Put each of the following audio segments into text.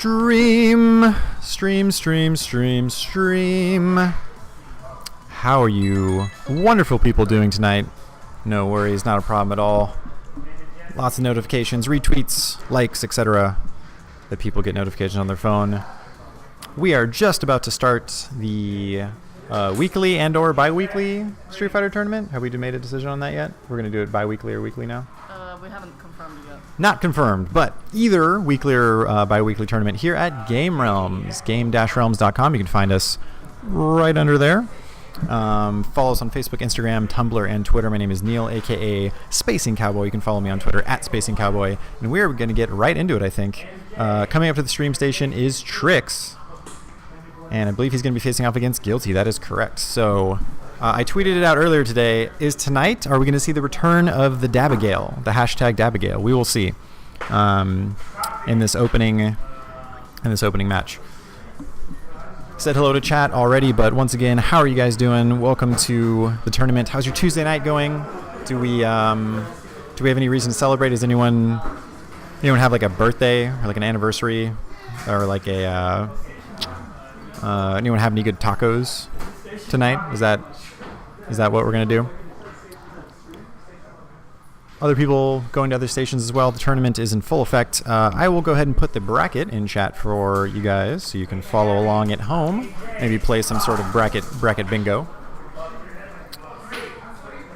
Stream. How are you wonderful people doing tonight? No worries, not a problem at all. Lots of notifications, retweets, likes, etc. that people get notifications on their phone. We are just about to start the weekly and or bi-weekly Street Fighter tournament. Have we made a decision on that yet? We're going to do it bi-weekly or weekly now? We haven't confirmed it yet. Not confirmed, but either weekly or bi-weekly tournament here at Game Realms, game-realms.com. You can find us right under there. Follow us on Facebook, Instagram, Tumblr, and Twitter. My name is Neil, aka Spacing Cowboy. You can follow me on Twitter at Spacing Cowboy. And we're going to get right into it, I think. Coming up to the stream station is Trix. And I believe he's going to be facing off against Guilty. That is correct. So I tweeted it out earlier today. Are we going to see the return of the Dabigale, the hashtag Dabigale? We will see in this opening match. Said hello to chat already, but once again, how are you guys doing? Welcome to the tournament. How's your Tuesday night going? Do we have any reason to celebrate? Does anyone have like a birthday or like an anniversary or like a anyone have any good tacos tonight? Is that what we're gonna do? Other people going to other stations as well. The tournament is in full effect. I will go ahead and put the bracket in chat for you guys so you can follow along at home. Maybe play some sort of bracket bingo.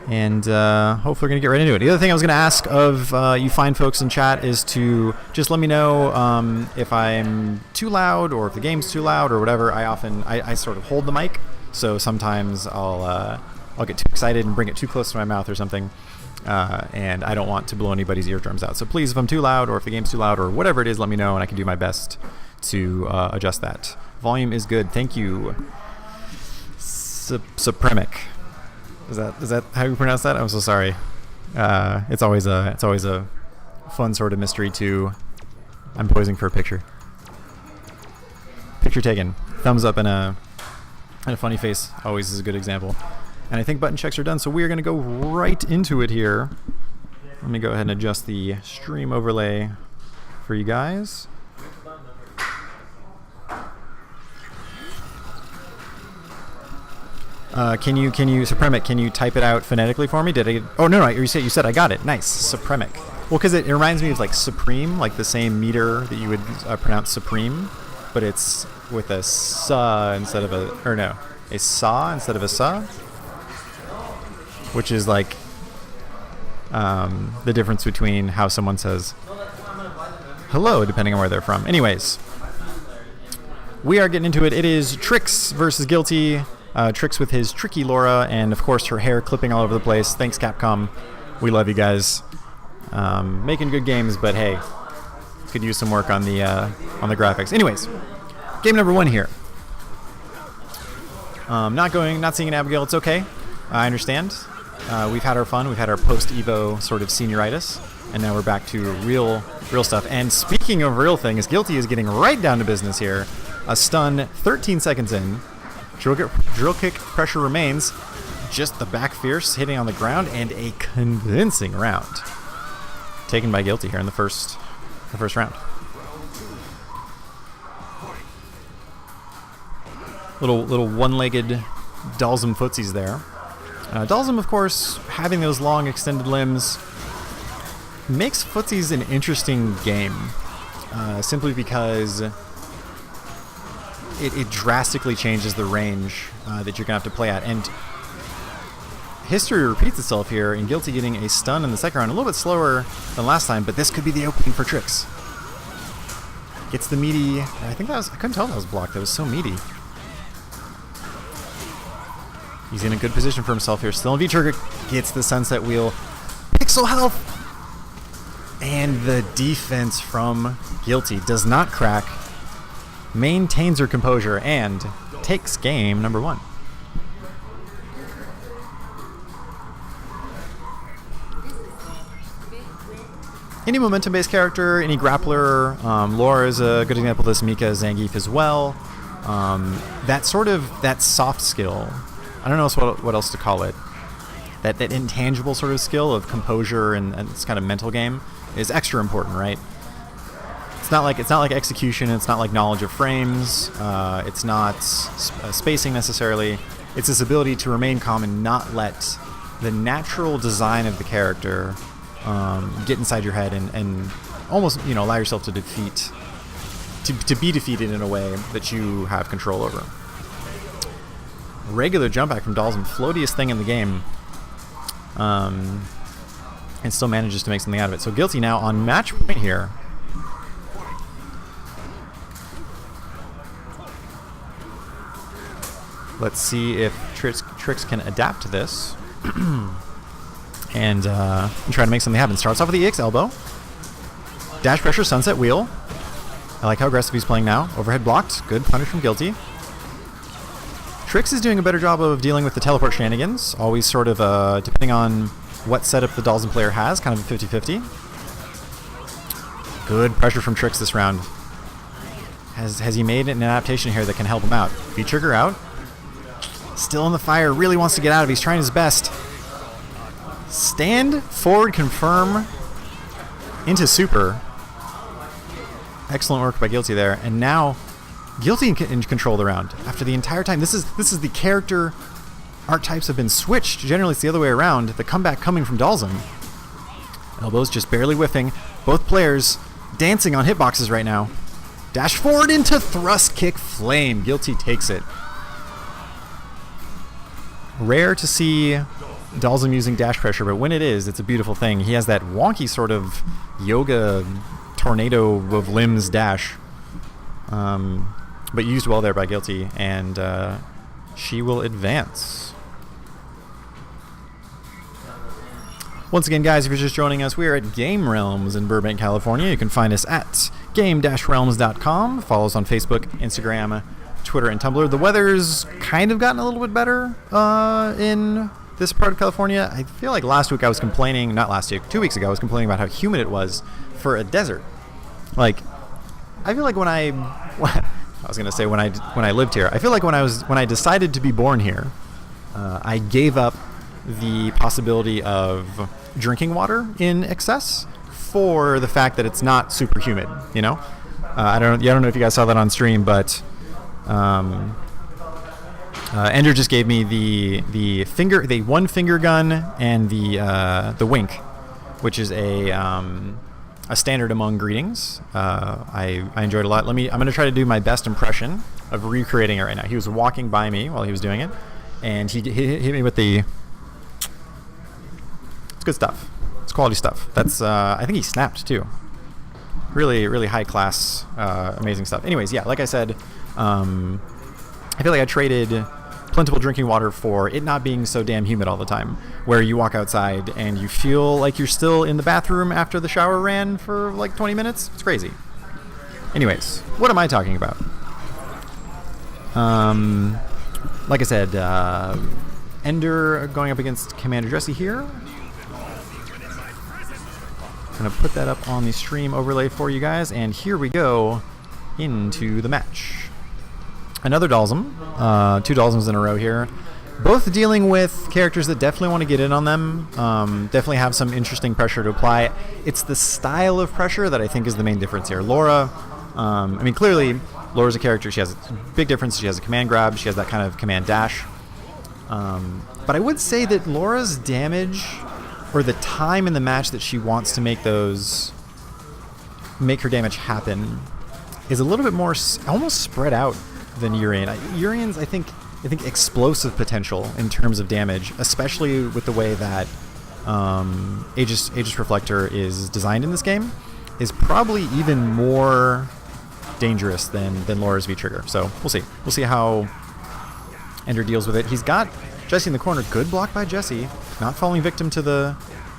And hopefully we're going to get right into it. The other thing I was going to ask of you fine folks in chat is to just let me know if I'm too loud or if the game's too loud or whatever. I sort of hold the mic, so sometimes I'll get too excited and bring it too close to my mouth or something. And I don't want to blow anybody's eardrums out. So please, if I'm too loud or if the game's too loud or whatever it is, let me know and I can do my best to adjust that. Volume is good. Thank you. Supremic. Is that how you pronounce that? I'm so sorry. It's always a fun sort of mystery too. I'm posing for a picture. Picture taken. Thumbs up and a funny face always is a good example. And I think button checks are done, so we are going to go right into it here. Let me go ahead and adjust the stream overlay for you guys. Supremic, can you type it out phonetically for me? Oh, no, you said I got it. Nice, Supremic. Well, because it reminds me of like Supreme, like the same meter that you would pronounce Supreme, but it's with a sa instead of a saw instead of a sa. Which is like the difference between how someone says hello, depending on where they're from. Anyways, we are getting into it. It is Trix versus Guilty. Trix with his tricky Laura, and of course her hair clipping all over the place. Thanks, Capcom. We love you guys. Making good games, but hey, could use some work on the graphics. Anyways, game number 1 here. Not seeing an Abigail. It's okay. I understand. We've had our fun. We've had our post-Evo sort of senioritis, and now we're back to real stuff. And speaking of real things, Guilty is getting right down to business here. A stun 13 seconds in. Drill kick pressure remains. Just the back fierce hitting on the ground, and a convincing round taken by Guilty here in the first round. Little one-legged Dalsum footsies there. Dalsum, of course, having those long extended limbs makes footsies an interesting game, simply because it drastically changes the range that you're going to have to play at. And history repeats itself here, in Guilty getting a stun in the second round, a little bit slower than last time, but this could be the opening for Trix. Gets the meaty, I couldn't tell that was blocked, that was so meaty. He's in a good position for himself here. Still in V-trigger. Gets the sunset wheel. Pixel health. And the defense from Guilty does not crack. Maintains her composure and takes game number 1. Any momentum-based character, any grappler. Laura is a good example of this. Mika, Zangief as well. That soft skill. I don't know what else to call it. That intangible sort of skill of composure and this kind of mental game is extra important, right? It's not like execution. It's not like knowledge of frames. It's not spacing necessarily. It's this ability to remain calm and not let the natural design of the character get inside your head and almost allow yourself to be defeated in a way that you have control over. Regular jump back from Dalsum, floatiest thing in the game, and still manages to make something out of it. So Guilty now on match point here. Let's see if Trix can adapt to this and try to make something happen. Starts off with the EX elbow. Dash pressure, sunset wheel. I like how aggressive he's playing now. Overhead blocked. Good punish from Guilty. Trix is doing a better job of dealing with the teleport shenanigans. Always sort of, depending on what setup the Dalsum player has, kind of a 50-50. Good pressure from Trix this round. Has he made an adaptation here that can help him out? V-trigger out. Still in the fire. Really wants to get out of it. He's trying his best. Stand, forward, confirm into super. Excellent work by Guilty there. And now Guilty in control of the round. After the entire time, this is the character archetypes have been switched. Generally, it's the other way around. The comeback coming from Dalsum. Elbows just barely whiffing. Both players dancing on hitboxes right now. Dash forward into thrust kick flame. Guilty takes it. Rare to see Dalsum using dash pressure, but when it is, it's a beautiful thing. He has that wonky sort of yoga tornado of limbs dash, but used well there by Guilty, and she will advance. Once again, guys, if you're just joining us, we are at Game Realms in Burbank, California. You can find us at game-realms.com. Follow us on Facebook, Instagram, Twitter, and Tumblr. The weather's kind of gotten a little bit better in this part of California. I feel like last week I was complaining, not last week, 2 weeks ago, I was complaining about how humid it was for a desert. Like, I feel like when I lived here, I feel like when I decided to be born here, I gave up the possibility of drinking water in excess for the fact that it's not super humid, I don't know if you guys saw that on stream, but Ender just gave me the one finger gun and the wink, which is a standard among greetings. I enjoyed it a lot. I'm going to try to do my best impression of recreating it right now. He was walking by me while he was doing it, and he hit me with the. It's good stuff. It's quality stuff. That's I think he snapped too. Really, really high class, amazing stuff. Anyways, yeah, like I said. I feel like I traded plentiful drinking water for it not being so damn humid all the time, where you walk outside and you feel like you're still in the bathroom after the shower ran for like 20 minutes. It's crazy. Anyways, what am I talking about? Like I said, Ender going up against Commander Jesse here. Gonna put that up on the stream overlay for you guys, and here we go into the match. Another Dalsum, two Dalsums in a row here. Both dealing with characters that definitely want to get in on them, definitely have some interesting pressure to apply. It's the style of pressure that I think is the main difference here. Laura, clearly Laura's a character, she has a big difference. She has a command grab, she has that kind of command dash. But I would say that Laura's damage, or the time in the match that she wants to make her damage happen, is a little bit more almost spread out than Urian. Urian's, I think explosive potential in terms of damage, especially with the way that Aegis Reflector is designed in this game, is probably even more dangerous than Laura's V-Trigger. So we'll see. We'll see how Ender deals with it. He's got Jesse in the corner. Good block by Jesse. Not falling victim to the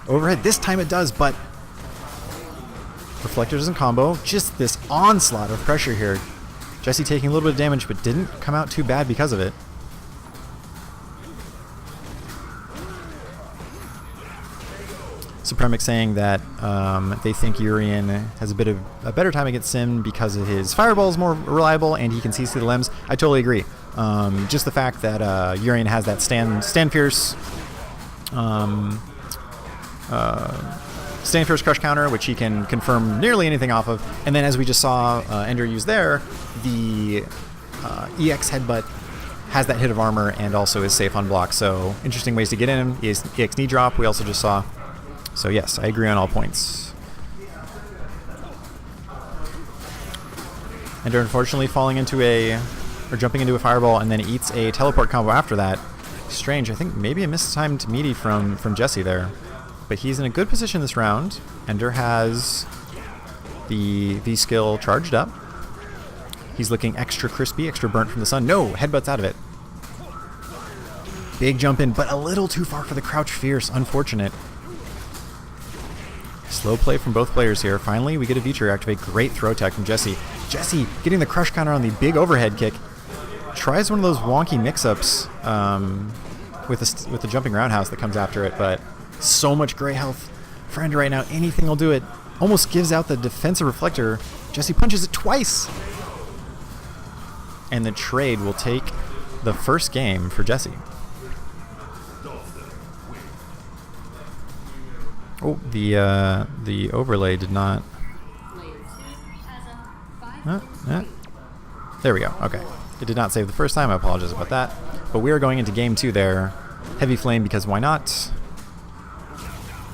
overhead. This time it does, but Reflector doesn't combo. Just this onslaught of pressure here. Jesse taking a little bit of damage, but didn't come out too bad because of it. Supremic saying that they think Urian has a better time against Sim because of his fireball is more reliable and he can see through the limbs. I totally agree. Just the fact that Urian has that stand fierce Staying First Crush counter, which he can confirm nearly anything off of. And then as we just saw Ender use there, the EX Headbutt has that hit of armor and also is safe on block. So interesting ways to get in him. EX Knee Drop we also just saw. So yes, I agree on all points. Ender unfortunately falling into or jumping into a fireball and then eats a teleport combo after that. Strange, I think maybe a mistimed meaty from Jesse there. But he's in a good position this round. Ender has the V-skill charged up. He's looking extra crispy, extra burnt from the sun. No, headbutts out of it. Big jump in, but a little too far for the crouch fierce. Unfortunate. Slow play from both players here. Finally, we get a V-trigger activate. Great throw tech from Jesse. Jesse getting the crush counter on the big overhead kick. Tries one of those wonky mix-ups with the jumping roundhouse that comes after it, but so much gray health for Ender right now. Anything will do it. Almost gives out the defensive reflector. Jesse punches it twice. And the trade will take the first game for Jesse. Oh, the overlay did not. There we go. Okay. It did not save the first time. I apologize about that. But we are going into game 2 there. Heavy Flame because why not?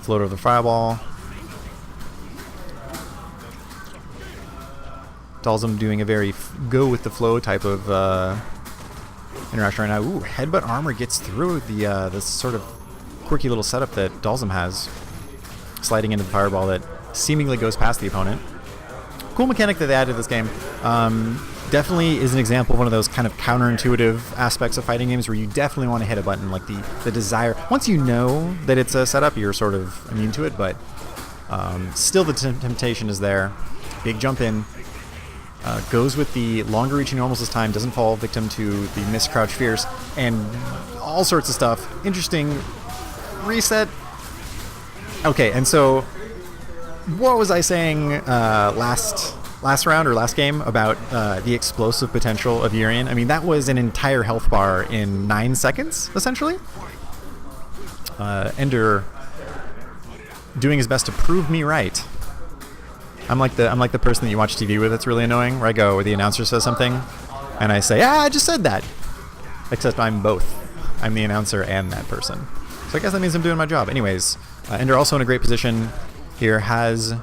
Float over the fireball. Dalsum doing a very go with the flow type of interaction right now. Ooh, headbutt armor gets through the this sort of quirky little setup that Dalsum has. Sliding into the fireball that seemingly goes past the opponent. Cool mechanic that they added to this game. Definitely is an example of one of those kind of counterintuitive aspects of fighting games where you definitely want to hit a button, like the desire. Once you know that it's a setup, you're sort of immune to it, but still the temptation is there. Big jump in. Goes with the longer reaching normals this time, doesn't fall victim to the missed crouch fierce, and all sorts of stuff. Interesting reset. Okay, and so what was I saying last round or last game about the explosive potential of Urian? I mean, that was an entire health bar in 9 seconds, essentially. Ender doing his best to prove me right. I'm like the person that you watch TV with that's really annoying, where I go where the announcer says something, and I say, I just said that. Except I'm both. I'm the announcer and that person. So I guess that means I'm doing my job. Anyways, Ender also in a great position here, has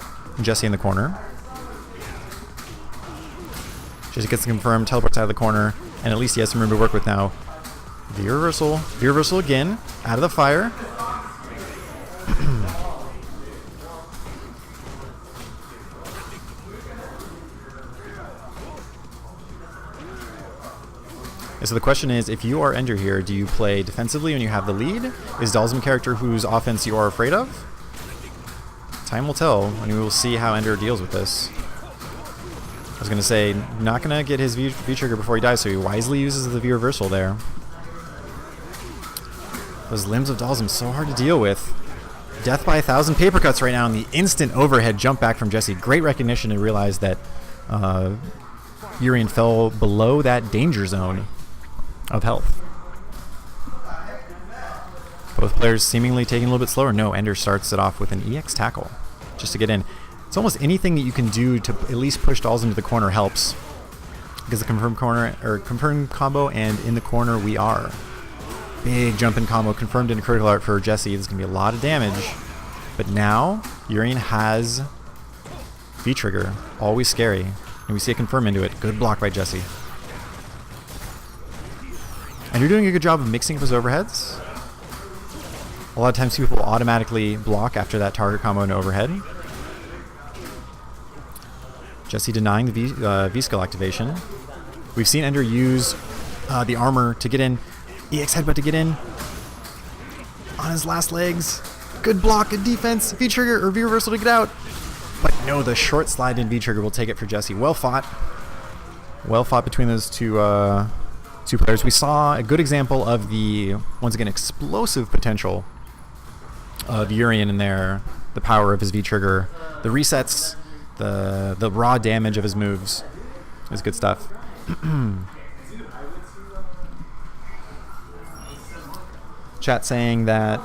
Jesse in the corner. Jesse gets confirmed, teleports out of the corner, and at least he has some room to work with now. V-reversal again, out of the fire. So the question is, if you are Ender here, do you play defensively when you have the lead? Is Dalsum a character whose offense you are afraid of? Time will tell, and we will see how Ender deals with this. I was going to say, not going to get his V-trigger before he dies, so he wisely uses the V-reversal there. Those limbs of Dalsum, so hard to deal with. Death by 1,000 paper cuts right now, and the instant overhead jump back from Jesse. Great recognition to realize that Urian fell below that danger zone of health. Both players seemingly taking a little bit slower. No, Ender starts it off with an EX tackle just to get in. It's almost anything that you can do to at least push Dalsum into the corner helps, because the confirmed corner or confirmed combo, and in the corner we are. Big jump in combo confirmed in critical art for Jesse. There's gonna be a lot of damage, but now Urian has V-trigger, always scary, and we see a confirm into it. Good block by Jesse. And you're doing a good job of mixing up his overheads. A lot of times people will automatically block after that target combo and overhead. Jesse denying the V-skill activation. We've seen Ender use the armor to get in. EX headbutt to get in. On his last legs. Good block, good defense. V-trigger or V-reversal to get out. But no, the short slide in V-trigger will take it for Jesse. Well fought. Well fought between those two players. We saw a good example of the, once again, explosive potential of Urian in there. The power of his V-trigger. The resets. The raw damage of his moves is good stuff. Chat saying that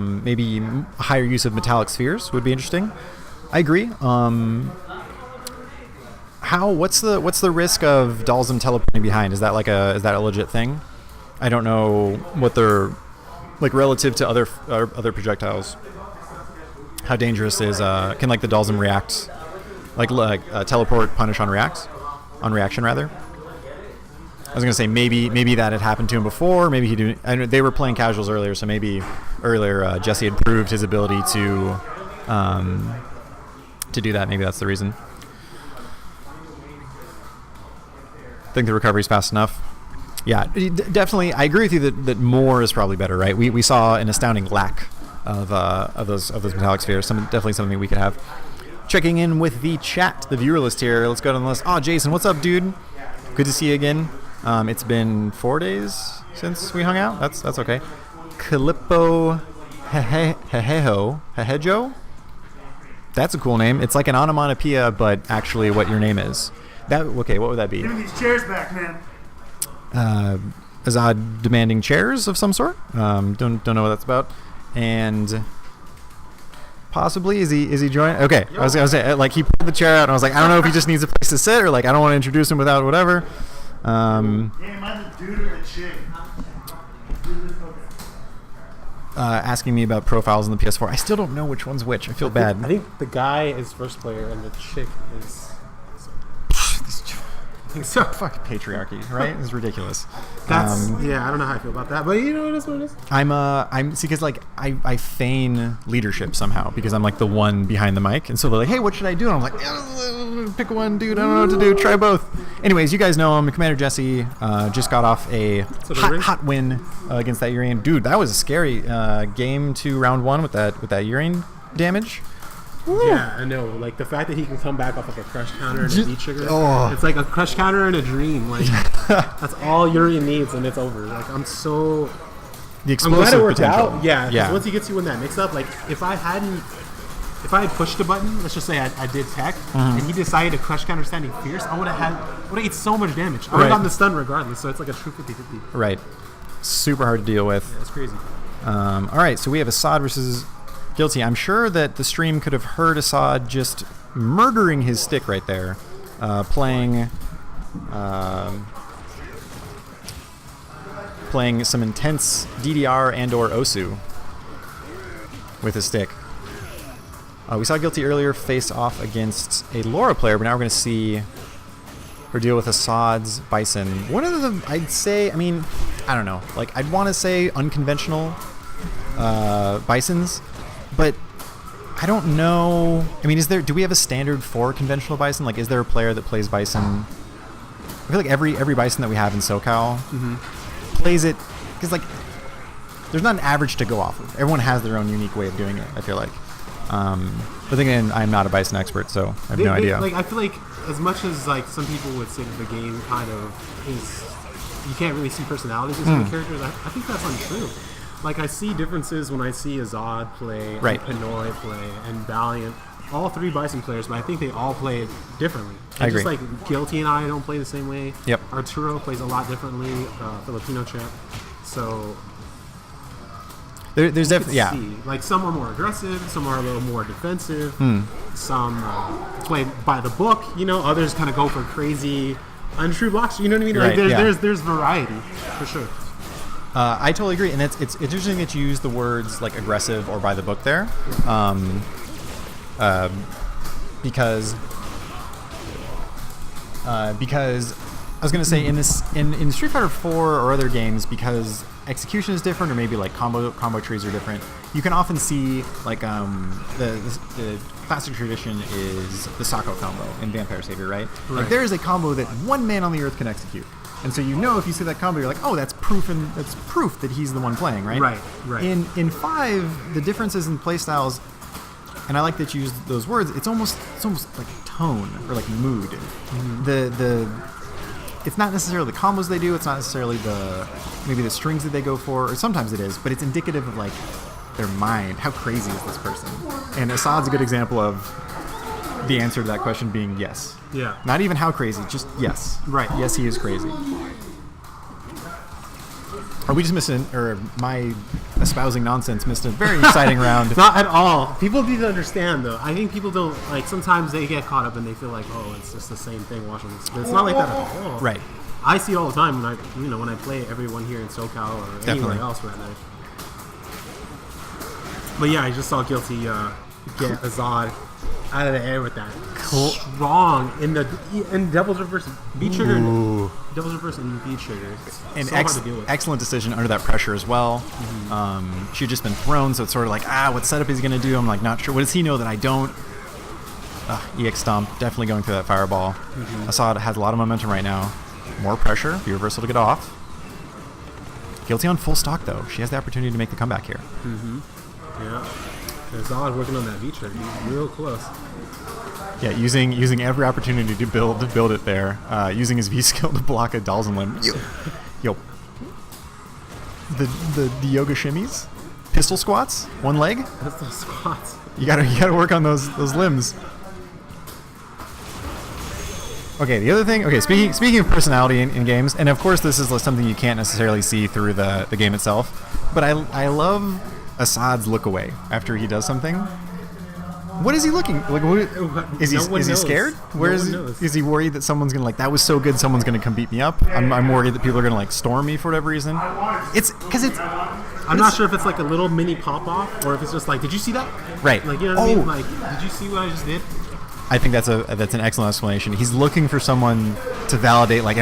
maybe a higher use of metallic spheres would be interesting. I agree. What's the risk of Dalsum teleporting behind? Is that a legit thing? I don't know what they're like relative to other projectiles. How dangerous is can like the Dalsum react, teleport punish on reaction rather? I was gonna say maybe that had happened to him before. Maybe he didn't. I know they were playing casuals earlier, so maybe earlier Jesse had proved his ability to do that. Maybe that's the reason. Think the recovery's fast enough. Yeah, definitely. I agree with you that more is probably better, right? We saw an astounding lack of those metallic spheres. Definitely something we could have. Checking in with the chat, the viewer list here. Let's go down the list. Oh, Jason, what's up, dude? Good to see you again. It's been 4 days since we hung out. That's okay. Calippo Hehejo. That's a cool name. It's like an onomatopoeia, but actually what your name is. What would that be? Give me these chairs back, man. Azad demanding chairs of some sort. Don't know what that's about. And possibly is he joining? Okay, I was gonna say he pulled the chair out, and I was like, I don't know if he just needs a place to sit or I don't want to introduce him without whatever. Am I the dude or the chick? Asking me about profiles on the PS4. I still don't know which one's which. I feel bad. I think the guy is first player and the chick is. So fucking patriarchy, right? It's ridiculous. That's I don't know how I feel about that, but it is what it is. I'm because I feign leadership somehow because I'm the one behind the mic, and so they're like, hey, what should I do? And I'm like, pick one, dude. I don't know what to do. Try both. Anyways, you guys know him. Commander Jesse just got off a hot win against that Urian. Dude, that was a scary game 2 round 1 with that Urian damage. Woo. Yeah, I know. The fact that he can come back off a crush counter and a beat trigger. It's like a crush counter and a dream. That's all Urian needs, and it's over. I'm so. The explosive I'm glad it worked potential. out. Yeah. Once he gets you in that mix-up, if I had pushed a button, let's just say I did tech, and he decided to crush counter standing fierce, I would have ate so much damage. I would have gotten the stun regardless. So it's like a true 50-50. Right. Super hard to deal with. Yeah, it's crazy. All right, so we have Assad versus Guilty. I'm sure that the stream could have heard Assad just murdering his stick right there, playing some intense DDR and/or Osu with his stick. We saw Guilty earlier face off against a Laura player, but now we're going to see her deal with Assad's Bison. One of them, I'd say, I don't know. I'd want to say unconventional Bisons. But I don't know. Do we have a standard for conventional Bison? Is there a player that plays Bison? I feel like every Bison that we have in SoCal plays it because there's not an average to go off of. Everyone has their own unique way of doing it. I feel like. But again, I'm not a Bison expert, so I have no idea. I feel like as much as some people would say that the game kind of is, you can't really see personalities in some characters. I think that's untrue. I see differences when I see Azad play, and Pinoy play, and Valiant. All 3 Bison players, but I think they all play it differently. I agree. Just Guilty and I don't play the same way. Yep. Arturo plays a lot differently, Filipino champ. So there's definitely, some are more aggressive, some are a little more defensive, some play by the book, others kind of go for crazy, untrue blocks, you know what I mean? Right, there's variety, for sure. I totally agree, and it's interesting that you use the words aggressive or by the book there, because I was gonna say in Street Fighter 4 or other games, because execution is different or maybe combo trees are different, you can often see the classic tradition is the Sako combo in Vampire Savior, right? There is a combo that one man on the earth can execute. And so if you see that combo, you're like, oh, that's proof that he's the one playing, right? Right. In 5, the differences in playstyles, and I like that you use those words. It's almost like tone or mood. It's not necessarily the combos they do. It's not necessarily maybe the strings that they go for, or sometimes it is, but it's indicative of their mind. How crazy is this person? And Assad's a good example of the answer to that question being yes. Yeah. Not even how crazy, just yes. Right. Yes, he is crazy. Are we just missing, or my espousing nonsense, missed a very exciting round. Not at all. People need to understand, though. I think people don't, like, sometimes they get caught up and they feel like, oh, it's just the same thing watching this. But it's not like that at all. Right. I see it all the time when I play everyone here in SoCal or anywhere else for that matter. But yeah, I just saw Guilty get Azad out of the air with that. Strong in doubles reverse B trigger. Doubles reverse and B trigger. And so hard to deal with. Excellent decision under that pressure as well. She had just been thrown, so it's sort of like, what setup is he going to do? I'm like, not sure. What does he know that I don't? EX Stomp, definitely going through that fireball. Assad has a lot of momentum right now. More pressure, B reversal to get off. Guilty on full stock, though. She has the opportunity to make the comeback here. Yeah. Azad working on that V trigger. He's real close. Yeah, using every opportunity to build it there. Using his V skill to block a Dalzen limb. Yo. The yoga shimmies, pistol squats, one leg. Pistol squats. You gotta work on those limbs. Okay, the other thing. Okay, speaking of personality in games, and of course this is something you can't necessarily see through the game itself, but I love Assad's look away after he does something. What is he looking like? Is he scared? Is he worried that someone's gonna that was so good, someone's gonna come beat me up? I'm worried that people are gonna storm me for whatever reason. I'm not sure if it's like a little mini pop off or if it's just like, did you see that? Right. Like, you know what I mean? Like, did you see what I just did? I think that's an excellent explanation. He's looking for someone to validate. Like,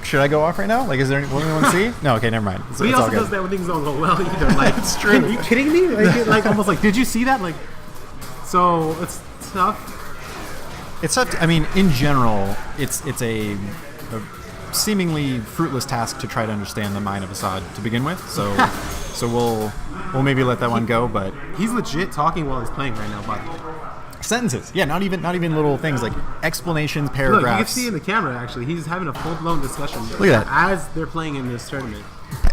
should I go off right now? Like, is there anyone see? No, okay, never mind. But he also does that when things don't go well either. Like, it's true. Are you kidding me? Like almost like, did you see that? Like, so it's tough. It's tough. In general, it's a seemingly fruitless task to try to understand the mind of Assad to begin with. So we'll maybe let that one go. But he's legit talking while he's playing right now. By the way. Sentences, yeah, not even little things like explanations, paragraphs. Look, you can see in the camera actually, he's having a full-blown discussion. Look at that. As they're playing in this tournament.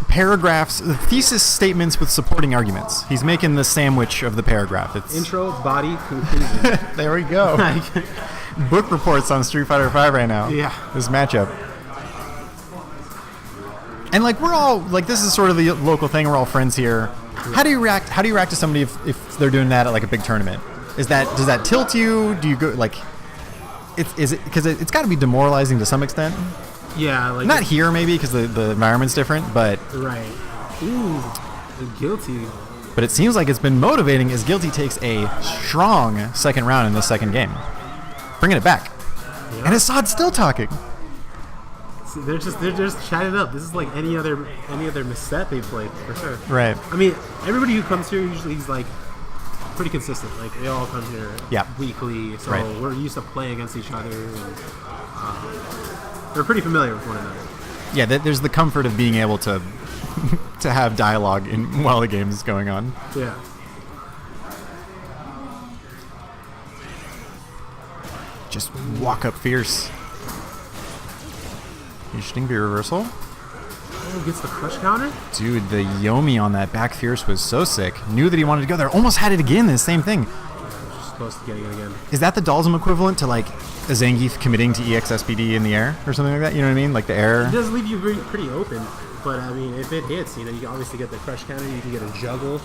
Paragraphs, thesis statements with supporting arguments. He's making the sandwich of the paragraph. It's intro, body, conclusion. There we go. Book reports on Street Fighter V right now. Yeah. This matchup. And we're all this is sort of the local thing. We're all friends here. Yeah. How do you react to somebody if they're doing that at a big tournament? Does that tilt you? Do you go is it because it's got to be demoralizing to some extent? Yeah, not here maybe because the environment's different, but right. Ooh, Guilty. But it seems like it's been motivating as Guilty takes a strong second round in this second game, bringing it back, and Assad's still talking. See, they're just chatting up. This is like any other misset they played for sure. Right. Everybody who comes here usually is pretty consistent. They all come here weekly, so we're used to playing against each other, and they're pretty familiar with one another. Yeah, there's the comfort of being able to to have dialogue while the game is going on. Yeah. Just walk up fierce. Interesting B reversal. Oh, gets the crush counter? Dude, the Yomi on that back fierce was so sick. Knew that he wanted to go there. Almost had it again, the same thing. Just close to getting it again. Is that the Dalsum equivalent to a Zangief committing to EX SPD in the air or something like that? You know what I mean? Like the air. It does leave you pretty open, but if it hits, you can obviously get the crush counter. You can get a juggle.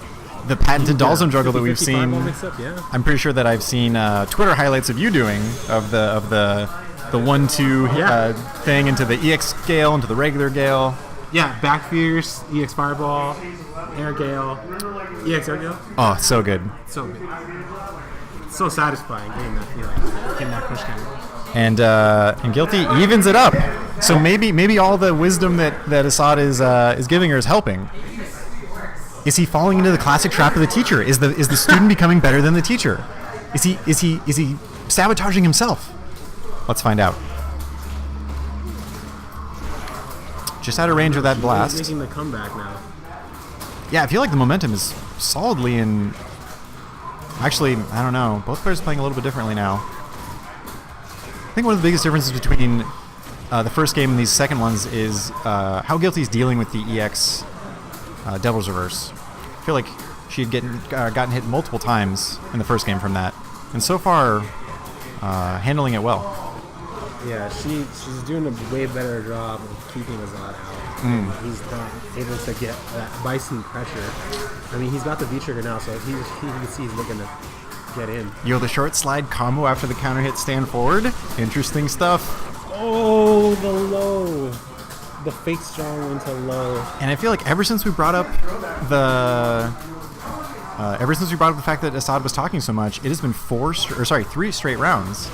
The patented Dalsum juggle that we've seen. Yeah. I'm pretty sure that I've seen Twitter highlights of you doing of the 1-2 thing into the EX Gale into the regular Gale. Yeah, back fierce, EX Fireball, Air Gale, EX Air Gale. Oh, so good. So good. It's so satisfying getting that crush counter. And Guilty evens it up. So maybe all the wisdom that Assad is giving her is helping. Is he falling into the classic trap of the teacher? Is the student becoming better than the teacher? Is he sabotaging himself? Let's find out. Just out of range of that blast. He's making the comeback now. Yeah, I feel like the momentum is solidly in. Actually, I don't know. Both players are playing a little bit differently now. I think one of the biggest differences between the first game and these second ones is how Guilty's dealing with the EX Devil's Reverse. I feel like she had gotten hit multiple times in the first game from that, and so far handling it well. Yeah, she's doing a way better job of keeping Azad out. He's not able to get that bison pressure. I mean, he's got the V trigger now, so you can see he's looking to get in. Yo, the short slide combo after the counter hit stand forward. Interesting stuff. Oh, the low. The fake strong into low. And I feel like ever since we brought up the fact that Assad was talking so much, it has been 3 straight rounds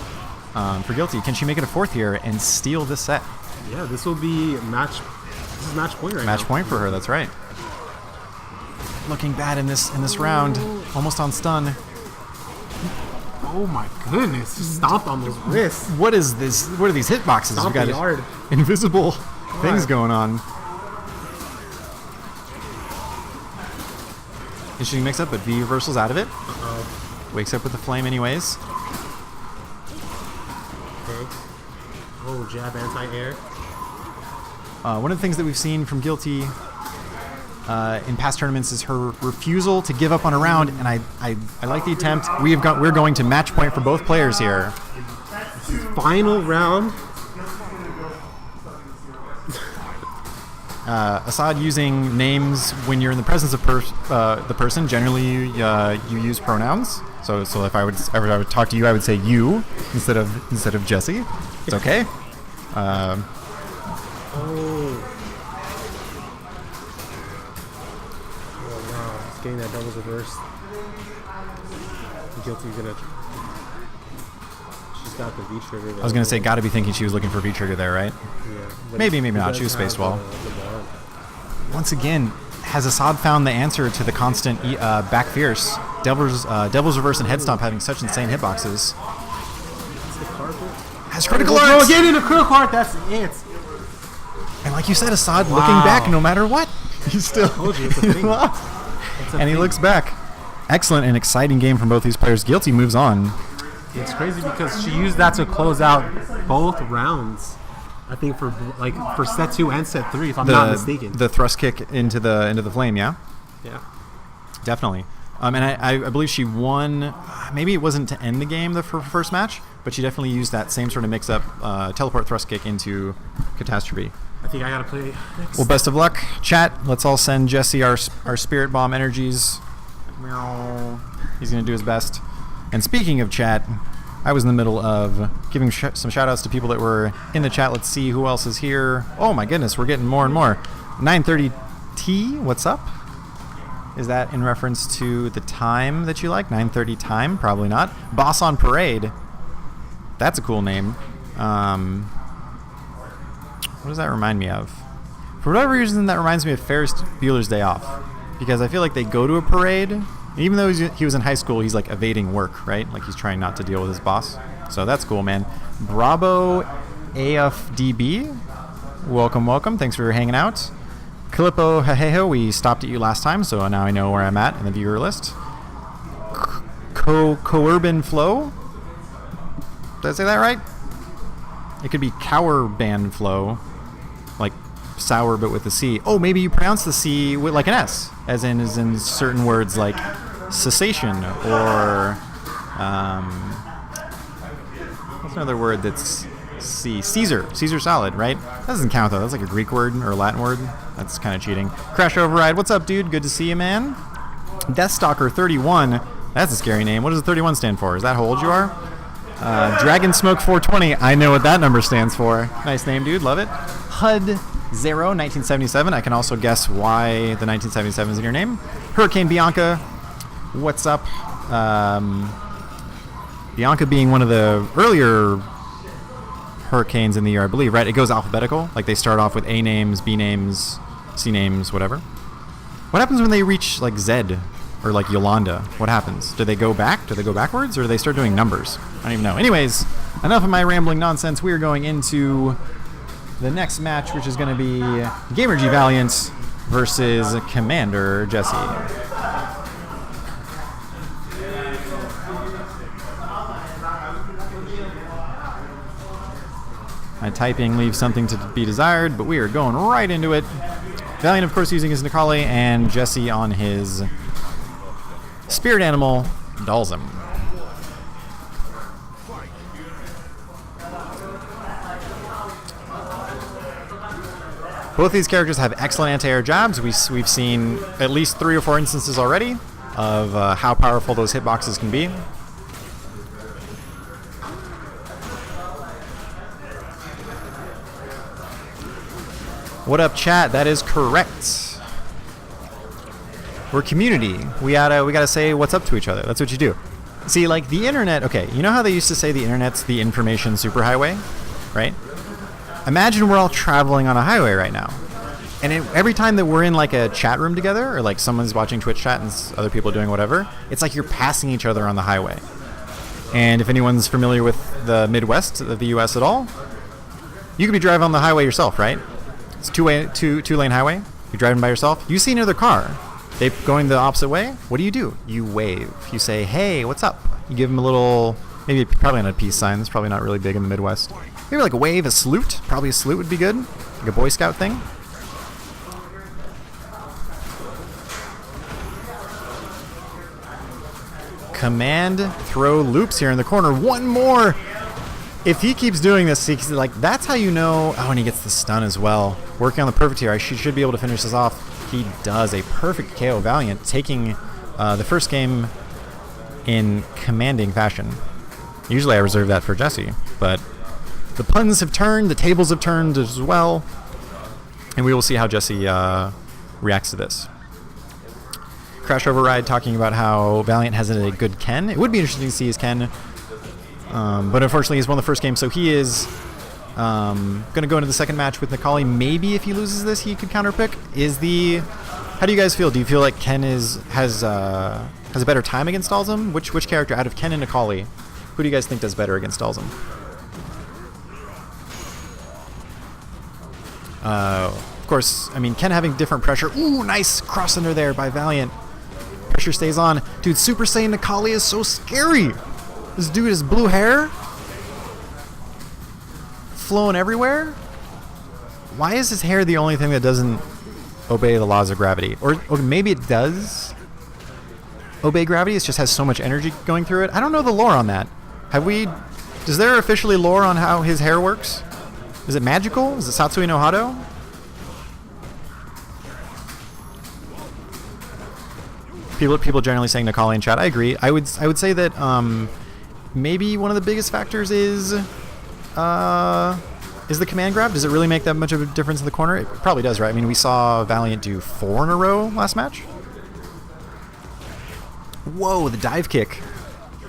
for Guilty. Can she make it a 4th here and steal this set? Yeah, this will be match. This is match point right now. Match point for her. That's right. Looking bad in this round. Almost on stun. Oh my goodness! Just stomped on those wrists. What is this? What are these hitboxes? Stomp We got the yard. invisible things going on. Interesting mix-up, but V reversals out of it. Wakes up with the flame anyways. Okay. Oh, jab anti-air. One of the things that we've seen from Guilty in past tournaments is her refusal to give up on a round, and I like the attempt. We're going to match point for both players here. Final round. Assad using names when you're in the presence of the person. Generally, you use pronouns. So if I would talk to you, I would say you instead of Jesse. It's okay. Oh wow! He's getting that doubles reverse. Guilty's gonna. She's got the V trigger. I was gonna say, gotta be thinking she was looking for V trigger there, right? Yeah. Maybe not. She was spaced well. Once again, has Assad found the answer to the constant back fierce? Devil's reverse and head stomp having such insane hitboxes. Has critical arts! Get in a critical art, that's it! And like you said, Assad looking back no matter what. He's still and he looks back. Excellent and exciting game from both these players. Guilty moves on. It's crazy because she used that to close out both rounds. I think for set 2 and set 3, if I'm not mistaken. The thrust kick into the flame, yeah? Yeah. Definitely. And I believe she won, maybe it wasn't to end the game, the first match, but she definitely used that same sort of mix-up teleport thrust kick into Catastrophe. I think I gotta play next. Well, best of luck. Chat, let's all send Jesse our Spirit Bomb energies. Meow. He's going to do his best. And speaking of chat, I was in the middle of giving some shout-outs to people that were in the chat. Let's see who else is here. Oh my goodness, we're getting more and more. 930T, what's up? Is that in reference to the time that you like? 9:30 time? Probably not. Boss on Parade. That's a cool name. What does that remind me of? For whatever reason, that reminds me of Ferris Bueller's Day Off. Because I feel like they go to a parade. Even though he was in high school, he's like evading work, right? Like he's trying not to deal with his boss. So that's cool, man. Bravo AFDB. Welcome. Thanks for hanging out. Calippo Heheho, we stopped at you last time, so now I know where I'm at in the viewer list. Courban Flow. Did I say that right? It could be Cowerban Flow. Like sour but with a C. Oh, maybe you pronounce the C with like an S, as in certain words like cessation or what's another word that's C? Caesar salad, right? That doesn't count though. That's like a Greek word or a Latin word. That's kind of cheating. Crash Override, what's up, dude? Good to see you, man. Deathstalker 31. That's a scary name. What does the 31 stand for? Is that how old you are? Dragon Smoke 420. I know what that number stands for. Nice name, dude. Love it. HUD 0 1977. I can also guess why the 1977 is in your name. Hurricane Bianca. What's up? Bianca being one of the earlier hurricanes in the year, I believe, right? It goes alphabetical. Like they start off with A names, B names, C names, whatever. What happens when they reach like Z or like Yolanda? What happens? Do they go back? Do they go backwards? Or do they start doing numbers? I don't even know. Anyways, enough of my rambling nonsense. We are going into the next match, which is going to be Gamer G Valiant versus Commander Jesse. My typing leaves something to be desired, but we are going right into it. Valiant, of course, using his Nikali, and Jesse on his spirit animal, Dalsum. Both these characters have excellent anti-air jabs. We've seen at least 3 or 4 instances already of how powerful those hitboxes can be. What up, chat? That is correct. We're community. We gotta say what's up to each other. That's what you do. See, like the internet. Okay, you know how they used to say the internet's the information superhighway, right? Imagine we're all traveling on a highway right now, and every time that we're in like a chat room together, or like someone's watching Twitch chat and other people are doing whatever, it's like you're passing each other on the highway. And if anyone's familiar with the Midwest of the U.S. at all, you could be driving on the highway yourself, right? It's two-lane highway. You're driving by yourself. You see another car. They going the opposite way. What do? You wave. You say, "Hey, what's up?" You give them a little, maybe probably not a peace sign. It's probably not really big in the Midwest. Maybe like a wave, a salute. Probably a salute would be good, like a Boy Scout thing. Command throw loops here in the corner. One more. If he keeps doing this, like that's how you know. Oh, and he gets the stun as well. Working on the perfect here. She should be able to finish this off. He does a perfect KO Valiant, taking the first game in commanding fashion. Usually I reserve that for Jesse, but the puns have turned, the tables have turned as well, and we will see how Jesse reacts to this. Crash Override talking about how Valiant has a good Ken. It would be interesting to see his Ken, but unfortunately he's won the first game, so he is going to go into the second match with Nikali. Maybe if he loses this, he could counterpick. How do you guys feel? Do you feel like Ken has a better time against Dalsum? Which character out of Ken and Nikali, who do you guys think does better against Dalsum? Of course, I mean, Ken having different pressure. Ooh, nice cross under there by Valiant. Pressure stays on. Dude, Super Saiyan Nikali is so scary. This dude has blue hair flowing everywhere. Why is his hair the only thing that doesn't obey the laws of gravity? Or maybe it does obey gravity. It just has so much energy going through it. I don't know the lore on that. Is there officially lore on how his hair works? Is it magical? Is it Satsui no Hado? People generally saying Nikali in chat. I agree. I would say that maybe one of the biggest factors is the command grab. Does it really make that much of a difference in the corner? It probably does, right? I mean, we saw Valiant do 4 in a row last match. Whoa, the dive kick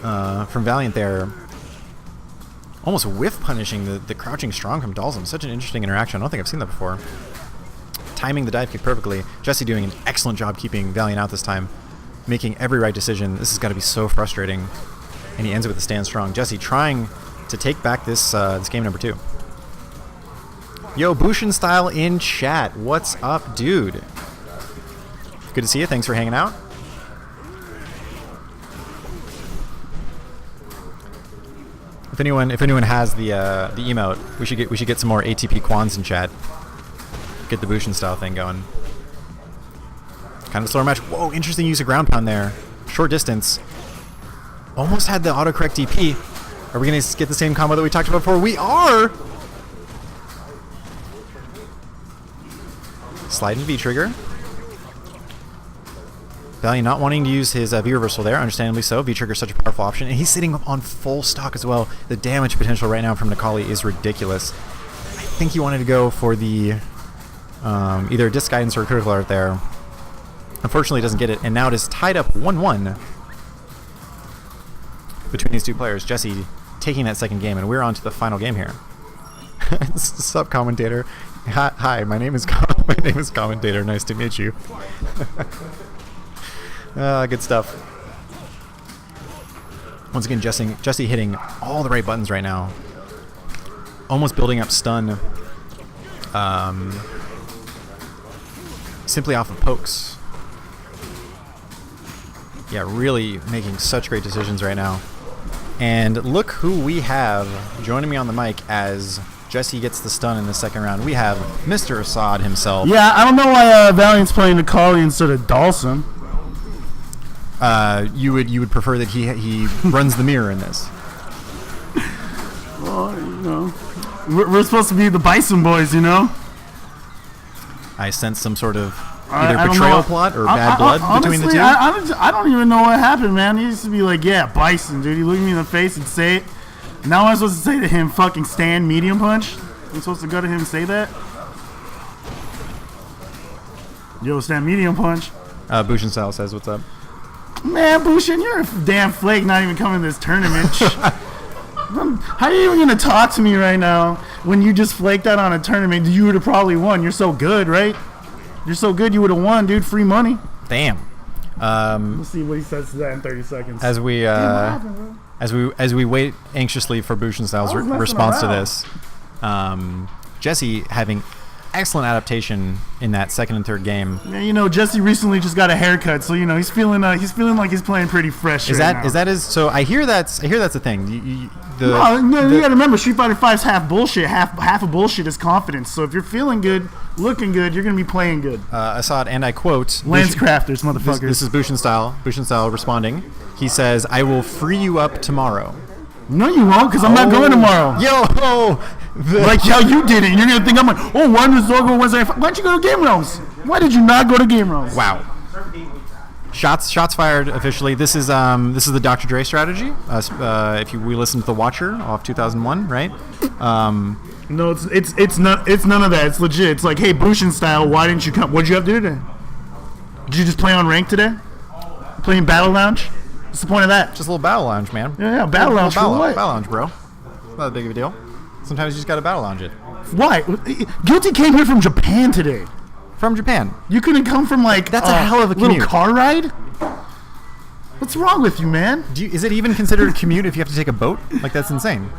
from Valiant there. Almost whiff punishing the crouching strong from Dalsum. Such an interesting interaction. I don't think I've seen that before. Timing the dive kick perfectly. Jesse doing an excellent job keeping Valiant out this time. Making every right decision. This has got to be so frustrating. And he ends it with a stand strong. Jesse trying to take back this game number 2. Yo, Bushin Style in chat. What's up, dude? Good to see you. Thanks for hanging out. If anyone has the emote, we should get some more ATP Quans in chat. Get the Bushin Style thing going. Kind of a slower match. Whoa, interesting use of ground pound there. Short distance. Almost had the autocorrect DP. Are we going to get the same combo that we talked about before? We are! Slide and V-trigger. Valiant not wanting to use his V-reversal there, understandably so. V-trigger is such a powerful option. And he's sitting on full stock as well. The damage potential right now from Nikali is ridiculous. I think he wanted to go for the either disc guidance or critical art there. Unfortunately, doesn't get it. And now it is tied up 1-1 between these two players. Jesse taking that second game, and we're on to the final game here. Sup, commentator? Hi, my name is Commentator. Nice to meet you. Good stuff. Once again, Jesse hitting all the right buttons right now. Almost building up stun. Simply off of pokes. Yeah, really making such great decisions right now. And look who we have joining me on the mic as Jesse gets the stun in the second round. We have Mr. Assad himself. Yeah, I don't know why Valiant's playing Nikali instead of Dalsum. You would prefer that he runs the mirror in this. Well, you know, we're supposed to be the Bison Boys, you know. I sense some sort of I either don't betrayal know. plot or bad blood between the honestly, two. I don't even know what happened, man. He used to be like, yeah, Bison, dude. He looked me in the face and say it. Now I'm supposed to say to him, fucking stand medium punch? I'm supposed to go to him and say that? Yo, stand medium punch. Bushin Style says, what's up? Man, Bushin, you're a damn flake not even coming to this tournament. How are you even going to talk to me right now when you just flaked out on a tournament? You would have probably won. You're so good, right? You're so good you would have won, dude. Free money. Damn. We'll see what he says to that in 30 seconds. As we as we wait anxiously for Bushin Style's response to this, Jesse having excellent adaptation in that second and third game. Yeah, you know, Jesse recently just got a haircut, so you know he's feeling like he's playing pretty fresh. Is right that now. is that his? So I hear that's a thing. You gotta remember, Street Fighter V's half bullshit. Half of bullshit is confidence. So if you're feeling good, looking good, you're gonna be playing good. Assad, and I quote, Lenscrafters, motherfuckers. This is Bushin Style. Bushin Style responding. He says, "I will free you up tomorrow." No, you won't, because I'm not going tomorrow. Yo, like how you did it. And you're gonna think I'm like, oh, why does Zorgo go Wednesday? Why don't you go to Game Realms? Why did you not go to Game Realms? Wow. Shots fired officially. This is the Dr. Dre strategy. If we listen to The Watcher off 2001, right? No, it's none of that. It's legit. It's like, hey, Bushin Style, why didn't you come? What'd you have to do today? Did you just play on rank today? Playing Battle Lounge? What's the point of that? Just a little battle lounge, man. Yeah, Battle Lounge for what? Battle lounge, bro. Not that big of a deal. Sometimes you just got to battle lounge it. Why? Guilty came here from Japan today. From Japan. You couldn't come from like that's a hell of a little commute. Car ride? What's wrong with you, man? Is it even considered a commute if you have to take a boat? Like, that's insane.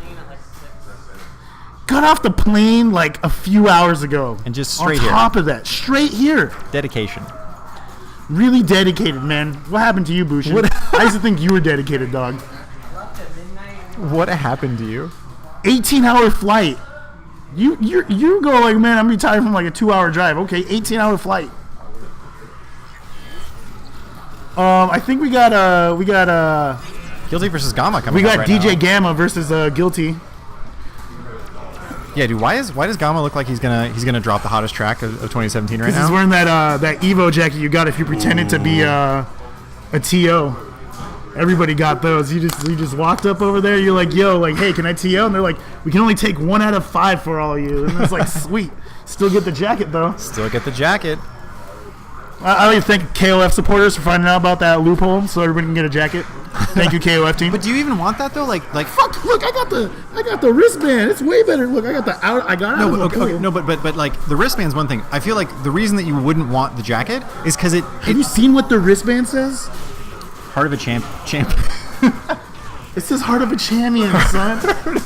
Got off the plane like a few hours ago. And just straight here. On top here. of that, straight here. Dedication. Really dedicated, man. What happened to you, Bushin? I used to think you were dedicated, dog. What happened to you? 18-hour flight. You go like, man, I'm retired from like a 2-hour drive. Okay, 18-hour flight. I think we got Guilty versus Gamma coming. We got right DJ now. Gamma versus Guilty. Yeah, dude. Why does Gamma look like he's gonna drop the hottest track of 2017 right now? Because he's wearing that Evo jacket you got if you pretended to be a TO. Everybody got those. You just walked up over there. You're like, yo, like, hey, can I TO? And they're like, we can only take 1 out of 5 for all of you. And it's like, sweet. Still get the jacket though. Still get the jacket. I like to thank KOF supporters for finding out about that loophole, so everybody can get a jacket. Thank you, KOF team. But do you even want that though? Like fuck! Look, I got the wristband. It's way better. Look, I got the out. I got no, out. Okay, no, but like the wristband's one thing. I feel like the reason that you wouldn't want the jacket is because it. Have you seen what the wristband says? Heart of a champ. It says heart of a champion, son.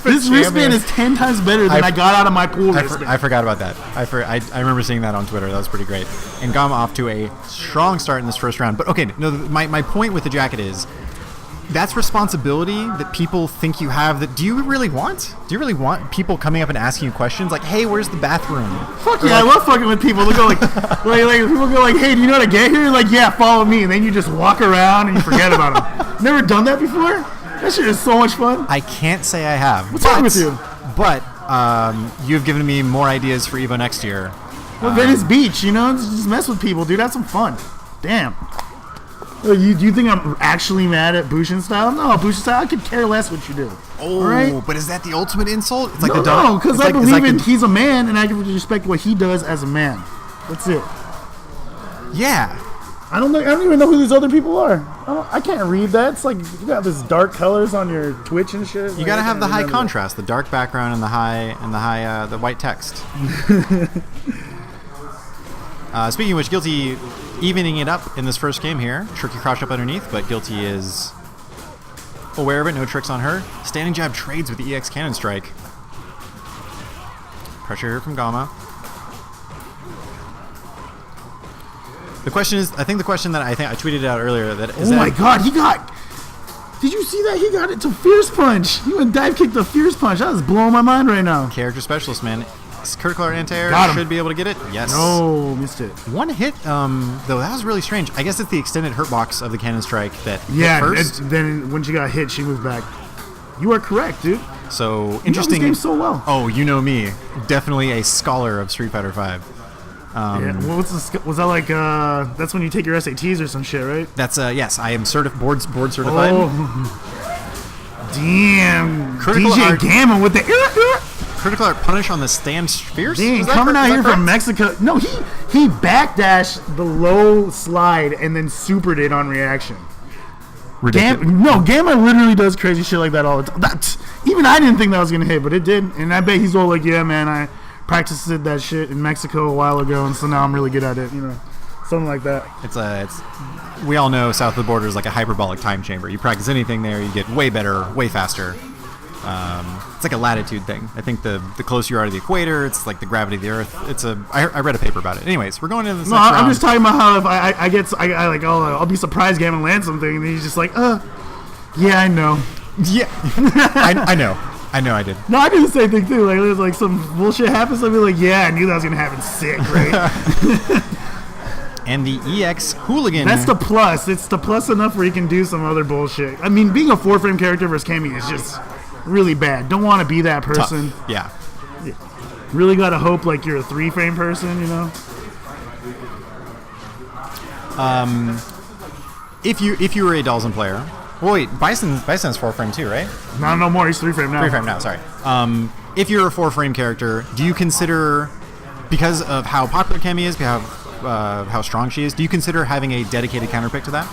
This wristband is 10 times better than I got out of my pool wristband. I forgot about that. I remember seeing that on Twitter. That was pretty great. And Gamma off to a strong start in this first round. But okay, no, my point with the jacket is that's responsibility that people think you have. That do you really want? Do you really want people coming up and asking you questions like, "Hey, where's the bathroom?" Fuck yeah, I love fucking with people. They go like people go like, "Hey, do you know how to get here?" You're like, "Yeah, follow me," and then you just walk around and you forget about them. Never done that before? That shit is so much fun. I can't say I have. What's wrong with you? But you've given me more ideas for Evo next year. Well, Venice Beach, you know, just mess with people, dude. Have some fun. Damn. Do you think I'm actually mad at Bushin Style? No, Bushin Style, I could care less what you do. Oh, right? But is that the ultimate insult? It's like no, because I believe he's a man, and I can respect what he does as a man. That's it. Yeah. I don't even know who these other people are. I can't read that. It's like you got this dark colors on your Twitch and shit. You gotta have the high contrast, the dark background and the white text. Speaking of which, Guilty evening it up in this first game here. Tricky crouch up underneath, but Guilty is aware of it. No tricks on her. Standing jab trades with the EX cannon strike. Pressure here from Gamma. The question is, I think the question that I tweeted out earlier that is. Oh my God, he got. Did you see that? He got it to Fierce Punch. He went dive kick to Fierce Punch. That was blowing my mind right now. Character specialist, man. Critical anti-air should be able to get it. Yes. No, missed it. One hit, though that was really strange. I guess it's the extended hurt box of the cannon strike that hit first. Then when she got hit, she moved back. You are correct, dude. So you interesting. Know this game so well. Oh, you know me. Definitely a scholar of Street Fighter V. Yeah. Well, was that like? That's when you take your SATs or some shit, right? That's yes. I am board certified. Oh. Damn. Critical DJ art. Gamma with the. Critical art punish on the stand fierce. Dang, coming out here from Mexico. No, he backdashed the low slide and then supered it on reaction. Gamma literally does crazy shit like that all the time. Even I didn't think that was gonna hit, but it did. And I bet he's all like, yeah, man, I practiced that shit in Mexico a while ago, and so now I'm really good at it. Something like that. It's we all know south of the border is like a hyperbolic time chamber. You practice anything there, you get way better, way faster. It's like a latitude thing. I think the closer you are to the equator, it's like the gravity of the Earth. I read a paper about it. Anyways, we're going into this. I'm just talking about how if I'll be surprised Gavin lands something, and he's just like, yeah, I know. Yeah, I know. I did. No, I do the same thing too. Like, there's like some bullshit happens, I'll be like, yeah, I knew that was gonna happen. Sick, right? And the EX Hooligan. That's the plus. It's the plus enough where you can do some other bullshit. I mean, being a 4-frame character versus Cammy is just really bad. Don't want to be that person. Tough. Yeah. Really got to hope like you're a 3-frame person, If you were a Dalton player. Well, wait, Bison's 4-frame too, right? No more. He's 3-frame now. 3-frame now. Sorry. If you're a 4-frame character, do you consider, because of how popular Cammy is, how strong she is, do you consider having a dedicated counterpick to that?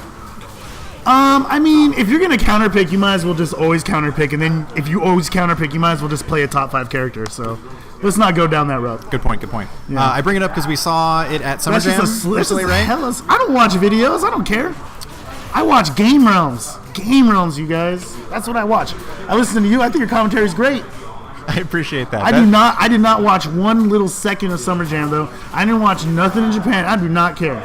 I mean, if you're gonna counterpick, you might as well just always counterpick, and then if you always counterpick, you might as well just play a top 5 character. So let's not go down that route. Good point. Yeah. I bring it up because we saw it at Summer Jam recently, right? I don't watch videos. I don't care. I watch Game Realms. Game Realms, you guys. That's what I watch. I listen to you. I think your commentary is great. I appreciate that. I did not watch one little second of Summer Jam though. I didn't watch nothing in Japan. I do not care.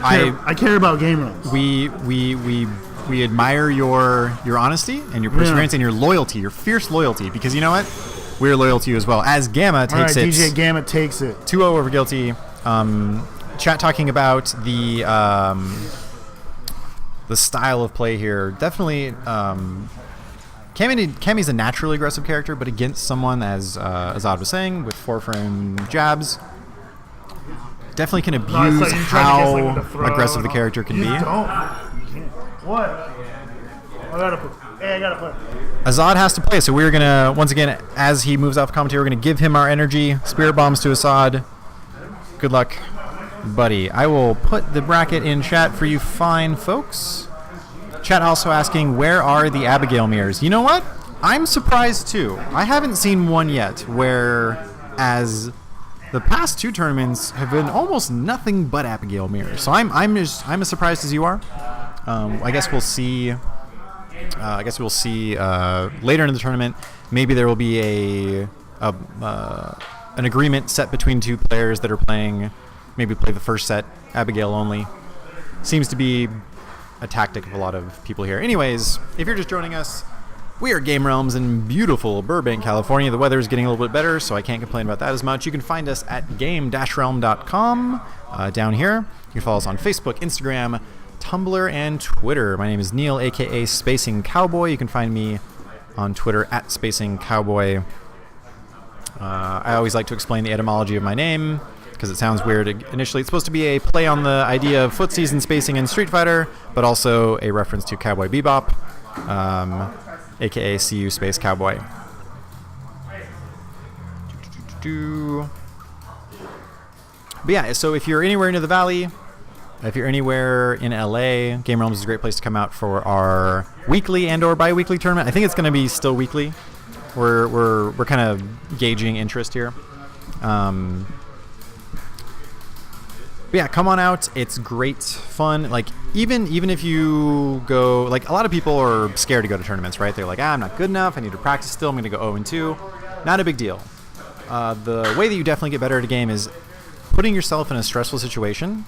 I care about Game Realms. We admire your honesty and your perseverance and your loyalty, your fierce loyalty, because you know what? We're loyal to you as well. As Gamma takes it. DJ Gamma takes it. 2-0 over Guilty. Chat talking about the style of play here. Definitely, Cammy's a naturally aggressive character, but against someone, as Azad was saying, with 4-frame jabs, definitely can abuse how aggressive the character can be. You can't. What? I gotta play. Azad has to play, so we're gonna, once again, as he moves off commentary, we're gonna give him our energy. Spirit bombs to Azad. Good luck, buddy. I will put the bracket in chat for you fine folks. Chat also asking, where are the Abigail mirrors? You know what? I'm surprised too. I haven't seen one yet where, as the past 2 tournaments have been almost nothing but Abigail mirrors. So I'm as surprised as you are. I guess we'll see. Later in the tournament. Maybe there will be an agreement set between 2 players that are playing. Maybe play the first set Abigail only. Seems to be a tactic of a lot of people here. Anyways, if you're just joining us, we are Game Realms in beautiful Burbank, California. The weather is getting a little bit better, so I can't complain about that as much. You can find us at game-realm.com down here. You can follow us on Facebook, Instagram, Tumblr, and Twitter. My name is Neil, a.k.a. Spacing Cowboy. You can find me on Twitter at Spacing Cowboy. I always like to explain the etymology of my name because it sounds weird. Initially, it's supposed to be a play on the idea of footsies and spacing in Street Fighter, but also a reference to Cowboy Bebop. A.k.a. CU Space Cowboy. But yeah, so if you're anywhere near the Valley, if you're anywhere in LA, Game Realms is a great place to come out for our weekly and or bi-weekly tournament. I think it's going to be still weekly. We're kind of gauging interest here. But yeah, come on out. It's great fun. Like even if you go, like a lot of people are scared to go to tournaments, right? They're like, I'm not good enough. I need to practice still. I'm going to go 0-2. Not a big deal. The way that you definitely get better at a game is putting yourself in a stressful situation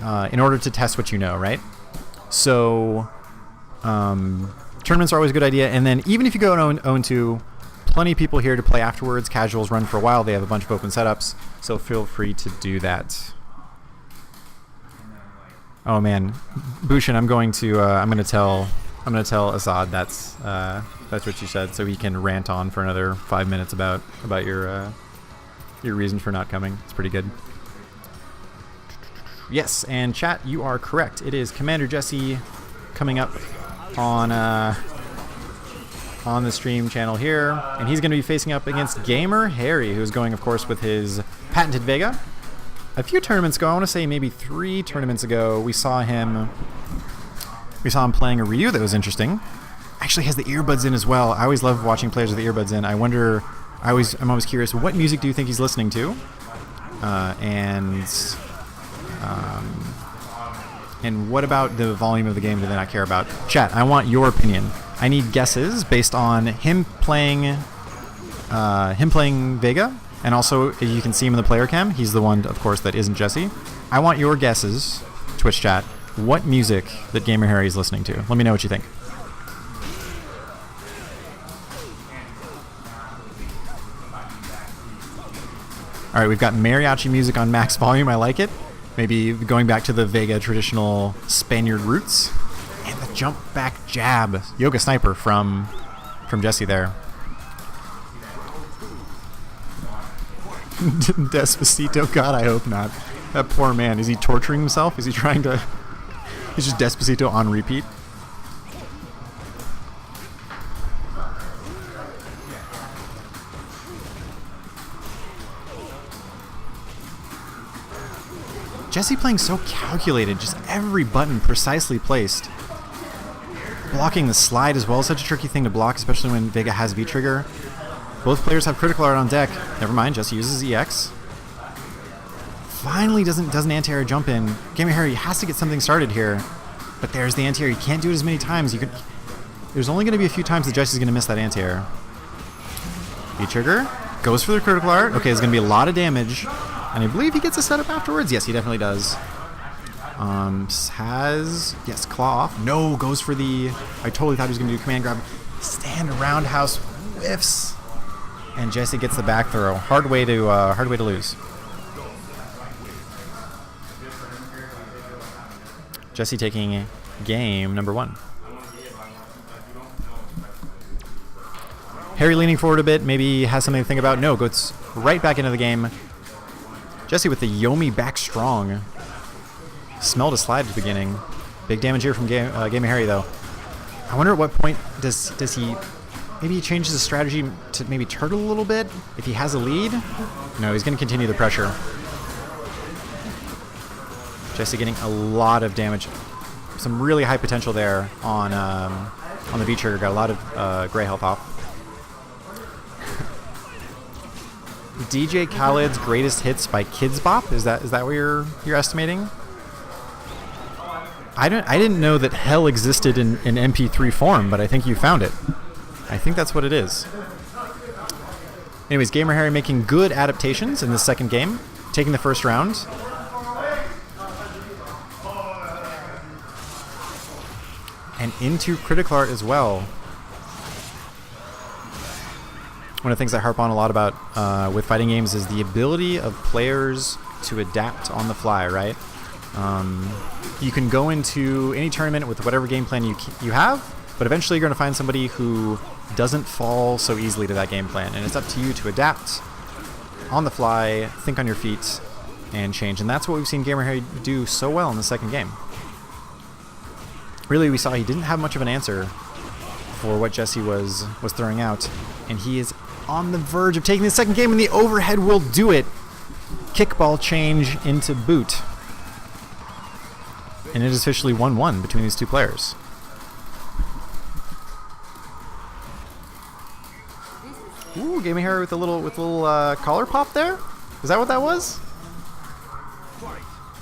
in order to test what you know, right? So tournaments are always a good idea. And then even if you go 0-2, plenty of people here to play afterwards. Casuals run for a while. They have a bunch of open setups, so feel free to do that. Oh man, Bushin, I'm going to tell Azad that's what you said, so he can rant on for another 5 minutes about your reason for not coming. It's pretty good. Yes, and chat, you are correct. It is Commander Jesse coming up on the stream channel here, and he's going to be facing up against Gamer Harry, who's going, of course, with his patented Vega. A few tournaments ago, I want to say maybe 3 tournaments ago, we saw him playing a Ryu that was interesting. Actually has the earbuds in as well. I always love watching players with the earbuds in. I'm always curious, what music do you think he's listening to? And what about the volume of the game do they not care about? Chat, I want your opinion. I need guesses based on him playing Vega, and also you can see him in the player cam. He's the one, of course, that isn't Jesse. I want your guesses, Twitch chat. What music that Gamer Harry is listening to? Let me know what you think. All right, we've got mariachi music on max volume. I like it. Maybe going back to the Vega traditional Spaniard roots. And the jump back jab. Yoga sniper from Jesse there. Despacito? God, I hope not. That poor man. Is he torturing himself? Is he trying to... He's just Despacito on repeat? Jesse playing so calculated, just every button precisely placed. Blocking the slide as well is such a tricky thing to block, especially when Vega has V-trigger. Both players have critical art on deck. Never mind, Jesse uses EX. Finally doesn't anti-air jump in. Gamer Harry has to get something started here. But there's the anti-air. You can't do it as many times. There's only going to be a few times that Jesse's going to miss that anti-air. V-trigger. Goes for the critical art. Okay, there's going to be a lot of damage. And I believe he gets a setup afterwards. Yes, he definitely does. Yes, claw off. No, goes for the... I totally thought he was going to do command grab. Stand roundhouse whiffs. And Jesse gets the back throw. Hard way to lose. Jesse taking game number 1. Harry leaning forward a bit. Maybe has something to think about. No, goes right back into the game. Jesse with the Yomi back strong. Smelled a slide at the beginning. Big damage here from Gamer Harry, though. I wonder at what point does he... Maybe he changes his strategy to maybe turtle a little bit if he has a lead? No, he's going to continue the pressure. Jesse getting a lot of damage. Some really high potential there on the V-trigger. Got a lot of gray health off. DJ Khaled's greatest hits by Kids Bop? Is that what you're estimating? I didn't know that hell existed in MP3 form, but I think you found it. I think that's what it is. Anyways, Gamer Harry making good adaptations in the second game, taking the first round. And into critical art as well. One of the things I harp on a lot about with fighting games is the ability of players to adapt on the fly, right? You can go into any tournament with whatever game plan you have, but eventually you're going to find somebody who doesn't fall so easily to that game plan, and it's up to you to adapt on the fly, think on your feet, and change. And that's what we've seen Gamer Harry do so well in the second game. Really, we saw he didn't have much of an answer for what Jesse was throwing out, and he is on the verge of taking the second game, and the overhead will do it. Kickball change into boot. And it is officially 1-1 between these two players. Ooh, Gaming Harry with a little collar pop there? Is that what that was?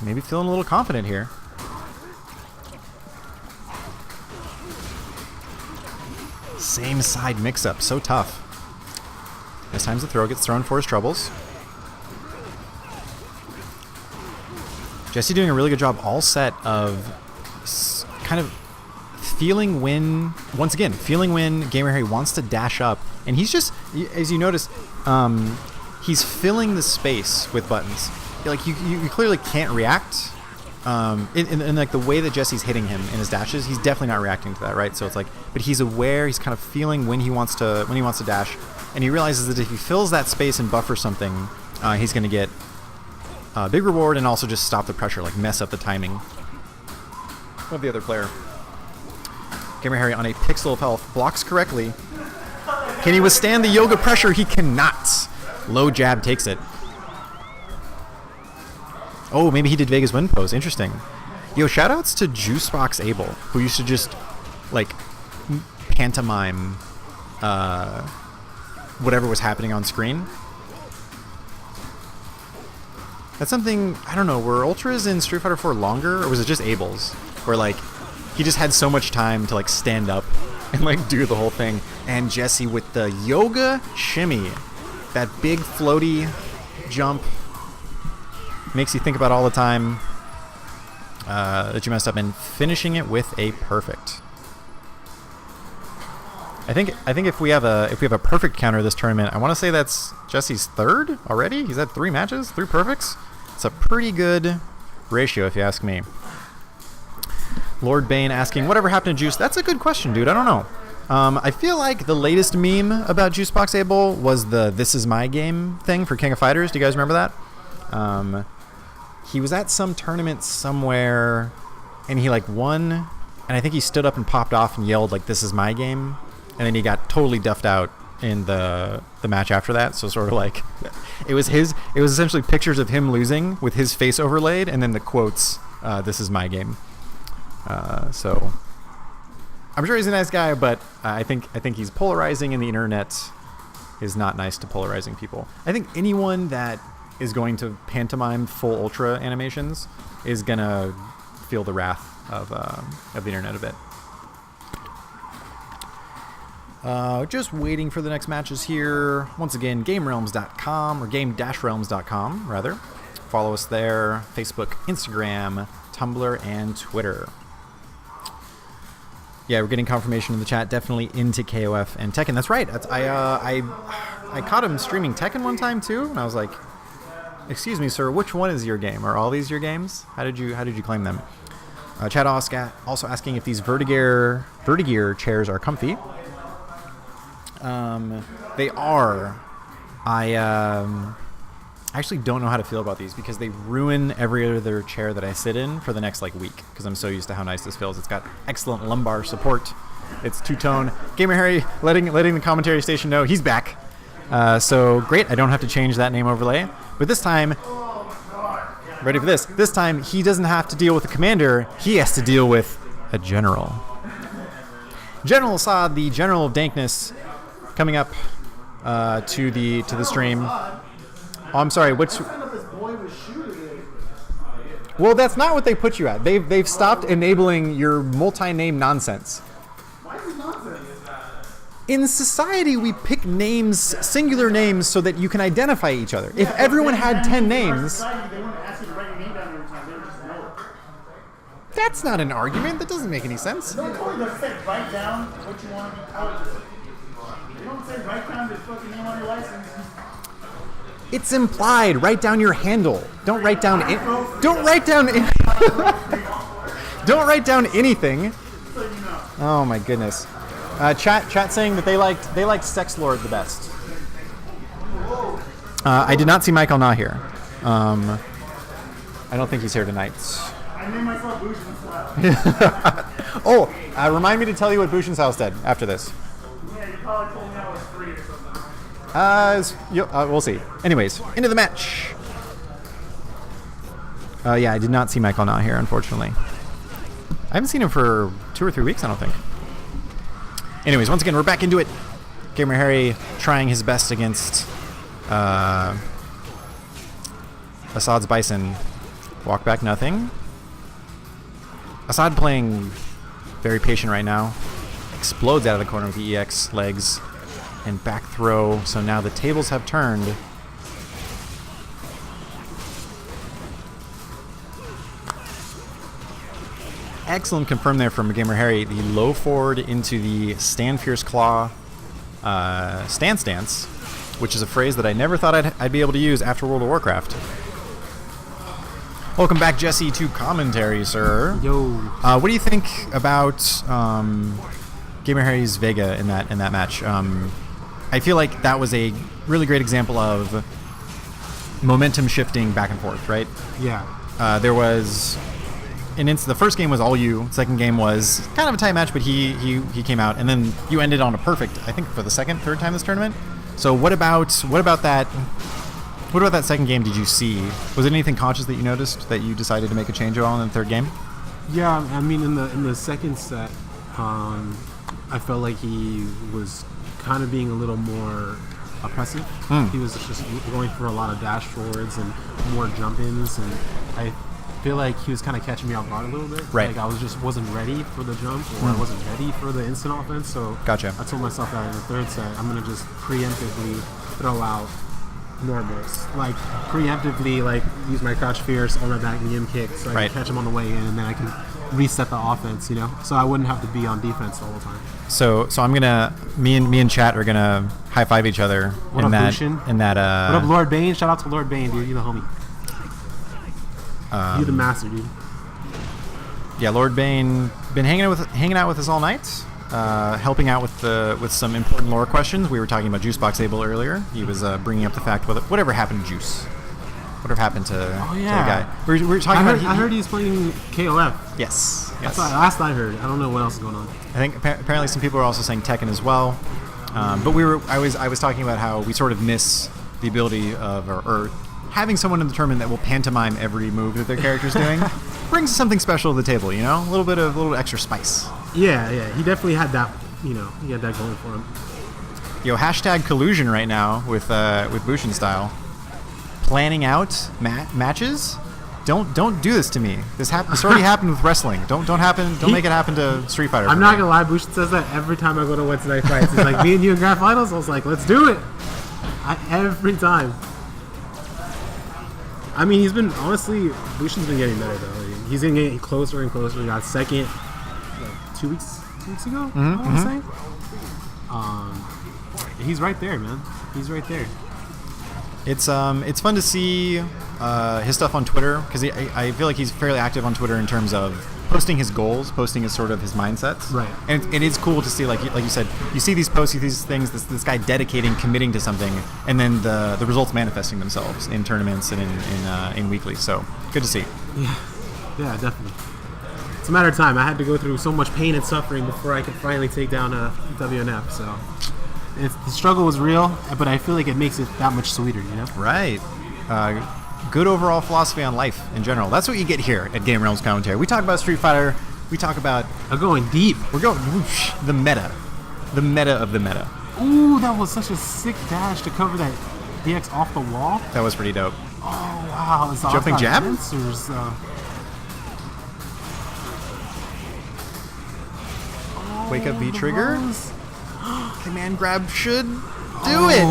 Maybe feeling a little confident here. Same side mix-up, so tough. This time the throw gets thrown for his troubles. Jesse doing a really good job all set of kind of feeling when Gamer Harry wants to dash up. And he's just, as you notice, he's filling the space with buttons. Like, you clearly can't react. In like the way that Jesse's hitting him in his dashes, he's definitely not reacting to that, right? So it's like, but he's aware, he's kind of feeling when he wants to dash, and he realizes that if he fills that space and buffers something, he's going to get big reward, and also just stop the pressure, like mess up the timing of the other player. Gamer Harry on a pixel of health blocks correctly. Can he withstand the yoga pressure? He cannot. Low jab takes it. Oh, maybe he did Vega's wind pose. Interesting. Yo, shoutouts to Juicebox Abel, who used to just like pantomime whatever was happening on screen. That's something, I don't know, were Ultras in Street Fighter 4 longer, or was it just Abel's? Where like he just had so much time to like stand up and like do the whole thing. And Jesse with the yoga shimmy, that big floaty jump, makes you think about all the time that you messed up, and finishing it with a perfect. I think if we have a perfect counter this tournament, I want to say that's Jesse's third already. He's had 3 matches, 3 perfects. It's a pretty good ratio, if you ask me. Lord Bane asking, whatever happened to Juice? That's a good question, dude. I don't know. I feel like the latest meme about Juicebox Abel was the "This is my game" thing for King of Fighters. Do you guys remember that? He was at some tournament somewhere, and he like won, and I think he stood up and popped off and yelled like "This is my game," and then he got totally duffed out in the match after that. So sort of like it was essentially pictures of him losing with his face overlaid, and then the quotes "This is my game." So I'm sure he's a nice guy, but I think he's polarizing, and the internet is not nice to polarizing people. I think anyone that is going to pantomime full ultra animations is gonna feel the wrath of the internet a bit. Just waiting for the next matches here. Once again, GameRealms.com, or Game-Realms.com rather. Follow us there: Facebook, Instagram, Tumblr, and Twitter. Yeah, we're getting confirmation in the chat. Definitely into KOF and Tekken. That's right. I caught him streaming Tekken one time too, and I was like, "Excuse me, sir. Which one is your game? Are all these your games? How did you claim them?" Chat also asking if these Vertigear chairs are comfy. They are. I actually don't know how to feel about these because they ruin every other chair that I sit in for the next like week because I'm so used to how nice this feels. It's got excellent lumbar support. It's two-tone. Gamer Harry letting the commentary station know he's back. So great, I don't have to change that name overlay. But this time, ready for this? This time he doesn't have to deal with a commander. He has to deal with a general. General Assad, the General of Dankness, coming up to the stream. Oh, I'm sorry. Well, that's not what they put you at. They've stopped enabling your multi-name nonsense. Why is it nonsense? In society, we pick names, singular names, so that you can identify each other. If everyone had 10 names, They wouldn't ask you to write your name down every time. They would just know it. that's not an argument. That doesn't make any sense. No, totally doesn't say write down what you want to be called. You don't say write down your fucking name on your license. It's implied. Write down your handle. Don't write down don't write down don't write down anything. Oh my goodness. Chat saying that they liked Sex Lord the best. I did not see Michael Na here. I don't think he's here tonight. I named myself Bushin. Oh, remind me to tell you what Bushin's house did after this. Yeah, you probably told me I was 3 or something. We'll see. Anyways, into the match. Yeah, I did not see Michael Na here, unfortunately. I haven't seen him for 2 or 3 weeks, I don't think. Anyways, once again, we're back into it. Gamer Harry trying his best against Assad's Bison. Walk back, nothing. Assad playing very patient right now. Explodes out of the corner with the EX legs. And back throw, so now the tables have turned. Excellent confirm there from Gamer Harry. The low forward into the Stand Fierce Claw stance, which is a phrase that I never thought I'd be able to use after World of Warcraft. Welcome back, Jesse, to commentary, sir. Yo. What do you think about Gamer Harry's Vega in that match? I feel like that was a really great example of momentum shifting back and forth, right? Yeah. There was the first game was all you. Second game was kind of a tight match, but he came out, and then you ended on a perfect, I think, for the third time this tournament. So what about that? What about that second game? Did you see? Was it anything conscious that you noticed that you decided to make a change at all in the third game? Yeah, I mean, in the second set, I felt like he was kind of being a little more oppressive. He was just going for a lot of dash forwards and more jump-ins, and I feel like he was kind of catching me off guard a little bit. Right. Like I wasn't ready for the jump, or I wasn't ready for the instant offense. So Gotcha. I told myself that in the third set, I'm gonna just preemptively throw out normals, like preemptively, like use my crouch fierce on my back medium kick, so I can catch him on the way in, and then I can reset the offense. So I wouldn't have to be on defense all the time. So I'm gonna me and chat are gonna high five each other What in up, that Lucian? in that. What up, Lord Bane? Shout out to Lord Bane, dude. You the homie. You the master, dude. Yeah, Lord Bane been hanging out with us all night, helping out with some important lore questions. We were talking about Juicebox Abel earlier. He was bringing up the fact whatever happened to Juice. Whatever happened to the guy? We were talking I heard he's playing KOF. Yes. That's last I heard. I don't know what else is going on. I think apparently some people are also saying Tekken as well. But I was talking about how we sort of miss the ability of or having someone in the tournament that will pantomime every move that their character's doing brings something special to the table, a little extra spice. Yeah, he definitely had that, he had that going for him. Hashtag collusion right now with Bushin style. Planning out matches. Don't do this to me. This already happened with wrestling. Don't make it happen to Street Fighter. I'm not gonna lie, Bushin says that every time I go to Wednesday Night Fights. It's like, me and you in Grand Finals. I was like, let's do it. Every time. I mean, Bushin's been getting better though. He's been getting closer and closer. We got second, like 2 weeks ago. I want to say. He's right there, man. He's right there. It's fun to see his stuff on Twitter, because I feel like he's fairly active on Twitter in terms of posting his goals, posting his sort of his mindsets. Right. And it is cool to see, like you said, you see these posts, you see these things, this guy dedicating, committing to something, and then the results manifesting themselves in tournaments and in weeklies. So good to see. Yeah, definitely. It's a matter of time. I had to go through so much pain and suffering before I could finally take down a WNF. So the struggle was real, but I feel like it makes it that much sweeter, Right. Good overall philosophy on life in general. That's what you get here at Game Realms Commentary. We talk about Street Fighter. We talk about... I'm going deep. We're going whoosh, the meta. The meta of the meta. Ooh, that was such a sick dash to cover that DX off the wall. That was pretty dope. Oh, wow. It's jumping jab? Answers, Wake up V trigger. Command grab should do it.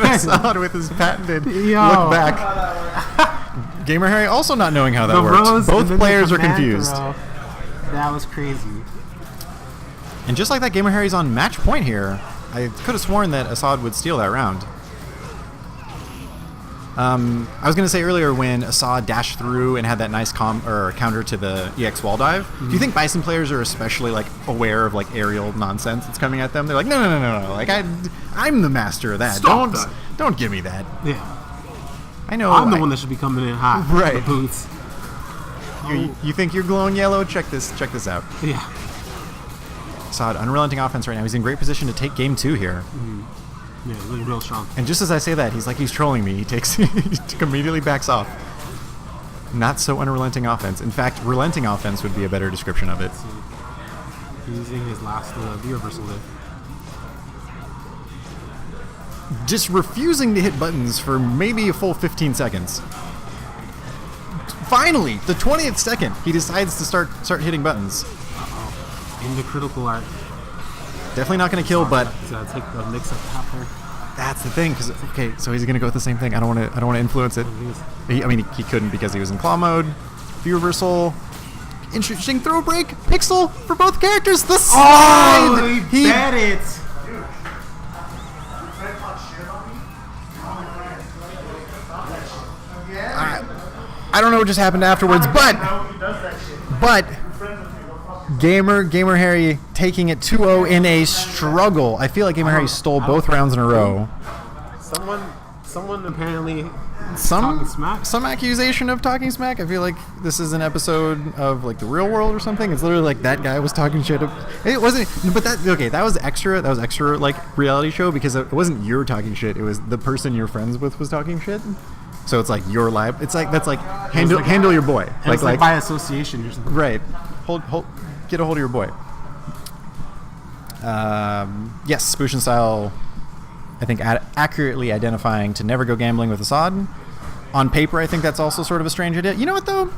Assad with his patented look back. Gamer Harry also not knowing how that works. Both players are confused. That was crazy. And just like that, Gamer Harry's on match point here. I could have sworn that Assad would steal that round. I was going to say earlier, when Assad dashed through and had that nice counter to the EX wall dive, do you think Bison players are especially aware of aerial nonsense that's coming at them? They're like, no. I'm the master of that. Don't give me that. Yeah. I know. I'm the one that should be coming in hot. Right. The boots. You think you're glowing yellow? Check this out. Yeah. Assad, unrelenting offense right now. He's in great position to take game 2 here. Yeah, he's looking real strong. And just as I say that, he's trolling me. He immediately backs off. Not so unrelenting offense. In fact, relenting offense would be a better description of it. He's using his last reversal there. Just refusing to hit buttons for maybe a full 15 seconds. Finally, the 20th second, he decides to start hitting buttons. In the critical art. Definitely not going to kill, but take the mix up top there. That's the thing. So he's going to go with the same thing. I don't want to influence it. He couldn't because he was in claw mode. V reversal. Interesting throw break. Pixel for both characters. The slide. Oh, he bet it. I don't know what just happened afterwards, but Gamer Harry taking it 2-0 in a struggle. I feel like Gamer Harry stole both rounds in a row. Someone apparently talking some smack. some accusation of talking smack. I feel like this is an episode of like the real world or something. It's literally like that guy was talking shit. It wasn't, but that was extra. That was extra like reality show because it wasn't you talking shit. It was the person you're friends with was talking shit. So it's like your life. It's like that's like handle your boy. It's like by association or something. Right. Get a hold of your boy. Yes, Spoosh and Style, I think accurately identifying to never go gambling with Assad. On paper, I think that's also sort of a strange idea. You know what though?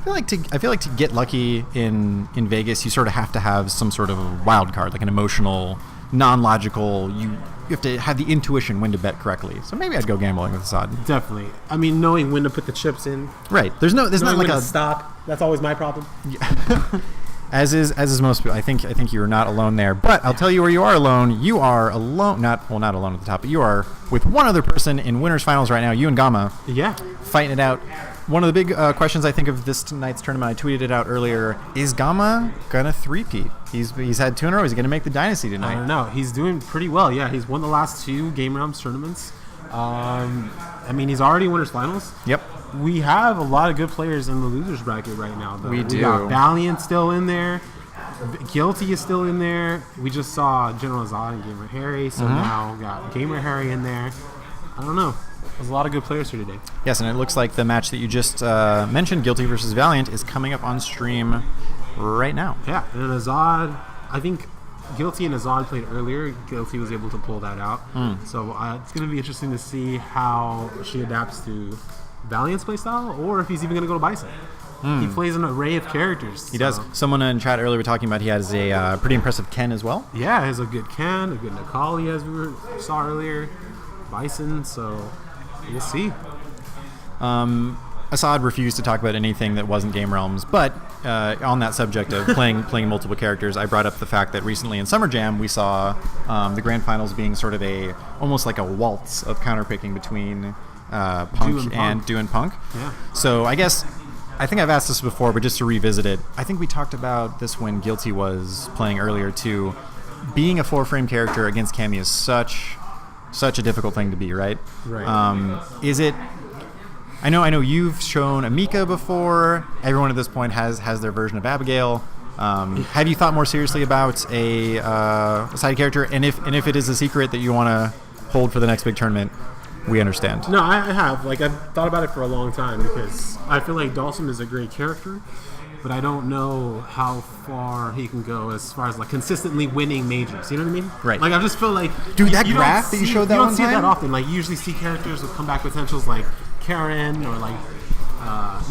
I feel like to get lucky in Vegas, you sort of have to have some sort of a wild card, like an emotional, non-logical. You have to have the intuition when to bet correctly. So maybe I'd go gambling with Assad. Definitely. I mean, knowing when to put the chips in. Right. There's not like when a to stop. That's always my problem. Yeah. As is most people. I think you are not alone there. But I'll tell you where you are alone. You are alone. Not alone at the top, but you are with one other person in winners finals right now. You and Gamma. Yeah. Fighting it out. One of the big questions I think of this tonight's tournament, I tweeted it out earlier, is Gamma gonna three-peat? He's had 2 in a row. Is he gonna make the Dynasty tonight? I don't know. He's doing pretty well. Yeah, he's won the last 2 Game Realms tournaments. I mean, he's already winners finals. Yep. We have a lot of good players in the losers bracket right now, though. We do. Got Valiant still in there. Guilty is still in there. We just saw General Zod and Gamer Harry, so now we got Gamer Harry in there. I don't know. There's a lot of good players here today. Yes, and it looks like the match that you just mentioned, Guilty versus Valiant, is coming up on stream right now. Yeah, and Azad, I think Guilty and Azad played earlier. Guilty was able to pull that out. So it's going to be interesting to see how she adapts to Valiant's playstyle, or if he's even going to go to Bison. He plays an array of characters. He does. Someone in chat earlier was talking about he has a pretty impressive Ken as well. Yeah, he has a good Ken, a good Nikali, as we saw earlier. Bison, so we'll see. Assad refused to talk about anything that wasn't Game Realms, but on that subject of playing multiple characters, I brought up the fact that recently in Summer Jam we saw the grand finals being sort of almost like a waltz of counterpicking between Punk and Do and Punk. Yeah. So I think I've asked this before, but just to revisit it, I think we talked about this when Guilty was playing earlier too. Being a 4-frame character against Cammy is such a difficult thing to be, right? Right. Is it? I know you've shown Amika before. Everyone at this point has their version of Abigail. Have you thought more seriously about a side character? And if it is a secret that you want to hold for the next big tournament, we understand. No, I have. Like, I've thought about it for a long time because I feel like Dawson is a great character, but I don't know how far he can go as far as like consistently winning majors. You know what I mean? Right. Like, I just feel like Dude, that graph that you showed that one you don't see time? that often. Like, you usually see characters with comeback potentials like Karen or like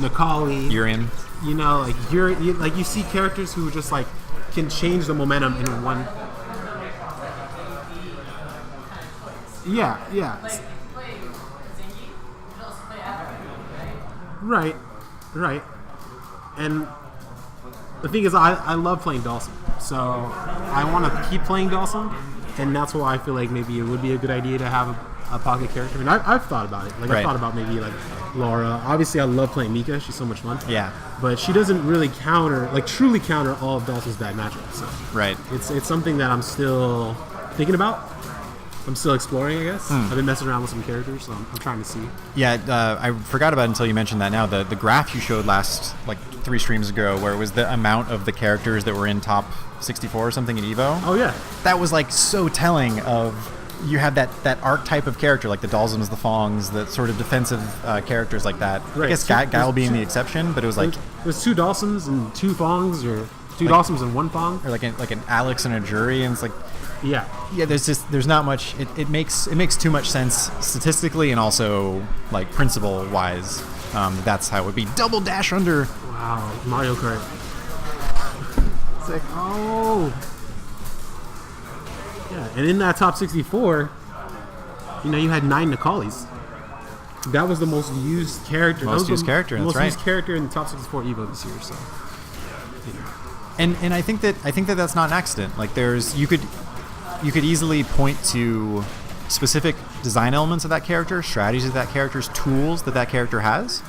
Nikali. Urian. You know, like you see characters who just like can change the momentum in one. Yeah. Right. And the thing is, I love playing Dawson, so I want to keep playing Dawson, and that's why I feel like maybe it would be a good idea to have a pocket character. I mean, I've thought about it. Like, Right. I've thought about maybe like Laura. Obviously, I love playing Mika. She's so much fun. Yeah. But she doesn't really truly counter all of Dawson's bad matchups. So Right. it's something that I'm still thinking about. I'm still exploring, I guess. I've been messing around with some characters, so I'm trying to see. Yeah, I forgot about it until you mentioned that now. The graph you showed last, like 3 streams ago, where it was the amount of the characters that were in top 64 or something in EVO. Oh, yeah. That was like so telling of, you have that archetype of character, like the Dalsums, the Fongs, the sort of defensive characters like that. Right. I guess Guile being the exception, but it was like... There's 2 Dawsons and 2 Fongs, or 2 Dawsons and 1 Fong. Or like an Alex and a Jury, and it's like... Yeah. Yeah, there's not much. It makes too much sense statistically and also like principle wise. That's how it would be. Double dash under. Wow, Mario Kart. It's like, oh. Yeah, and in that top 64, you had 9 Nikalis. That was the most used character. Most used character, that's right. Most used character in the top 64 EVO this year. So. And I think that that's not an accident. Like you could easily point to specific design elements of that character, strategies of that character's tools that character has,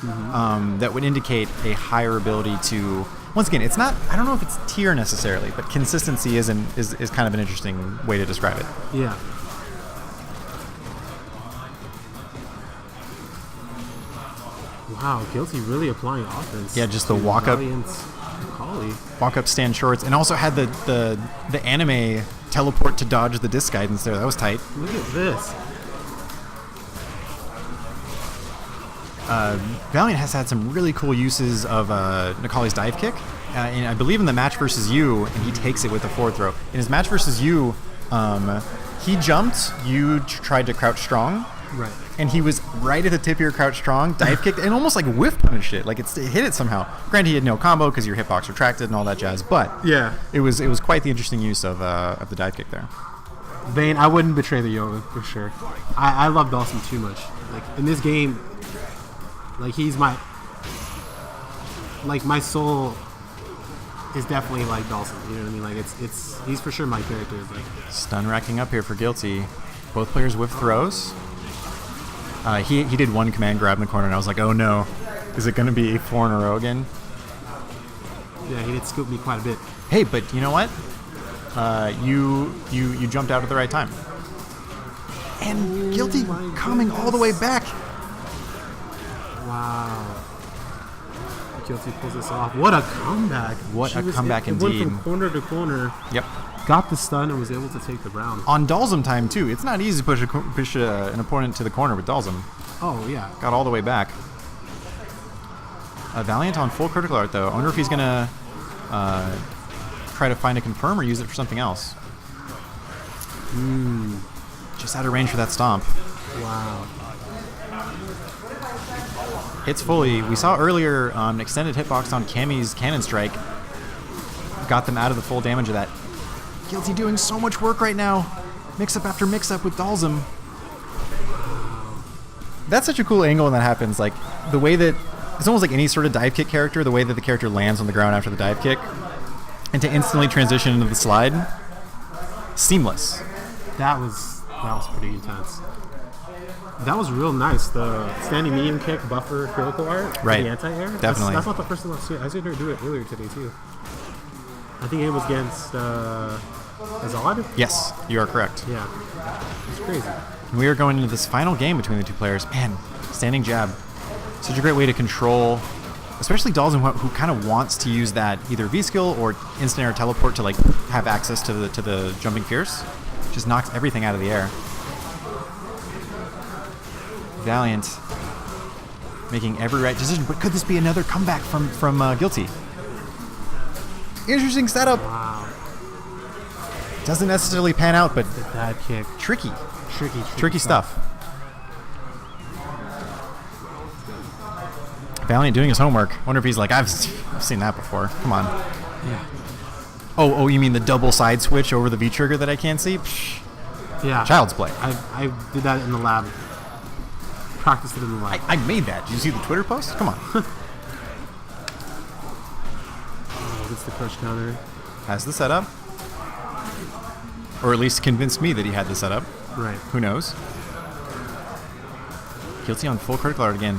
that would indicate a higher ability to. Once again, it's not. I don't know if it's tier necessarily, but consistency is kind of an interesting way to describe it. Yeah. Wow, Guilty really applying offense. Yeah, just the to walk up, Valiant's Kali. walk up, stand shorts, and also had the anime teleport to dodge the disc guidance there. That was tight. Look at this. Valiant has had some really cool uses of Necalli's dive kick. And I believe in the match versus you, and he takes it with the forward throw. In his match versus you, he jumped, you tried to crouch strong. Right. And he was right at the tip of your crouch strong, dive kicked, and almost like whiff punished it. Like it hit it somehow. Granted, he had no combo because your hitbox retracted and all that jazz, but Yeah. it was quite the interesting use of the dive kick there. Vayne, I wouldn't betray the Yoga for sure. I love Dawson too much. Like in this game, like he's my soul is definitely like Dawson. You know what I mean? Like it's he's for sure my character. It's like Stun racking up here for Guilty. Both players whiff throws. He did one command grab in the corner, and I was like, oh no, is it going to be 4 in a row again? yeah, he did scoop me quite a bit. Hey, but you know what? You jumped out at the right time. And Guilty my coming all the way back. Wow. Guilty pulls this off. What a comeback! What a comeback it indeed. Went from corner to corner. Yep. Got the stun and was able to take the round. On Dalsum time too. It's not easy to push an opponent to the corner with Dalsum. Oh yeah. Got all the way back. Valiant on full critical art though. I wonder if he's gonna try to find a confirm or use it for something else. Just out of range for that stomp. Wow. Hits fully. We saw earlier extended hitbox on Cammy's Cannon Strike. Got them out of the full damage of that. Guilty doing so much work right now. Mix up after mix up with Dalsum. That's such a cool angle when that happens. Like the way that it's almost like any sort of dive kick character, the way that the character lands on the ground after the dive kick and to instantly transition into the slide. Seamless. That was pretty intense. That was real nice. The standing medium kick buffer critical art. Right. The anti-air. Definitely. That's not the first time I've seen it. I seen her do it earlier today too. I think it was against Azad. Yes, you are correct. Yeah. It's crazy. We are going into this final game between the two players. Man, standing jab. Such a great way to control, especially Dalsum, who kind of wants to use that either V-skill or instant air teleport to like have access to the jumping fierce. Just knocks everything out of the air. Valiant making every right decision, but could this be another comeback from Guilty? Interesting setup. Wow. Doesn't necessarily pan out, but That kick. tricky. Tricky Stuff. Valiant doing his homework. Wonder if he's like, I've seen that before. Come on. Yeah. Oh, you mean the double side switch over the V trigger that I can't see? Psh, Yeah. child's play. I did that in the lab. Practiced it in the lab. I made that. Did you see the Twitter post? Come on. Gets the crush counter. Has the setup. Or at least convinced me that he had the setup. Right. Who knows? Guilty on full critical art again.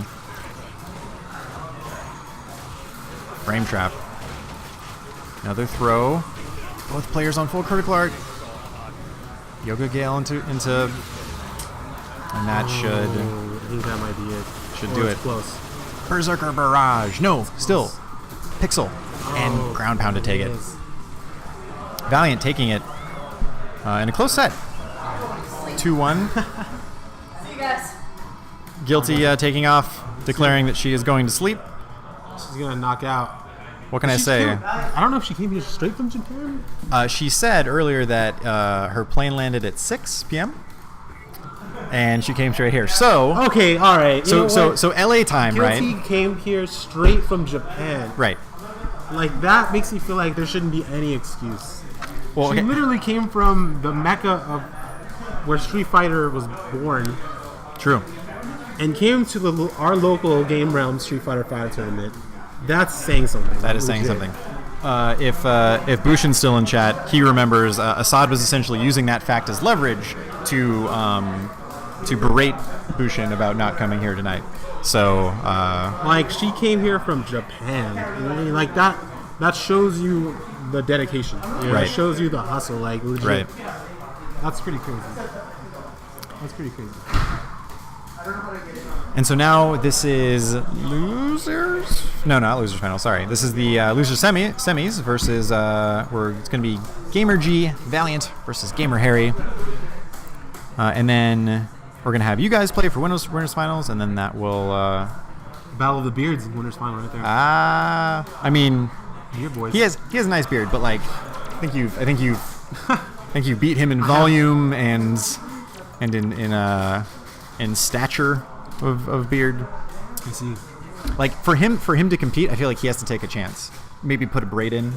Frame trap. Another throw. Both players on full critical art. Yoga Gale into and that should I think that might be it. Should Or do it's it. Close. Berserker Barrage. No, still. Pixel. And ground pound to take it. Yes. Valiant taking it in a close set. 2-1. See you guys. Guilty taking off, declaring that she is going to sleep. She's gonna knock out. What can I say? I don't know if she came here straight from Japan. She said earlier that her plane landed at 6 p.m. and she came straight here. So Okay, all right. You know what? so LA time, Guilty right? came here straight from Japan. Right. Like that makes me feel like there shouldn't be any excuse. Well, She okay. literally came from the mecca of where Street Fighter was born True. and came to our local Game Realm Street Fighter 5 tournament. That's saying something. That is saying Legit. something. If Bushin's still in chat, he remembers Assad was essentially using that fact as leverage to berate Bushin about not coming here tonight. So Like she came here from Japan. You know what I mean? Like that shows you the dedication. You know? Right. It shows you the hustle. Like legit. right. That's pretty crazy. That's pretty crazy. And so now this is losers? No, not losers final. Sorry, this is the losers semis versus it's going to be Gamer G Valiant versus Gamer Harry, and then we're going to have you guys play for winners finals, and then that will Battle of the Beards, winners final right there. I mean, Your boys. he has a nice beard, but like I think you beat him in volume and in stature of beard. I see. Like for him to compete, I feel like he has to take a chance. Maybe put a braid in,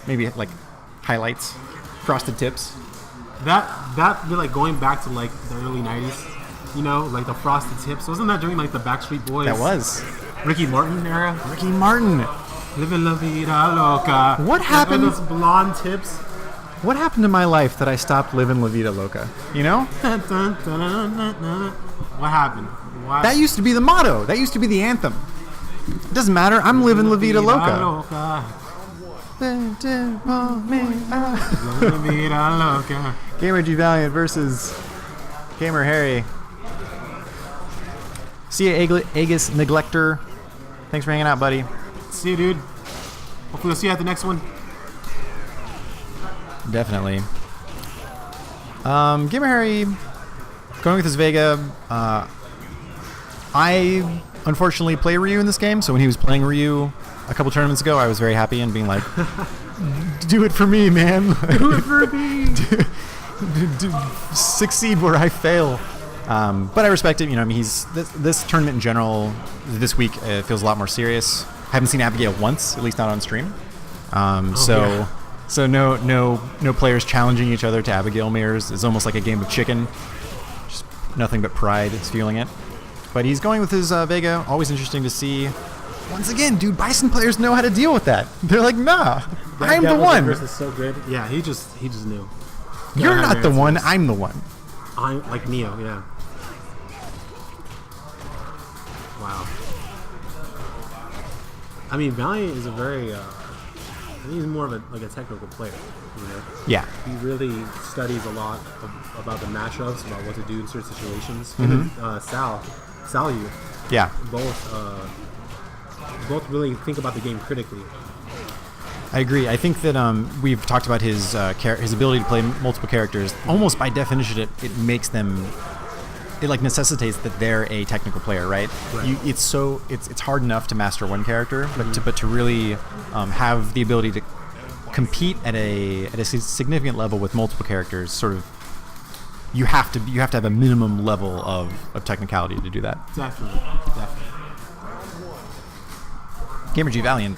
maybe like highlights, frosted tips. That be like going back to like the early '90s, you know, like the frosted tips. Wasn't that during like the Backstreet Boys? That was Ricky Martin era. Ricky Martin. Living la vida loca. What happened? Those blonde tips. What happened to my life that I stopped living La Vida Loca? You know? What happened? What? That used to be the motto. That used to be the anthem. It doesn't matter. I'm living La Vida Loca. Gamer G Valiant versus Gamer Harry. See ya, Aegis Neglector. Thanks for hanging out, buddy. See you, dude. Hopefully we'll see you at the next one. Definitely. Gamer Harry going with his Vega. I unfortunately play Ryu in this game, so when he was playing Ryu a couple tournaments ago, I was very happy and being like, do it for me, man. Do it for me. Succeed where I fail. But I respect it. You know, I mean, this tournament in general this week feels a lot more serious. I haven't seen Abigail once, at least not on stream. So no players challenging each other to Abigail mirrors. It's almost like a game of chicken. Just nothing but pride is fueling it. But he's going with his Vega. Always interesting to see. Once again, dude, Bison players know how to deal with that. They're like, nah, I'm the one. This is so good. Yeah, he just knew. You're not the one. I'm the one. I'm like Neo. Yeah. Wow. I mean, Valiant is a very. He's more of a technical player. You know? Yeah. He really studies a lot about the matchups, about what to do in certain situations. Mm-hmm. And Sal, you. Yeah. Both really think about the game critically. I agree. I think that we've talked about his ability to play multiple characters. Almost by definition, it makes them. It like necessitates that they're a technical player, right? It's hard enough to master one character, but to really have the ability to compete at a significant level with multiple characters, sort of. You have to have a minimum level of technicality to do that. Definitely. Gamer G Valiant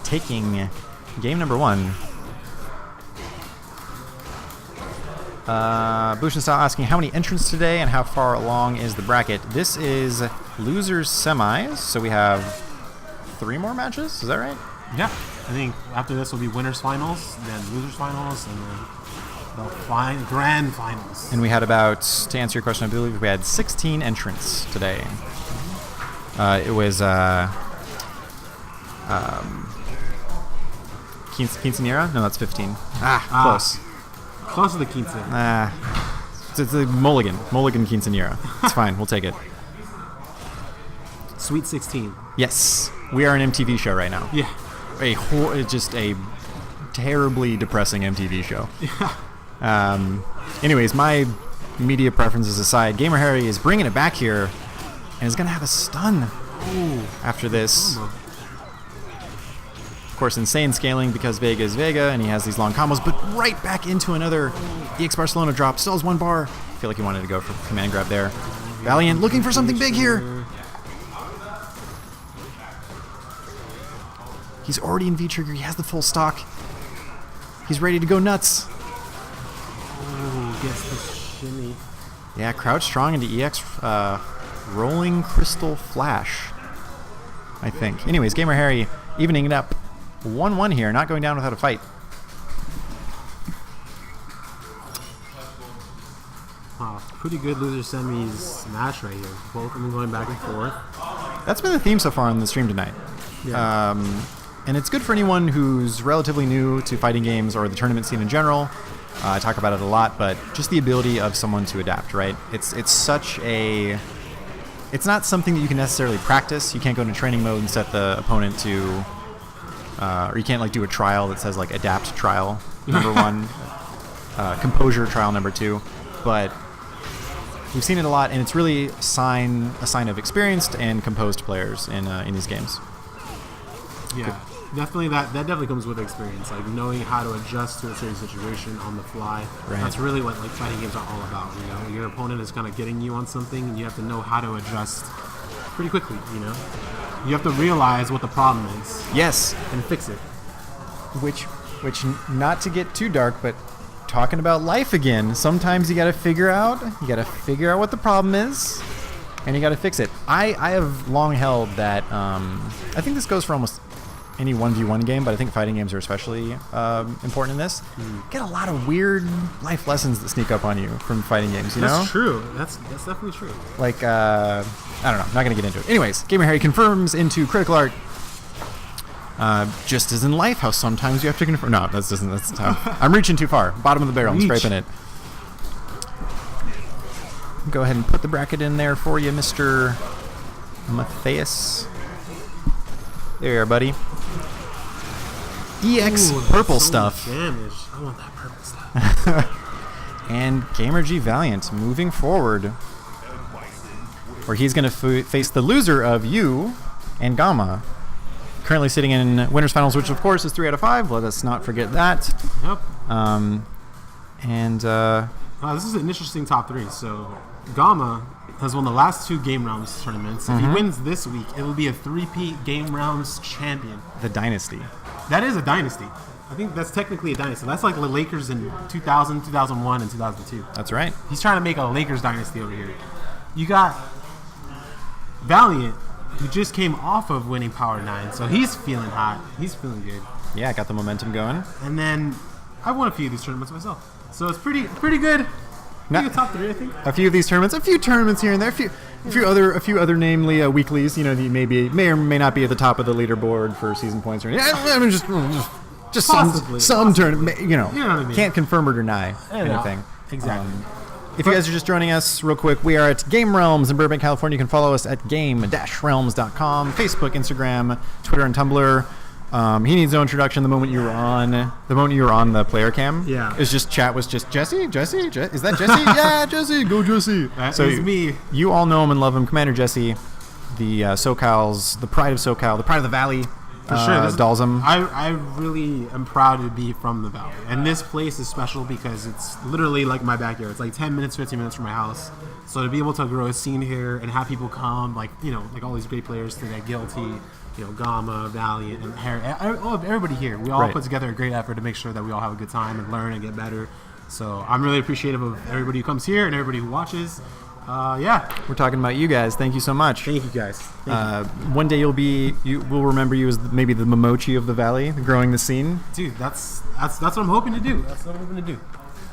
taking game number 1. Bushin Style asking how many entrants today and how far along is the bracket. This is losers semis, so we have 3 more matches. Is that right? Yeah, I think after this will be winners finals, then losers finals, and then the grand finals. And we had to answer your question, I believe we had 16 entrants today. It was Quinceañera? No, that's 15. Close. Close to the quinceañera. It's a Mulligan Quinceañera. It's fine, we'll take it. Sweet 16. Yes, we are an MTV show right now. Yeah. Just a terribly depressing MTV show. Yeah. Anyways, my media preferences aside, Gamer Harry is bringing it back here and is going to have a stun after this. Of course, insane scaling because Vega is Vega and he has these long combos, but right back into another EX Barcelona drop. Still has 1 bar. I feel like he wanted to go for command grab there. Valiant looking for something big here. He's already in V-Trigger. He has the full stock. He's ready to go nuts. Oh, gets the shimmy. Yeah, crouch strong into EX rolling crystal flash, I think. Anyways, Gamer Harry evening it up. 1-1 here, not going down without a fight. Wow, pretty good loser semis match right here. Both of them going back and forth. That's been the theme so far on the stream tonight. Yeah. And it's good for anyone who's relatively new to fighting games or the tournament scene in general. I talk about it a lot, but just the ability of someone to adapt, right? It's such a it's not something that you can necessarily practice. You can't go into training mode and set the opponent to, or you can't like do a trial that says like adapt trial number 1, composure trial number 2. But we've seen it a lot, and it's really a sign of experienced and composed players in these games. Yeah, definitely that definitely comes with experience, like knowing how to adjust to a certain situation on the fly. Right. That's really what like fighting games are all about. You know, your opponent is kind of getting you on something, and you have to know how to adjust pretty quickly. You know, you have to realize what the problem is Yes, and fix it. which not to get too dark, but talking about life again, sometimes you got to figure out what the problem is, and you got to fix it. I have long held that I think this goes for almost any 1v1 game, but I think fighting games are especially important in this. You get a lot of weird life lessons that sneak up on you from fighting games, you know? That's true. That's definitely true. Like, I don't know. I'm not going to get into it. Anyways, Gamer Harry confirms into Critical Art, just as in life, how sometimes you have to confirm. No, that's tough. I'm reaching too far. Bottom of the barrel. I'm scraping it. Go ahead and put the bracket in there for you, Mr. Matthias. There you are, buddy. EX Ooh, purple so stuff. much damage. I want that purple stuff. And Gamer G Valiant moving forward, where he's going to face the loser of you and Gamma. Currently sitting in winners finals, which of course is 3 out of 5. Let us not forget that. Yep. This is an interesting top 3. So Gamma has won the last 2 Game Realms tournaments. If he wins this week, it will be a 3-peat Game Realms champion. The dynasty. That is a dynasty. I think that's technically a dynasty. That's like the Lakers in 2000, 2001, and 2002. That's right. He's trying to make a Lakers dynasty over here. You got Valiant, who just came off of winning Power 9, so he's feeling hot. He's feeling good. Yeah, got the momentum going. And then I've won a few of these tournaments myself, so it's pretty good. Pretty good top 3, I think. A few of these tournaments, a few tournaments here and there, a few other, namely weeklies. You know, that may or may not be at the top of the leaderboard for season points or anything. I mean, just some tournament. You know what I mean? Can't confirm or deny anything. Exactly. If you guys are just joining us real quick, we are at Game Realms in Burbank, California. You can follow us at game-realms.com, Facebook, Instagram, Twitter, and Tumblr. He needs no introduction. The moment you were on the player cam, chat was just Jesse. Is that Jesse? Yeah, Jesse. Go Jesse. That is me. You all know him and love him, Commander Jesse, the SoCal's, the pride of SoCal, the pride of the Valley. For sure. Dalsum. I really am proud to be from the Valley. And this place is special because it's literally like my backyard. It's like 10 minutes, 15 minutes from my house. So to be able to grow a scene here and have people come, like all these great players to get Guilty, Gamma, Valiant, and Harry, everybody here. We all put together a great effort to make sure that we all have a good time and learn and get better. So I'm really appreciative of everybody who comes here and everybody who watches. We're talking about you guys. Thank you so much. Thank you guys. One day we'll remember you as maybe the Momochi of the Valley, growing the scene. Dude, that's what I'm hoping to do.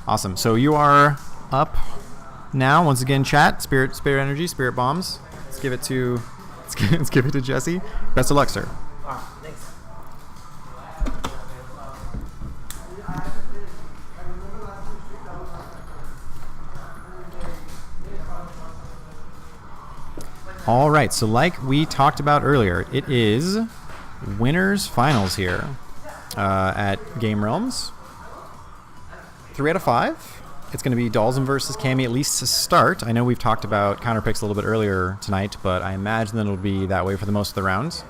Awesome. So you are up now. Once again, chat, spirit energy, spirit bombs. Let's give it to Jesse. Best of luck, sir. Thanks. All right, so like we talked about earlier, it is winners finals here at Game Realms. 3 out of 5. It's going to be Dalsum versus Cammy, at least to start. I know we've talked about counter picks a little bit earlier tonight, but I imagine that it'll be that way for the most of the rounds.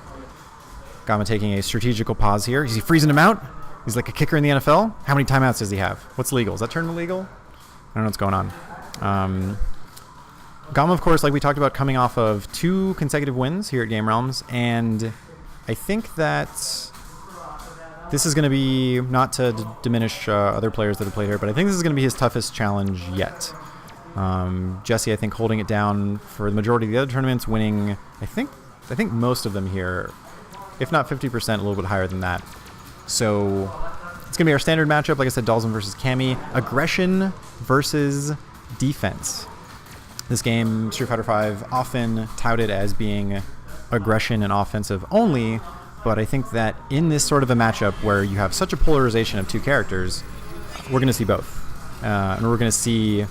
Gamma taking a strategical pause here. Is he freezing him out? He's like a kicker in the NFL. How many timeouts does he have? What's legal? Is that tournament legal? I don't know what's going on. Gamma, of course, like we talked about, coming off of 2 consecutive wins here at Game Realms, and I think that this is going to be, not to diminish other players that have played here, but I think this is going to be his toughest challenge yet. Jesse, I think, holding it down for the majority of the other tournaments, winning, I think most of them here, if not 50%, a little bit higher than that. So it's going to be our standard matchup, like I said, Dalsum versus Cammy. Aggression versus defense. This game, Street Fighter V, often touted as being aggression and offensive only, but I think that in this sort of a matchup where you have such a polarization of 2 characters, we're going to see both. And we're going to see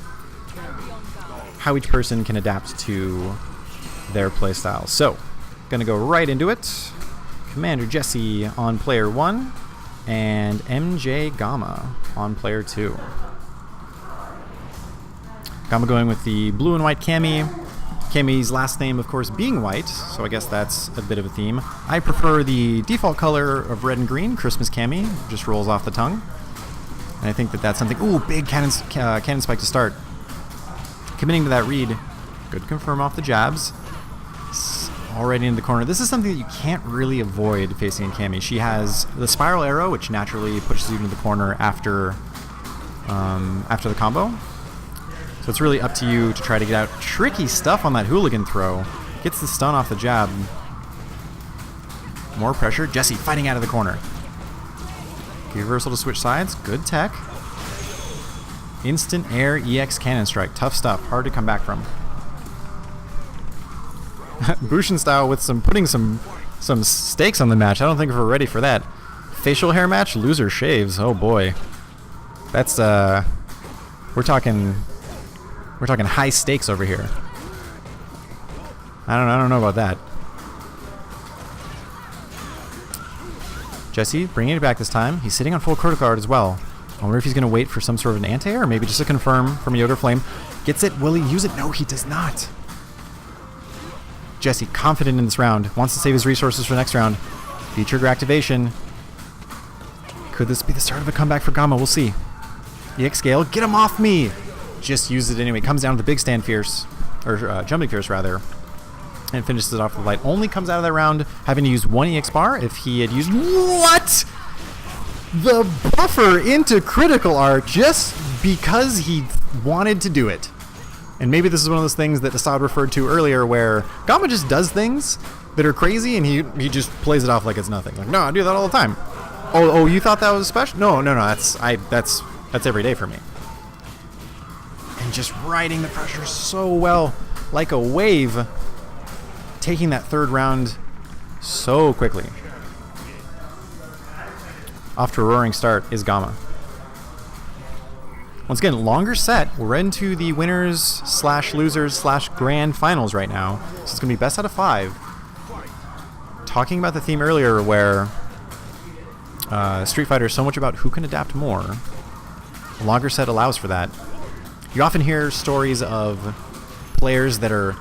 how each person can adapt to their playstyle. So, gonna go right into it. Commander Jesse on player 1, and MJ Gamma on player 2. Gamma going with the blue and white Cammy. Cammy's last name, of course, being white, so I guess that's a bit of a theme. I prefer the default color of red and green, Christmas Cammy, just rolls off the tongue. And I think that that's something... Ooh, big cannon spike to start. Committing to that read. Good confirm off the jabs. Already into the corner. This is something that you can't really avoid facing in Cammy. She has the spiral arrow, which naturally pushes you into the corner after the combo. So it's really up to you to try to get out. Tricky stuff on that hooligan throw. Gets the stun off the jab. More pressure. Jesse fighting out of the corner. Reversal to switch sides. Good tech. Instant air EX cannon strike. Tough stuff. Hard to come back from. Bushin style with putting some stakes on the match. I don't think we're ready for that. Facial hair match. Loser shaves. Oh boy. That's we're talking high stakes over here. I don't know about that. Jesse bringing it back this time. He's sitting on full critical guard as well. I wonder if he's going to wait for some sort of an anti-air or maybe just a confirm from a Yoder Flame. Gets it. Will he use it? No, he does not. Jesse, confident in this round, wants to save his resources for next round. V-trigger activation. Could this be the start of a comeback for Gamma? We'll see. EX scale, get him off me! Just use it anyway. Comes down to the big stand fierce, or jumping fierce rather, and finishes it off with the light. Only comes out of that round having to use 1 EX bar. If he had used... What? The buffer into critical art just because he wanted to do it. And maybe this is one of those things that Assad referred to earlier where Gamma just does things that are crazy and he just plays it off like it's nothing. Like, no, I do that all the time. Oh, you thought that was special? No, that's every day for me. And just riding the pressure so well, like a wave, taking that third round so quickly. Off to a roaring start is Gamma. Once again, longer set. We're into the winners/losers/grand finals right now. So it's going to be best out of 5. Talking about the theme earlier where Street Fighter is so much about who can adapt more. A longer set allows for that. You often hear stories of players that are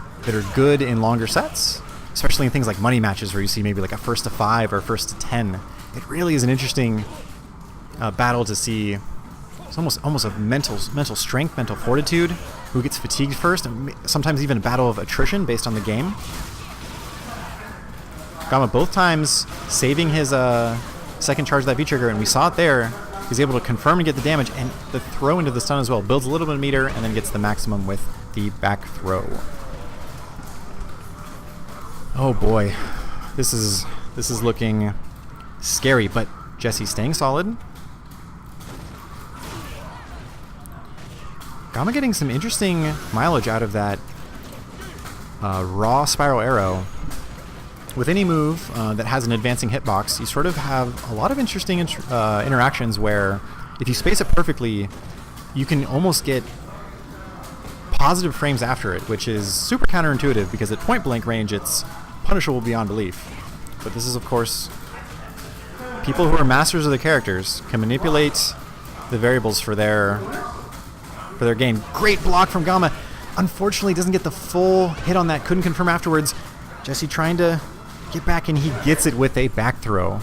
good in longer sets, especially in things like money matches where you see maybe like a first to 5 or first to 10. It really is an interesting battle to see. It's almost a mental strength, mental fortitude. Who gets fatigued first, and sometimes even a battle of attrition based on the game. Gamma both times saving his second charge of that V-trigger, and we saw it there. He's able to confirm and get the damage, and the throw into the stun as well. Builds a little bit of meter, and then gets the maximum with the back throw. Oh boy, this is looking scary, but Jesse staying solid. Gamma getting some interesting mileage out of that raw spiral arrow. With any move that has an advancing hitbox, you sort of have a lot of interesting interactions where if you space it perfectly, you can almost get positive frames after it, which is super counterintuitive because at point blank range it's punishable beyond belief. But this is, of course, people who are masters of the characters can manipulate the variables for their gain. Great block from Gamma. Unfortunately, doesn't get the full hit on that. Couldn't confirm afterwards. Jesse trying to get back, and he gets it with a back throw.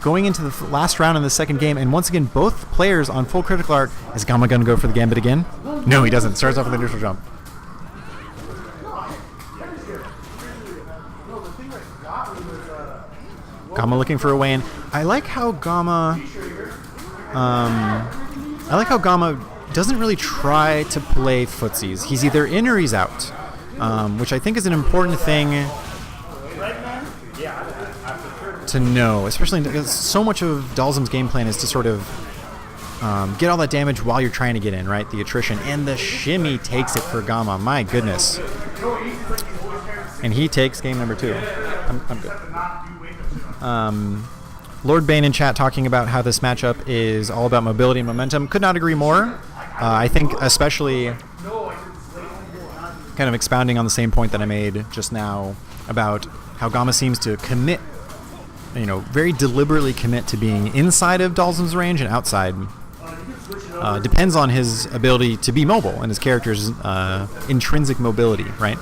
Going into the last round in the second game, and once again, both players on full critical art. Is Gamma going to go for the gambit again? No, he doesn't. Starts off with a neutral jump. Gamma looking for a way in. I like how Gamma doesn't really try to play footsies. He's either in or he's out, which I think is an important thing to know, especially because so much of Dalzum's game plan is to sort of get all that damage while you're trying to get in, right? The attrition. And the shimmy takes it for Gamma. My goodness. And he takes game number 2. I'm good. Lord Bane in chat talking about how this matchup is all about mobility and momentum. Could not agree more. I think especially kind of expounding on the same point that I made just now about how Gamma seems to commit, very deliberately commit to being inside of Dalsum's range and outside. Depends on his ability to be mobile and his character's intrinsic mobility, right?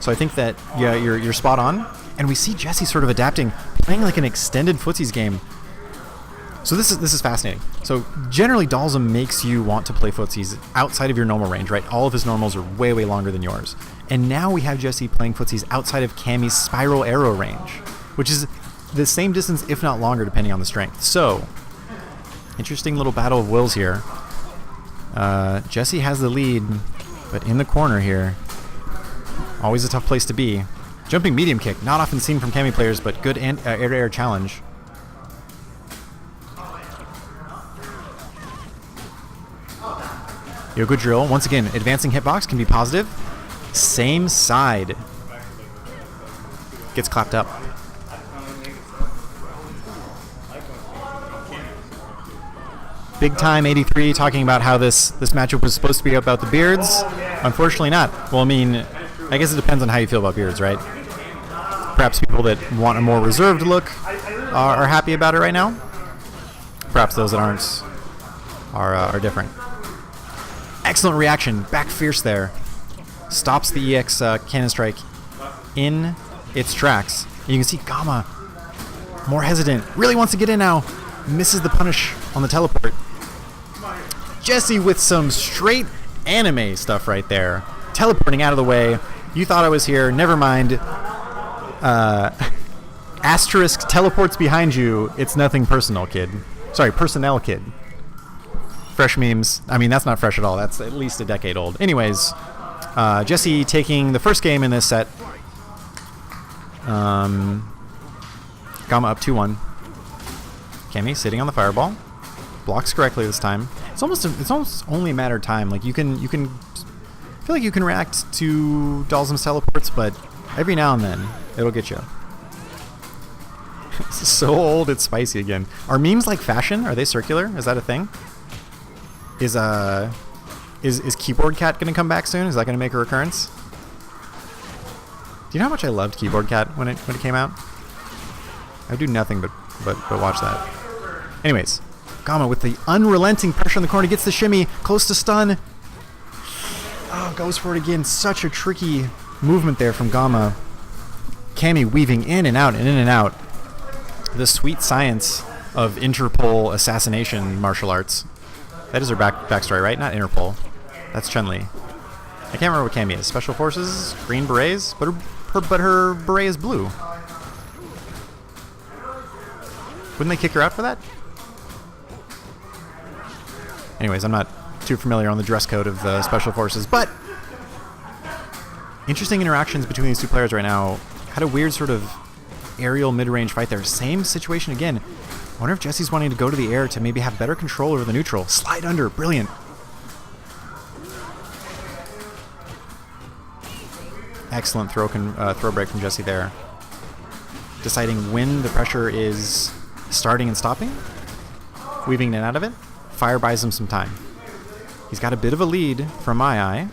So I think that, yeah, you're spot on. And we see Jesse sort of adapting, playing like an extended footsies game. So this is fascinating. So generally, Dalsum makes you want to play footsies outside of your normal range, right? All of his normals are way, way longer than yours. And now we have Jesse playing footsies outside of Cammy's spiral arrow range, which is the same distance, if not longer, depending on the strength. So, interesting little battle of wills here. Jesse has the lead, but in the corner here. Always a tough place to be. Jumping medium kick, not often seen from Cammy players, but good air-to-air challenge. Good drill. Once again, advancing hitbox can be positive. Same side. Gets clapped up. Big Time 83 talking about how this matchup was supposed to be about the beards. Unfortunately not. Well, I mean, I guess it depends on how you feel about beards, right? Perhaps people that want a more reserved look are happy about it right now. Perhaps those that aren't are different. Excellent reaction. Back fierce there. Stops the EX cannon strike in its tracks. And you can see Gamma more hesitant. Really wants to get in now. Misses the punish on the teleport. Jesse with some straight anime stuff right there. Teleporting out of the way. You thought I was here. Never mind. Asterisk teleports behind you. It's nothing personal, kid. Sorry, personnel, kid. Fresh memes. I mean, that's not fresh at all. That's at least a decade old. Anyways, Jesse taking the first game in this set. Gamma up 2-1. Cammy sitting on the fireball. Blocks correctly this time. It's almost only a matter of time. Like you can feel like you can react to Dalsum's teleports, but every now and then it'll get you. This is so old, it's spicy again. Are memes like fashion? Are they circular? Is that a thing? Is Keyboard Cat gonna come back soon? Is that gonna make a recurrence? Do you know how much I loved Keyboard Cat when it came out? I do nothing but watch that. Anyways, Gamma with the unrelenting pressure in the corner, gets the shimmy, close to stun. Oh, goes for it again. Such a tricky movement there from Gamma. Cammy weaving in and out and in and out. The sweet science of Interpol assassination martial arts. That is her backstory, right? Not Interpol. That's Chun-Li. I can't remember what Cammy is. Special Forces, green berets, but her beret is blue. Wouldn't they kick her out for that? Anyways, I'm not too familiar on the dress code of the Special Forces, but interesting interactions between these two players right now. Had a weird sort of aerial mid-range fight there. Same situation again. I wonder if Jesse's wanting to go to the air to maybe have better control over the neutral. Slide under, brilliant. Excellent throw break from Jesse there. Deciding when the pressure is starting and stopping. Weaving in and out of it. Fire buys him some time. He's got a bit of a lead from my eye.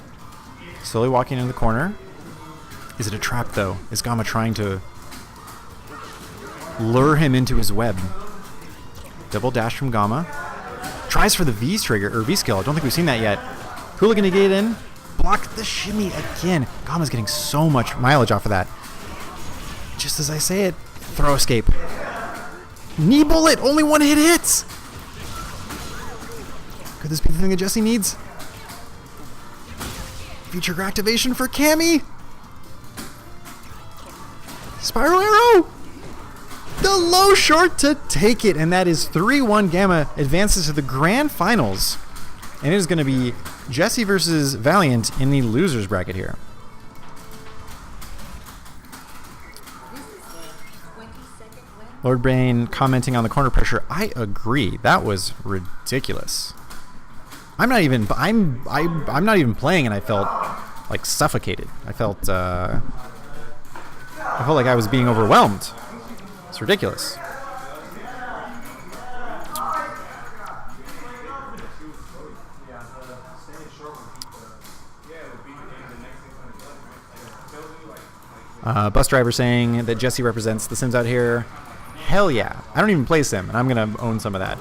Slowly walking into the corner. Is it a trap though? Is Gamma trying to lure him into his web? Double dash from Gamma. Tries for the V trigger or V skill. I don't think we've seen that yet. Hooligan to get in. Block the shimmy again. Gamma's getting so much mileage off of that. Just as I say it, throw escape. Knee bullet. Only one hit hits. Could this be the thing that Jesse needs? Feature activation for Cammy. Spiral arrow. The low short to take it, and that is 3-1. Gamma advances to the grand finals, and it is going to be Jesse versus Valiant in the losers bracket here. Lord Bane commenting on the corner pressure. I agree. That was ridiculous. I'm not even playing, and I felt like suffocated. I felt like I was being overwhelmed. It's ridiculous. Bus driver saying that Jesse represents The Sims out here. Hell yeah. I don't even play Sim, and I'm going to own some of that.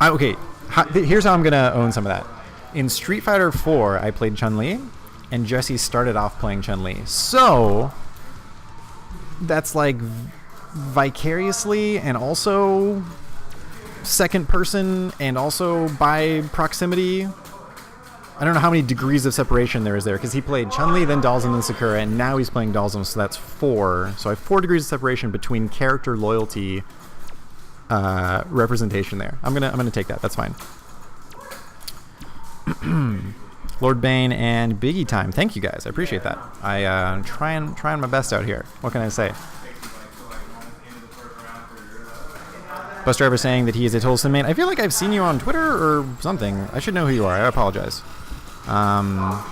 Okay, here's how I'm going to own some of that. In Street Fighter 4, I played Chun-Li, and Jesse started off playing Chun-Li. So, that's like vicariously and also second person and also by proximity. I don't know how many degrees of separation there is there, because he played Chun-Li, then Dalsum, then Sakura, and now he's playing Dalsum, so that's 4. So I have 4 degrees of separation between character loyalty representation there. I'm gonna take that. That's fine. Lord Bane and Biggie Time. Thank you guys. I appreciate that. I'm trying my best out here. What can I say? Bus driver saying that he is a total sim main. I feel like I've seen you on Twitter or something. I should know who you are. I apologize. Yeah,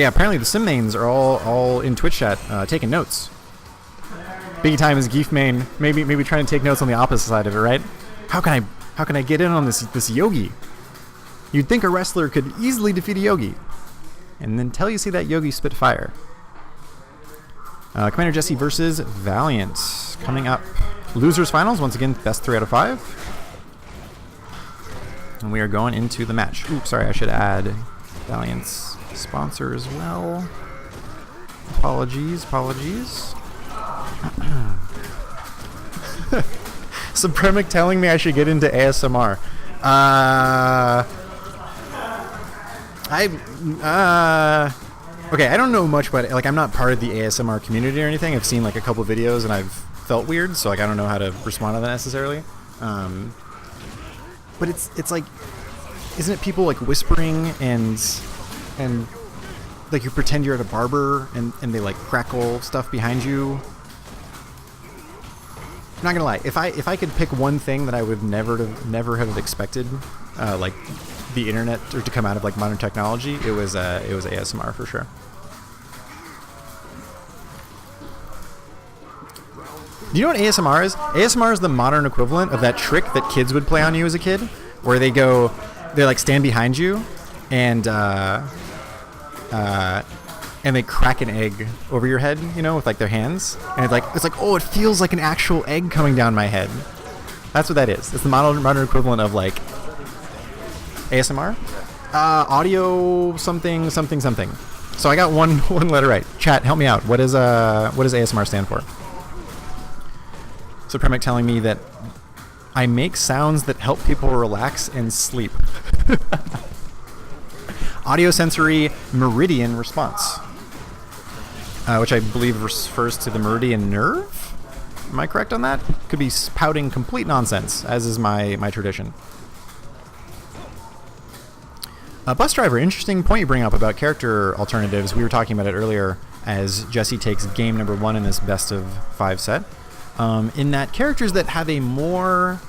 apparently the sim mains are all in Twitch chat taking notes. Biggie Time is Geef main. Maybe trying to take notes on the opposite side of it, right? How can I get in on this Yogi? You'd think a wrestler could easily defeat a Yogi, and then till you see that Yogi spit fire. Commander Jesse versus Valiant coming up. Losers finals, once again, best 3 out of 5. And we are going into the match. Oops, sorry, I should add Valiant's sponsor as well. Apologies. Supremic telling me I should get into ASMR. Okay, I don't know much about it. Like, I'm not part of the ASMR community or anything. I've seen like a couple videos and I've felt weird, so like I don't know how to respond to that necessarily. But it's like, isn't it people like whispering and like you pretend you're at a barber and they like crackle stuff behind you? I'm not gonna lie, if I could pick one thing that I would never have expected, like the internet or to come out of like modern technology, it was ASMR for sure. Do you know what ASMR is? ASMR is the modern equivalent of that trick that kids would play on you as a kid, where they like stand behind you and they crack an egg over your head, you know, with like their hands, and it's like, oh, it feels like an actual egg coming down my head. That's what that is. It's the modern equivalent of like ASMR, audio something. So I got one letter right. Chat, help me out. What does ASMR stand for? Supremic telling me that I make sounds that help people relax and sleep. Audio sensory meridian response, which I believe refers to the meridian nerve. Am I correct on that? Could be spouting complete nonsense, as is my tradition. Bus driver, interesting point you bring up about character alternatives. We were talking about it earlier as Jesse takes game number 1 in this best of 5 set. In that characters that have a more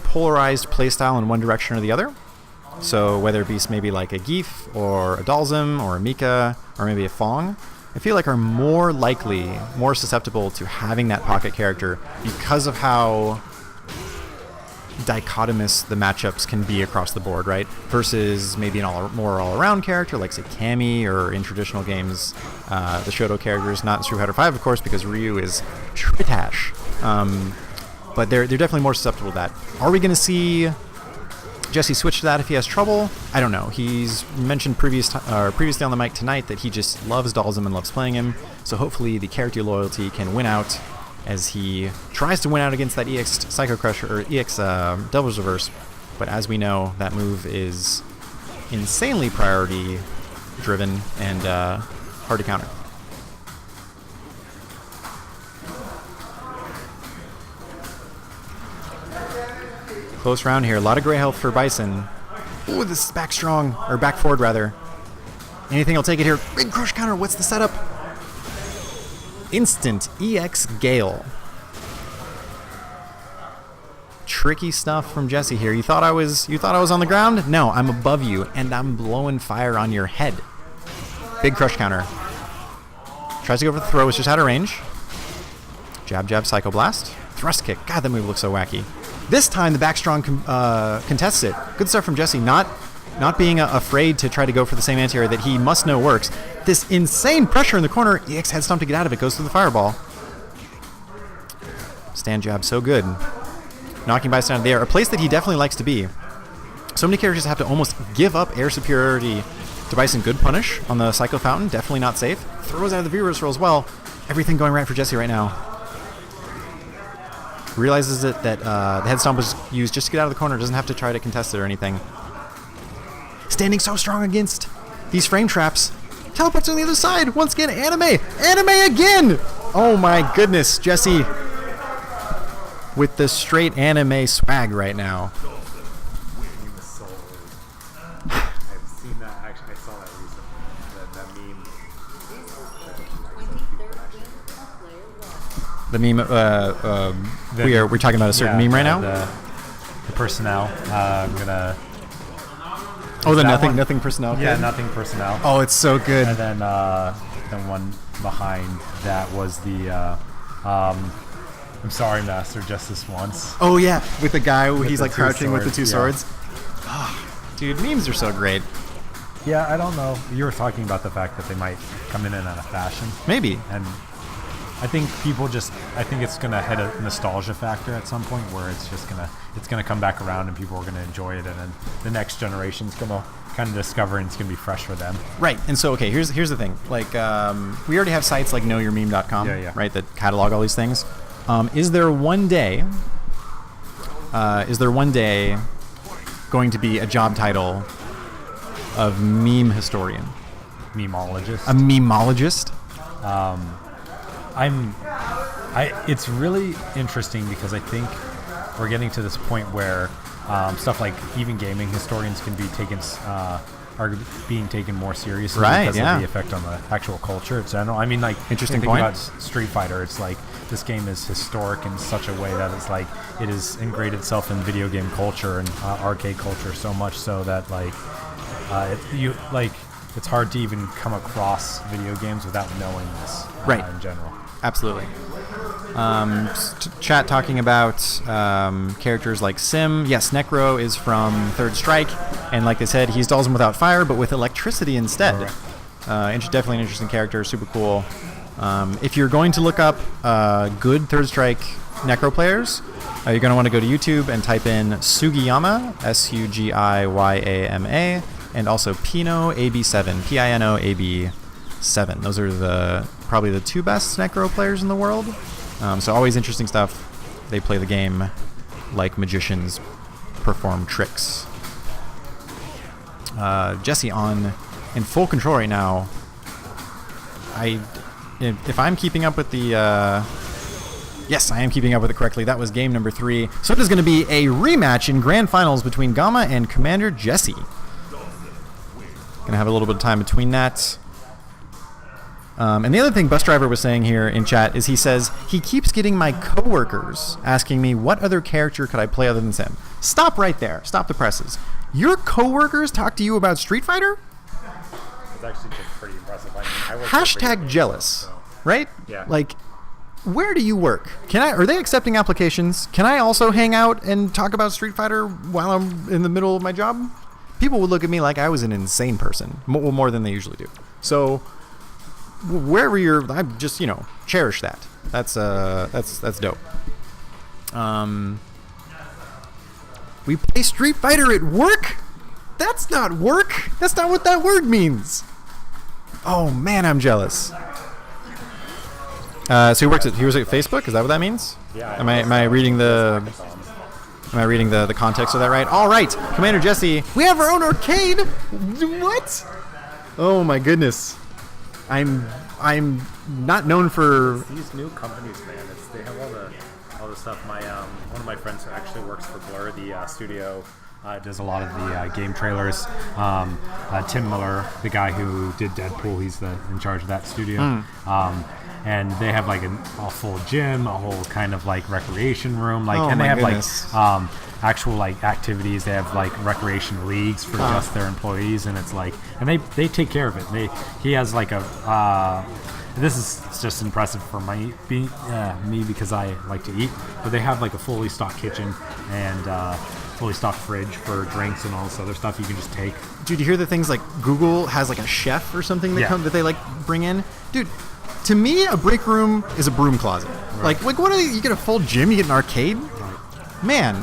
polarized playstyle in one direction or the other, so whether it be maybe like a Geef or a Dalsum or a Mika or maybe a Fong, I feel like are more likely, more susceptible to having that pocket character because of how dichotomous the matchups can be across the board, right? Versus maybe an more all-around character like, say, Cammy, or in traditional games, the Shoto characters, not in Street Fighter 5, of course, because Ryu is tritash. But they're definitely more susceptible to that. Are we going to see Jesse switch to that if he has trouble? I don't know. He's mentioned previously on the mic tonight that he just loves Dalsum and loves playing him, so hopefully the character loyalty can win out as he tries to win out against that EX Psycho Crusher, or EX Devil's Reverse. But as we know, that move is insanely priority driven and hard to counter. Close round here. A lot of gray health for Bison. Ooh, this is back strong, or back forward rather. Anything will take it here. Big crush counter. What's the setup? Instant EX Gale. Tricky stuff from Jesse here. You thought I was on the ground? No, I'm above you, and I'm blowing fire on your head. Big crush counter. Tries to go for the throw. It's just out of range. Jab, jab, Psycho Blast. Thrust kick. God, that move looks so wacky. This time, the back strong contests it. Good stuff from Jesse. Not not being afraid to try to go for the same anti-air that he must know works. This insane pressure in the corner. EX head stomp to get out of it. Goes through the fireball. Stand jab, so good. Knocking by stand there. A place that he definitely likes to be. So many characters have to almost give up air superiority to Bison. Good punish on the Psycho Fountain. Definitely not safe. Throws out of the V-reversal as well. Everything going right for Jesse right now. Realizes that the head stomp was used just to get out of the corner. Doesn't have to try to contest it or anything. Standing so strong against these frame traps. Teleports on the other side. Once again, anime. Anime again. Oh my goodness. Jesse with the straight anime swag right now. I've seen that. Actually, I saw that recently. That meme. The meme, we're talking about a certain meme right now? The personnel. I'm gonna. Oh, the one? nothing personnel. Yeah, kid? nothing personnel. Oh, it's so good. And then one behind that was the. I'm sorry, Master, just this once. Oh yeah, with the guy who he's the like two crouching with the two swords, swords. Oh, dude, memes are so great. Yeah, I don't know. You were talking about the fact that they might come in and out of fashion. Maybe. And I think I think it's gonna hit a nostalgia factor at some point where it's gonna come back around and people are gonna enjoy it, and then the next generation's gonna kind of discover and it's gonna be fresh for them. Right. And so, okay, here's the thing. Like, we already have sites like knowyourmeme.com, right, that catalog all these things. Is there one day going to be a job title of meme historian? Memologist. A memologist? It's really interesting because I think we're getting to this point where stuff like even gaming historians can be taken are being taken more seriously because of the effect on the actual culture in general. I mean, like, interesting think point about Street Fighter. It's like this game is historic in such a way that it's like it has ingrained itself in video game culture and arcade culture so much so that it's hard to even come across video games without knowing this in general. Absolutely. Chat talking about characters like Sim. Yes, Necro is from Third Strike, and like they said, he's Dolls Without Fire, but with electricity instead. Definitely an interesting character, super cool. If you're going to look up good Third Strike Necro players, you're going to want to go to YouTube and type in Sugiyama, Sugiyama, and also Pino AB7, Pino AB7. Those are probably the two best Necro players in the world. So always interesting stuff. They play the game like magicians perform tricks. Jesse in full control right now. If I'm keeping up with the... yes, I am keeping up with it correctly. That was game number 3. So there's going to be a rematch in Grand Finals between Gamma and Commander Jesse. Going to have a little bit of time between that. And the other thing Bus Driver was saying here in chat is he says, he keeps getting my coworkers asking me what other character could I play other than Sim. Stop right there. Stop the presses. Your coworkers talk to you about Street Fighter? It's actually just pretty impressive. I work Hashtag jealous, so. Right? Yeah. Like, where do you work? Are they accepting applications? Can I also hang out and talk about Street Fighter while I'm in the middle of my job? People would look at me like I was an insane person, more than they usually do. So, wherever I just, cherish that. That's dope. We play Street Fighter at work? That's not work. That's not what that word means. Oh man, I'm jealous. So he works at Facebook. Is that what that means? Yeah. Am I reading the context of that right? All right, Commander Jesse. We have our own arcade. What? Oh my goodness. I'm not known for these new companies, man. They have all the stuff. My one of my friends who actually works for Blur, the studio, does a lot of the game trailers. Tim Miller, the guy who did Deadpool, he's in charge of that studio. And they have like a full gym, a whole kind of like recreation room, and they have goodness. like actual like activities. They have like recreation leagues for just their employees, and it's like, and they take care of it. He has like this is just impressive for me because I like to eat, but they have like a fully stocked kitchen, and fully stocked fridge for drinks and all this other stuff you can just take. Dude, you hear the things like Google has like a chef or something that Yeah. that they like bring in? Dude, to me, a break room is a broom closet. Like what are you get a full gym? You get an arcade? Man.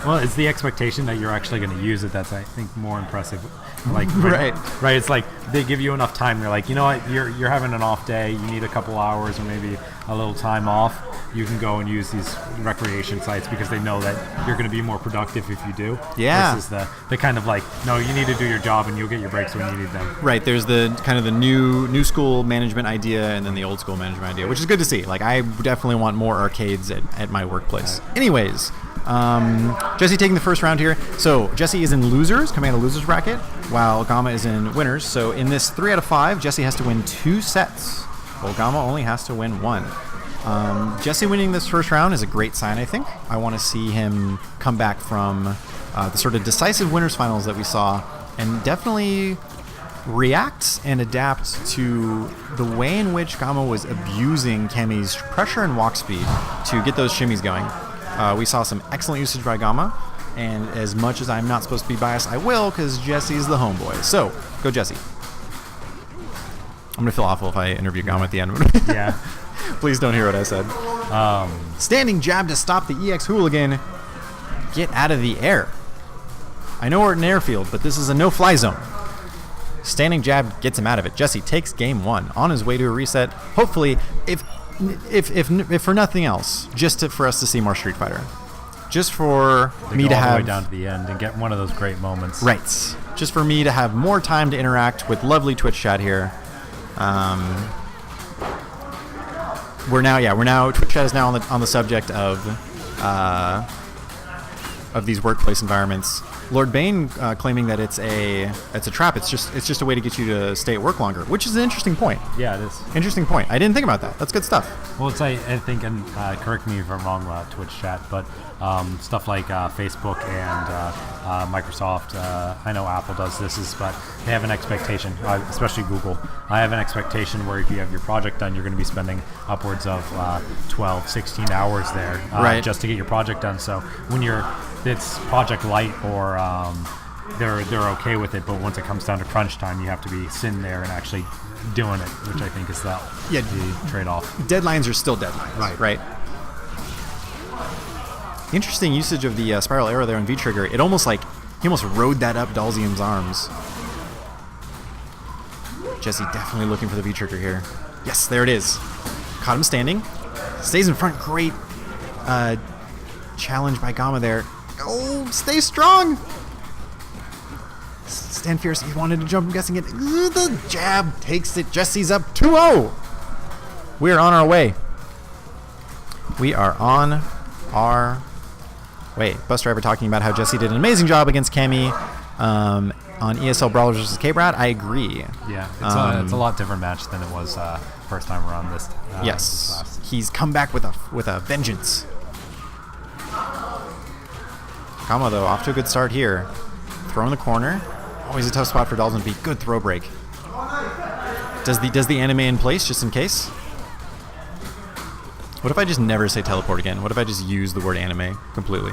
Well, it's the expectation that you're actually going to use it that's, I think, more impressive. Like, Right. right. It's like they give you enough time. You're like, you know what? You're having an off day. You need a couple hours or maybe a little time off. You can go and use these recreation sites because they know that you're going to be more productive if you do. Yeah. Versus the kind of like, no, you need to do your job and you'll get your breaks when you need them. Right, there's the kind of the new school management idea and then the old school management idea, which is good to see. Like, I definitely want more arcades at my workplace. Anyways, Jesse taking the first round here. So Jesse is in losers, coming out of losers bracket, while Gamma is in winners. So in this 3 out of 5, Jesse has to win 2 sets, while Gamma only has to win 1. Jesse winning this first round is a great sign, I think. I want to see him come back from the sort of decisive winners finals that we saw and definitely react and adapt to the way in which Gamma was abusing Kami's pressure and walk speed to get those shimmies going. We saw some excellent usage by Gamma, and as much as I'm not supposed to be biased, I will, because Jesse's the homeboy. So, go Jesse. I'm going to feel awful if I interview Gamma at the end. Yeah. Please don't hear what I said. Standing jab to stop the EX hooligan. Get out of the air. I know we're at an airfield, but this is a no-fly zone. Standing jab gets him out of it. Jesse takes game 1 on his way to a reset. Hopefully, if for nothing else, just for us to see more Street Fighter. Just for me go to all have the way down to the end and get one of those great moments. Right. Just for me to have more time to interact with lovely Twitch chat here. Twitch chat is now on the subject of these workplace environments. Lord Bane claiming that it's a trap. It's just a way to get you to stay at work longer, which is an interesting point. Yeah, it is. Interesting point. I didn't think about that. That's good stuff. Well, it's I think, and correct me if I'm wrong about Twitch chat, but stuff like Facebook and Microsoft, I know Apple does this, but they have an expectation, especially Google. I have an expectation where if you have your project done, you're going to be spending upwards of 12, 16 hours there Right. just to get your project done. So when it's project light or they're okay with it, but once it comes down to crunch time, you have to be sitting there and actually doing it, which I think is the trade-off. Deadlines are still deadlines. Right. Interesting usage of the spiral arrow there on V-Trigger. It almost he almost rode that up Dalzium's arms. Jesse definitely looking for the V-Trigger here. Yes, there it is. Caught him standing. Stays in front. Great challenge by Gamma there. Oh, stay strong. Stand fierce. He wanted to jump. I'm guessing it. The jab takes it. Jesse's up 2-0. We're on our way. We are on our way. Bus driver talking about how Jesse did an amazing job against Cammy on ESL Brawlers vs. K-Brad. I agree. Yeah, it's a lot different match than it was first time around this. Yes, he's come back with a vengeance. Kama though off to a good start here. Throw in the corner. Always a tough spot for Dalton to be. Good throw break. Does the anime in place just in case? What if I just never say teleport again? What if I just use the word anime completely?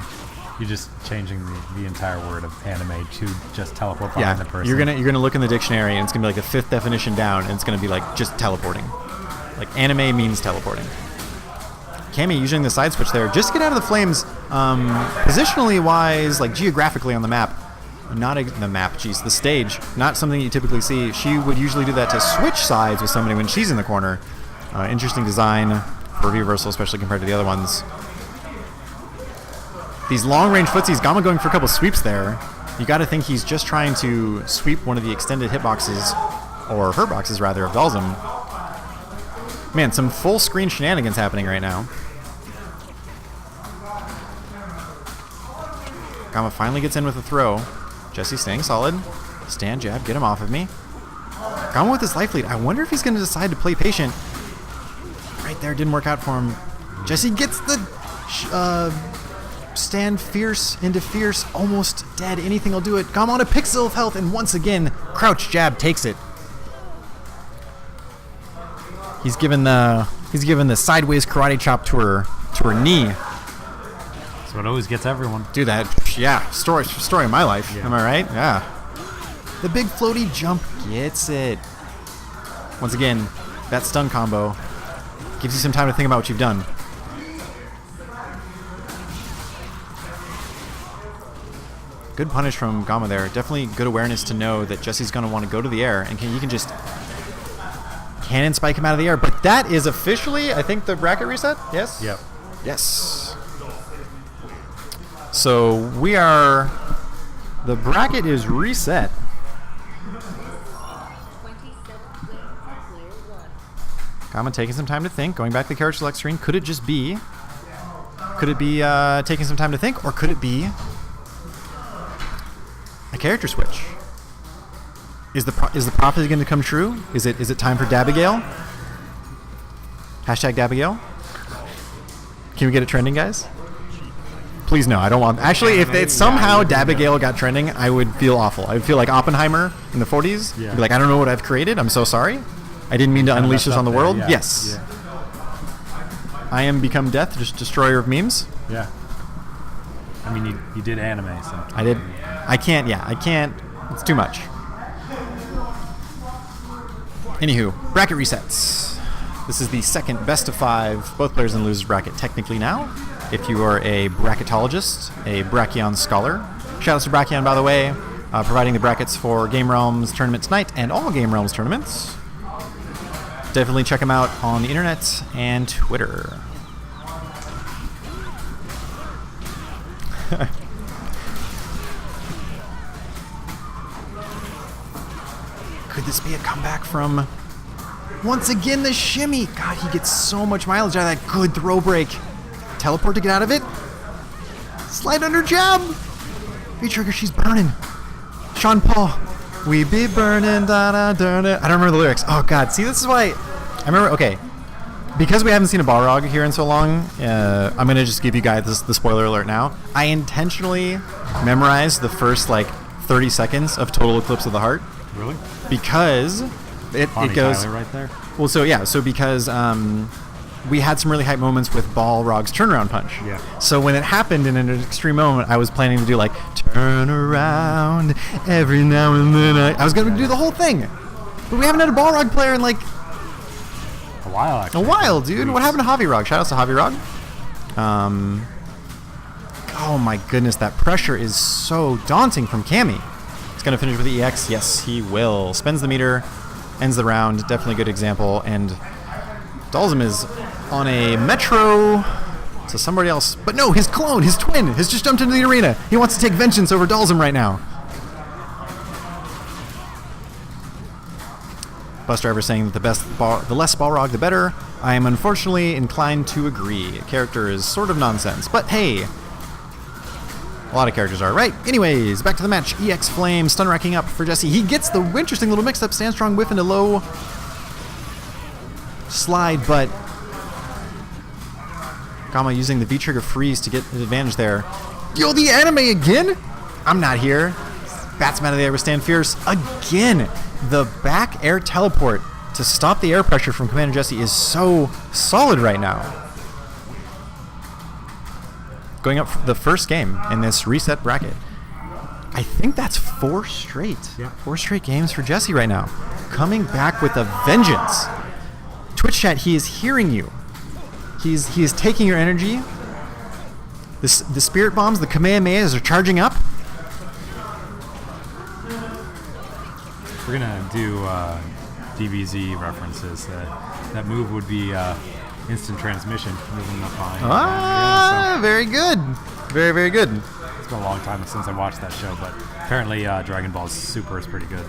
You're just changing the entire word of anime to just teleport behind the person. You're gonna look in the dictionary and it's gonna be like the 5th definition down, and it's gonna be like just teleporting. Like anime means teleporting. Cammy using the side switch there just to get out of the flames, positionally wise, like geographically on the map. Not the map, the stage. Not something you typically see. She would usually do that to switch sides with somebody when she's in the corner. Interesting design for reversal, especially compared to the other ones. These long-range footsies, Gamma going for a couple sweeps there. You got to think he's just trying to sweep one of the extended hitboxes, or her boxes rather, of Dalzim. Man, some full-screen shenanigans happening right now. Gamma finally gets in with a throw. Jesse staying solid. Stand jab, get him off of me. Gamma with his life lead. I wonder if he's going to decide to play patient. Right there, didn't work out for him. Jesse gets the stand fierce into fierce, almost dead. Anything will do it. Gamma on a pixel of health, and once again, crouch jab takes it. He's given the sideways karate chop to her knee. That's what always gets everyone. Do that. Yeah, story of my life. Yeah. Am I right? Yeah. The big floaty jump gets it. Once again, that stun combo gives you some time to think about what you've done. Good punish from Gamma there. Definitely good awareness to know that Jesse's going to want to go to the air, and you can just cannon spike him out of the air. But that is officially, I think, the bracket reset? Yes? Yep. Yes. So the bracket is reset. 27 wins for player 1. Gamma taking some time to think. Going back to the character select screen. Could it be taking some time to think, or could it be a character switch? Is the prophecy going to come true? Is it time for Dabigail? Hashtag Dabigail. Can we get it trending, guys? Please no, I don't want. Actually, if it somehow Dabigail got trending, I would feel awful. I would feel like Oppenheimer in the 40s. Yeah. Be like, I don't know what I've created. I'm so sorry. I didn't mean to unleash this on the world. Yeah. Yes. Yeah. I am become death, just destroyer of memes. Yeah. I mean, you did anime, so. I did. I can't. Yeah, I can't. It's too much. Anywho, bracket resets. This is the second best of 5 both players in losers bracket technically now. If you are a bracketologist, a Brachion scholar. Shoutouts to Brachion, by the way, providing the brackets for Game Realms tournament tonight and all Game Realms tournaments. Definitely check them out on the internet and Twitter. Could this be a comeback from, once again, the shimmy? God, he gets so much mileage out of that good throw break. Teleport to get out of it. Slide under jab. V-trigger, she's burning. Sean Paul. We be burning, da-da-da-da. I don't remember the lyrics. Oh, God. See, this is why I remember, okay. Because we haven't seen a Balrog here in so long, I'm going to just give you guys the spoiler alert now. I intentionally memorized the first, 30 seconds of Total Eclipse of the Heart. Really? Because it goes... Tyler right there. Well, so because we had some really hype moments with Balrog's turnaround punch. Yeah. So when it happened in an extreme moment, I was planning to do turn around every now and then. I was going to do the whole thing. But we haven't had a Balrog player in A while, actually. a while, dude. Weeks. What happened to Javi Rog? Shout out to Javi Rog. Oh my goodness, that pressure is so daunting from Cammy. He's going to finish with the EX. Yes, he will. Spends the meter, ends the round. Definitely a good example. And Dalzim is on a metro to somebody else. But no, his clone, his twin, has just jumped into the arena. He wants to take vengeance over Dalzim right now. Bus driver saying that the less Balrog, the better. I am unfortunately inclined to agree. Character is sort of nonsense, but hey, a lot of characters are. Right, anyways, back to the match. EX Flame, stun racking up for Jesse. He gets the interesting little mix-up, stand strong whiff into low slide, but Gamma using the V-trigger freeze to get an advantage there. Yo, the anime again? I'm not here. Bats him out of the air with Stand Fierce again. The back air teleport to stop the air pressure from Commander Jesse is so solid right now. Going up for the first game in this reset bracket. I think that's 4 straight. Yeah. 4 straight games for Jesse right now. Coming back with a vengeance. Twitch chat, he is hearing you. He is taking your energy. The spirit bombs, the Kamehamehas are charging up. We're gonna do DBZ references. That move would be instant transmission, moving up behind. Ah, very good. Very, very good. It's been a long time since I watched that show, but apparently Dragon Ball Super is pretty good.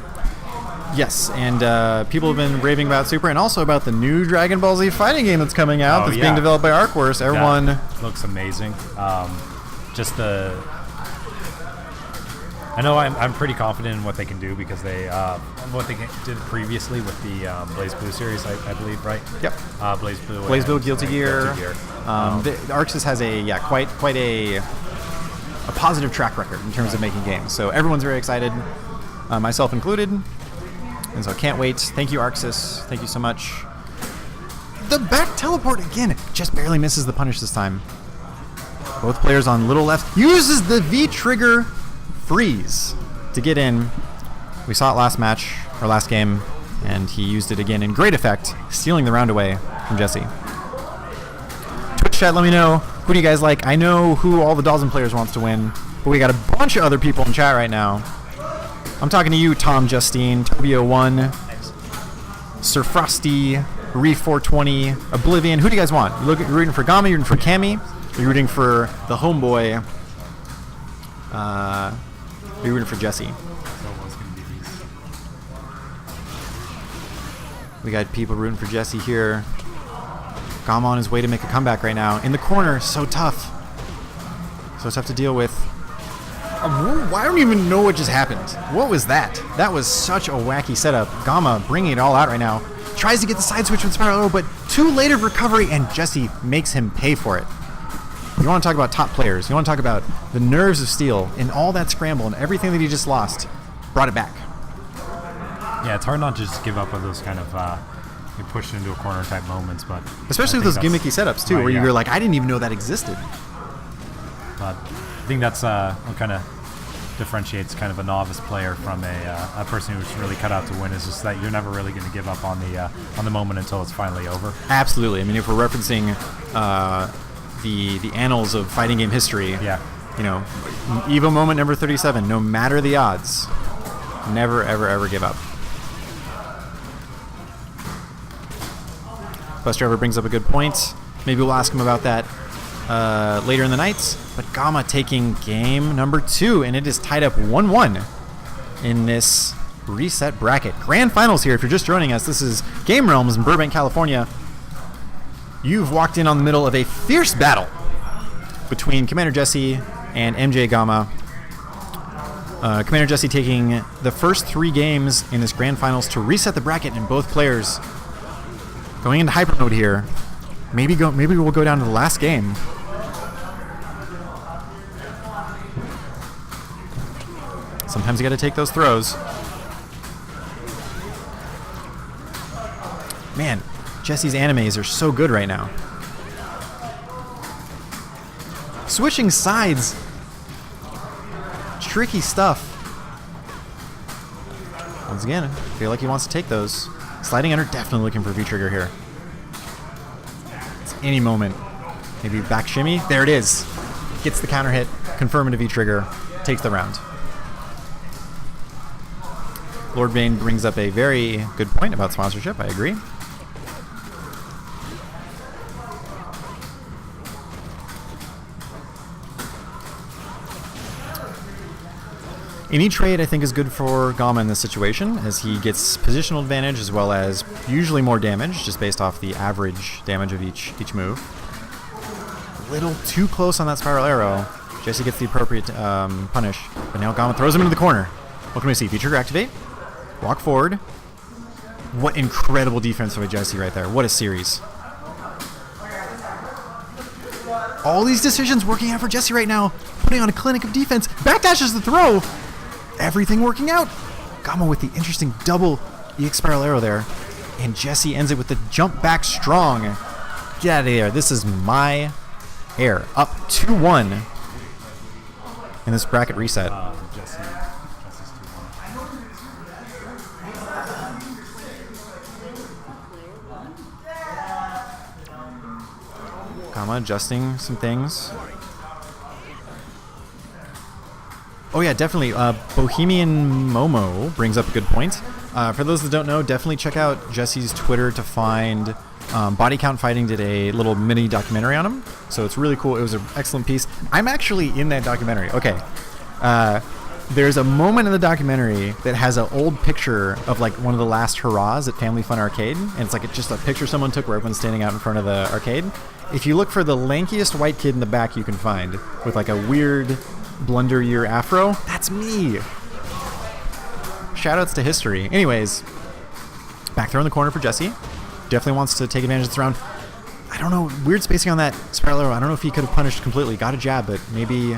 Yes, and people have been raving about Super and also about the new Dragon Ball Z fighting game that's coming out that's being developed by Arcworks. Everyone That looks amazing. Just the... I know I'm pretty confident in what they can do because they what they did previously with the Blaze Blue series, I believe, right? Yep. Blaze Blue. Blaze Blue, and Guilty Gear. The Arxis has quite a positive track record in terms of making games. So everyone's very excited, myself included. And so I can't wait. Thank you, Arxis. Thank you so much. The back teleport again. Just barely misses the punish this time. Both players on little left. Uses the V-trigger freeze to get in. We saw it last match, or last game, and he used it again in great effect, stealing the round away from Jesse. Twitch chat, let me know, who do you guys like? I know who all the Dawson players wants to win, but we got a bunch of other people in chat right now. I'm talking to you, Tom Justine, Tobio1, Sir Frosty, Reef 420, Oblivion. Who do you guys want? You're rooting for Gama, you're rooting for Cammy, you're rooting for the homeboy, you're rooting for Jesse. We got people rooting for Jesse here. Gama on his way to make a comeback right now. In the corner, so tough. So tough to deal with. I don't even know what just happened. What was that? That was such a wacky setup. Gama bringing it all out right now. Tries to get the side switch with Spiral Arrow, but too late of recovery, and Jesse makes him pay for it. You want to talk about top players. You want to talk about the nerves of steel and all that scramble and everything that he just lost. Brought it back. Yeah, it's hard not to just give up on those kind of you're pushed into a corner type moments, but especially with those gimmicky setups too, right, where yeah. you're like, I didn't even know that existed. But I think that's what kind of differentiates kind of a novice player from a person who's really cut out to win. Is just that you're never really going to give up on the moment until it's finally over. Absolutely. I mean, if we're referencing the annals of fighting game history, Yeah. you know, Evo moment number 37. No matter the odds, never ever ever give up. Bus Driver brings up a good point. Maybe we'll ask him about that later in the night. But Gama taking game number 2, and it is tied up 1-1 in this reset bracket. Grand Finals here. If you're just joining us, this is Game Realms in Burbank, California. You've walked in on the middle of a fierce battle between Commander Jesse and MJ Gama. Commander Jesse taking the first 3 games in this Grand Finals to reset the bracket, and both players going into hyper mode here. Maybe we'll go down to the last game. Sometimes you got to take those throws. Man, Jesse's animes are so good right now. Switching sides. Tricky stuff. Once again, I feel like he wants to take those. Sliding under, definitely looking for V-trigger here. It's any moment. Maybe back shimmy. There it is. Gets the counter hit. Confirming a V-trigger. Takes the round. Lord Bane brings up a very good point about sponsorship. I agree. Any trade, I think, is good for Gama in this situation, as he gets positional advantage as well as usually more damage, just based off the average damage of each move. A little too close on that Spiral Arrow. Jesse gets the appropriate punish, but now Gama throws him into the corner. What can we see? V-trigger activate. Walk forward. What incredible defense by Jesse right there. What a series. All these decisions working out for Jesse right now. Putting on a clinic of defense. Backdashes the throw. Everything working out. Gama with the interesting double EX Spiral Arrow there. And Jesse ends it with the jump back strong. Get out of there. This is my air. Up 2-1 in this bracket reset. Jesse's 2-1. Gama adjusting some things. Oh yeah, definitely. Bohemian Momo brings up a good point. For those that don't know, definitely check out Jesse's Twitter to find Body Count Fighting did a little mini documentary on him. So it's really cool. It was an excellent piece. I'm actually in that documentary. Okay. There's a moment in the documentary that has an old picture of like one of the last hurrahs at Family Fun Arcade. And it's like just a picture someone took where everyone's standing out in front of the arcade. If you look for the lankiest white kid in the back you can find with like a weird blunder year afro, that's me. Shoutouts to history. Anyways, back throw in the corner for Jesse. Definitely wants to take advantage of this round. I don't know, weird spacing on that Spiral Arrow. I don't know if he could have punished completely. Got a jab, but maybe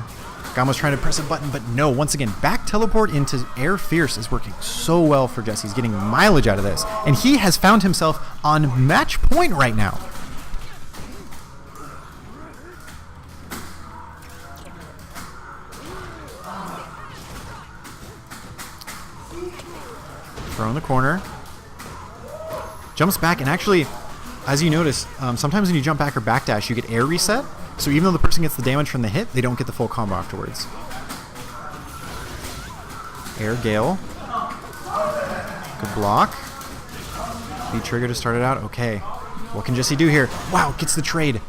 Gama's trying to press a button, but no. Once again, back teleport into Air Fierce is working so well for Jesse. He's getting mileage out of this. And he has found himself on match point right now. the corner. Jumps back, and actually, as you notice, sometimes when you jump back or backdash, you get air reset. So even though the person gets the damage from the hit, they don't get the full combo afterwards. Air Gale. Good block. V-trigger to start it out. Okay. What can Jesse do here? Wow, gets the trade.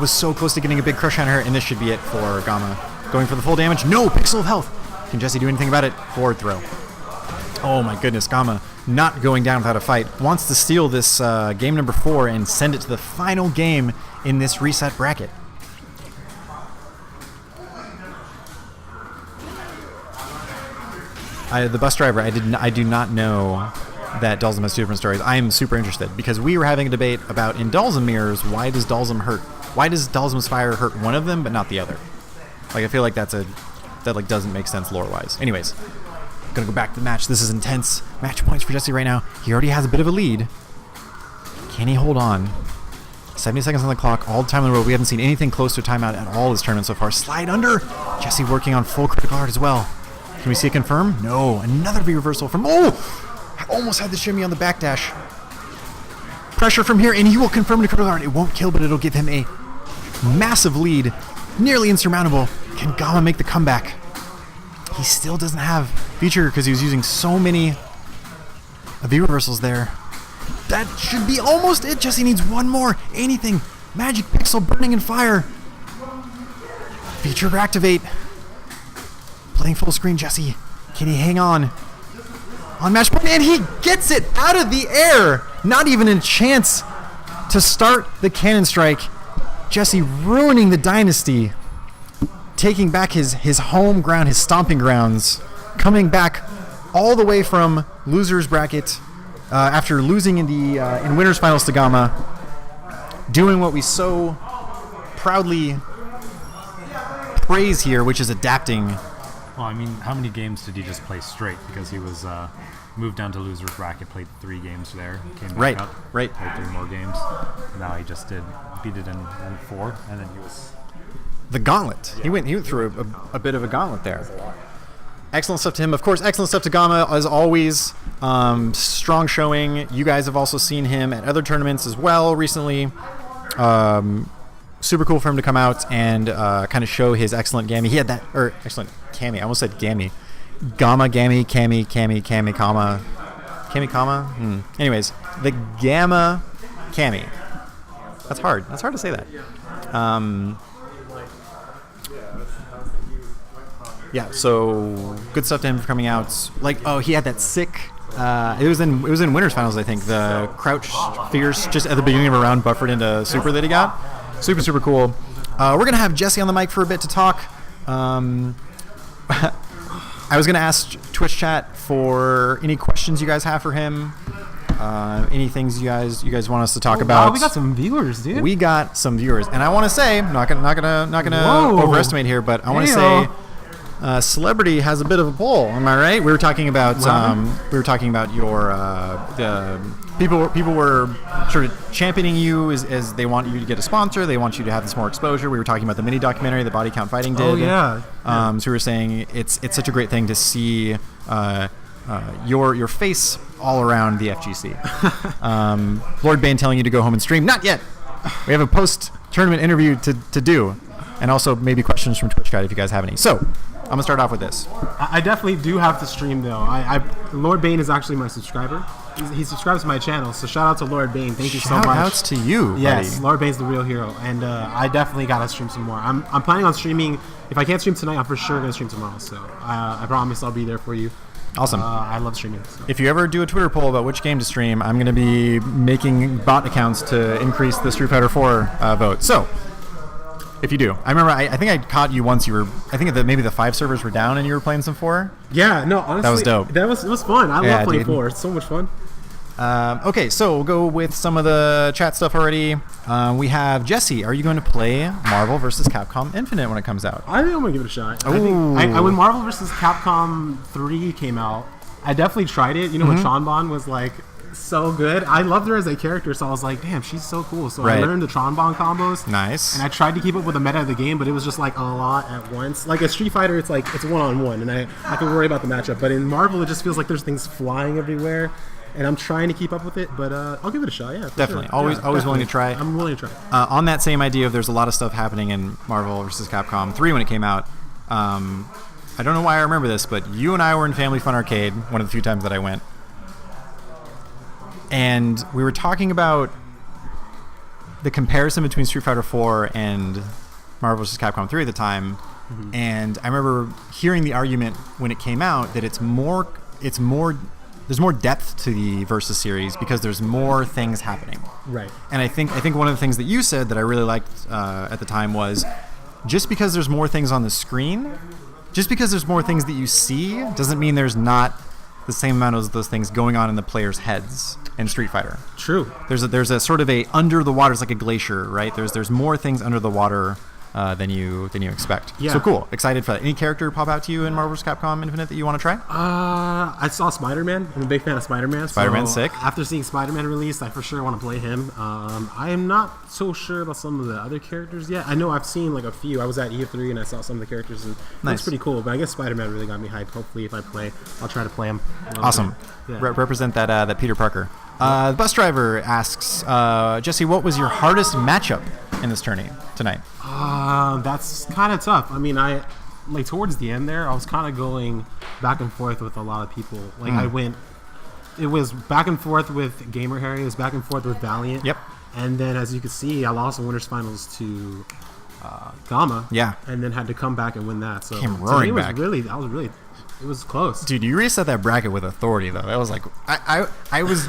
Was so close to getting a big crush on her, and this should be it for Gamma. Going for the full damage. No, pixel of health. Can Jesse do anything about it? Forward throw. Oh my goodness, Gamma not going down without a fight. Wants to steal this game number 4 and send it to the final game in this reset bracket. The bus driver, I do not know that Dulzum has 2 different stories. I am super interested because we were having a debate about in Dulzum mirrors, why does Dulzum hurt? Why does Dulzum's fire hurt one of them but not the other? Like I feel like that like doesn't make sense lore-wise. Anyways, gonna go back to the match. This is intense. Match points for Jesse right now. He already has a bit of a lead. Can he hold on? 70 seconds on the clock, all the time in the world. We haven't seen anything close to a timeout at all this tournament so far. Slide under. Jesse working on full critical art as well. Can we see a confirm? No. Another V reversal from... Oh! I almost had the shimmy on the backdash. Pressure from here, and he will confirm the critical art. It won't kill, but it'll give him a massive lead. Nearly insurmountable. Can Gamma make the comeback? He still doesn't have feature because he was using so many V reversals there. That should be almost it. Jesse needs one more. Anything. Magic Pixel burning in fire. Feature activate. Playing full screen, Jesse. Can he hang on? On match point, and he gets it out of the air. Not even a chance to start the cannon strike. Jesse ruining the dynasty. Taking back his home ground, his stomping grounds. Coming back all the way from loser's bracket after losing in the in winners finals to Gamma. Doing what we so proudly praise here, which is adapting. Well, I mean, how many games did he just play straight? Because he was moved down to loser's bracket, played 3 games there, came back up, right. played 3 more games. Now he just beat it in 4, and then he was the gauntlet. Yeah. He went through a bit of a gauntlet there. Excellent stuff to him. Of course, excellent stuff to Gamma as always. Strong showing. You guys have also seen him at other tournaments as well recently. Super cool for him to come out and kind of show his excellent gammy. He had that, or excellent cami. I almost said gammy. Gamma, gammy, cami, comma. Cami, comma? Anyways, the Gamma cami. That's hard. That's hard to say that. Yeah, so good stuff to him for coming out. Like, he had that sick... it was in winners finals, I think. The crouch fierce just at the beginning of a round buffered into super that he got. Super cool. We're going to have Jesse on the mic for a bit to talk. I was going to ask Twitch chat for any questions you guys have for him. Any things you guys want us to talk about. Wow, we got some viewers, dude. We got some viewers. And I want to say, not gonna overestimate here, but I want to say celebrity has a bit of a pull. Am I right? We were talking about your the people were sort of championing you as they want you to get a sponsor. They want you to have this more exposure. We were talking about the mini documentary that Body Count Fighting did. Oh yeah. So we were saying it's such a great thing to see your face all around the FGC. Lord Bane telling you to go home and stream. Not yet. We have a post-tournament interview to do, and also maybe questions from Twitch chat if you guys have any. So I'm gonna start off with this. I definitely do have to stream though. Lord Bane is actually my subscriber. He subscribes to my channel, so shout out to Lord Bane. Thank you so much. Shout outs to you, yes, buddy. Lord Bane's the real hero, and I definitely gotta stream some more. I'm planning on streaming. If I can't stream tonight, I'm for sure gonna stream tomorrow. So I promise I'll be there for you. Awesome. I love streaming. So. If you ever do a Twitter poll about which game to stream, I'm going to be making bot accounts to increase the Street Fighter 4 vote. So, if you do. I remember, I think I caught you once. I think maybe the 5 servers were down and you were playing some 4. Yeah, no, honestly. That was dope. It was fun. I love playing 4. It's so much fun. Okay, so we'll go with some of the chat stuff already. We have Jesse. Are you going to play Marvel vs. Capcom Infinite when it comes out? I think I'm going to give it a shot. When Marvel vs. Capcom 3 came out, I definitely tried it. You know, when Sean Bond was like so good. I loved her as a character, so I was like, damn, she's so cool. So I Right. learned the Tron Bomb combos. Nice. And I tried to keep up with the meta of the game, but it was just like a lot at once. Like a Street Fighter, it's like it's one-on-one, and I can worry about the matchup. But in Marvel, it just feels like there's things flying everywhere, and I'm trying to keep up with it. But I'll give it a shot. Yeah, for Definitely. sure. Always Yeah, willing to try. I'm willing to try. On that same idea of there's a lot of stuff happening in Marvel vs. Capcom 3 when it came out. I don't know why I remember this, but you and I were in Family Fun Arcade, one of the few times that I went. And we were talking about the comparison between Street Fighter 4 and Marvel vs. Capcom 3 at the time. Mm-hmm. And I remember hearing the argument when it came out that there's more depth to the Versus series because there's more things happening. Right. And I think one of the things that you said that I really liked at the time was just because there's more things on the screen, just because there's more things that you see, doesn't mean there's not the same amount of those things going on in the players' heads in Street Fighter. True. There's a sort of a under the water, it's like a glacier, right? There's more things under the water than you expect. Yeah. So cool. Excited for that. Any character pop out to you in Marvel vs. Capcom Infinite that you want to try? I saw Spider-Man. I'm a big fan of Spider-Man. Spider-Man's so sick. After seeing Spider-Man released, I for sure want to play him. I am not so sure about some of the other characters yet. I know I've seen like a few. I was at E3 and I saw some of the characters, and Nice. it's pretty cool. But I guess Spider-Man really got me hyped. Hopefully, if I play, I'll try to play him. Awesome. Yeah. Represent that Peter Parker. The bus driver asks, Jesse, what was your hardest matchup in this tourney tonight? That's kind of tough. I mean, like towards the end there, I was kind of going back and forth with a lot of people. Like it was back and forth with Gamer Harry. It was back and forth with Valiant. Yep. And then, as you can see, I lost the winners finals to Gamma. Yeah. And then had to come back and win that. So Came to roaring me, it was back. it was close. Dude, you reset that bracket with authority, though. That was like, I was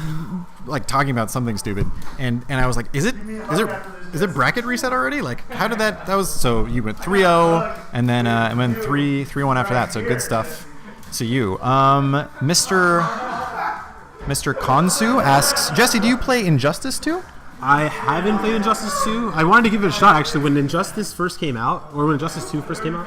like talking about something stupid, and I was like, is it bracket reset already? Like, how did that was, so you went 3-0, and then 3-1 after that, so good stuff to you. Mr. Konsu asks, Jesse, do you play Injustice 2? I haven't played Injustice 2. I wanted to give it a shot, actually. When Injustice first came out, or when Injustice 2 first came out,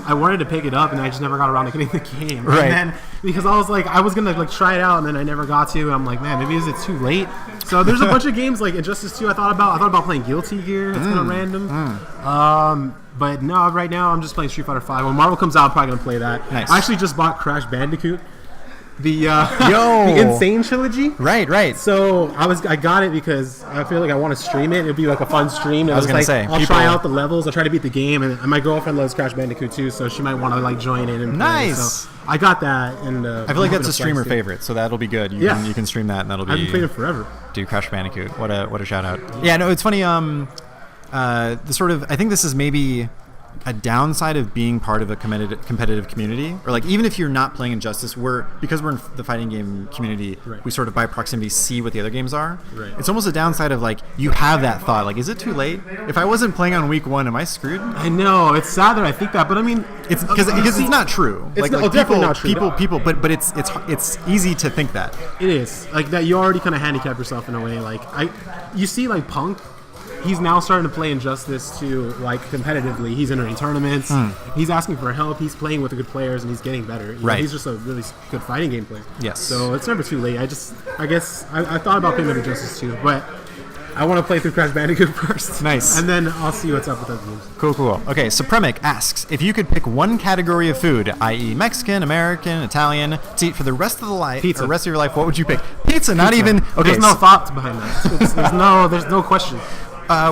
I wanted to pick it up, and I just never got around to getting the game. Right. And then, because I was like, I was going to like try it out, and then I never got to. I'm like, man, maybe is it too late? So there's a bunch of games like Injustice 2 I thought about playing Guilty Gear. It's kind of random. But no, right now I'm just playing Street Fighter 5. When Marvel comes out, I'm probably going to play that. Nice. I actually just bought Crash Bandicoot. The Yo. Insane Trilogy. Right. So I got it because I feel like I want to stream it. It'd be like a fun stream. I was gonna like, say, I'll people- try out the levels. I'll try to beat the game, and my girlfriend loves Crash Bandicoot too, so she might want to like join in and play. Nice. So I got that, and I feel like that's a streamer favorite, so that'll be good. Yeah. You can stream that, and that'll be. I've been playing it forever. Do Crash Bandicoot. What a shout out. Yeah, no, it's funny. The sort of, I think this is maybe a downside of being part of a competitive community, or like even if you're not playing Injustice, because we're in the fighting game community, Right. we sort of by proximity see what the other games are. Right. It's almost a downside of like you have that thought, like, is it too late? If I wasn't playing on week 1, am I screwed? I know it's sad that I think that, but I mean, It's because it's not true. It's like, not- like definitely not true. People, but it's easy to think that. it is like that. You already kind of handicap yourself in a way. Like you see, like Punk. He's now starting to play Injustice 2 like competitively. He's entering tournaments. He's asking for help. He's playing with the good players, and he's getting better. You know, Right. he's just a really good fighting game player. Yes. So it's never too late. I guess I thought about playing Injustice 2, but I want to play through Crash Bandicoot first. Nice. And then I'll see what's up with those games. Cool. Okay, Supremic asks, if you could pick one category of food, i.e. Mexican, American, Italian, to eat for the rest of Pizza. or rest of your life, what would you pick? Pizza, not even... Okay, There's no thought behind that. There's no question.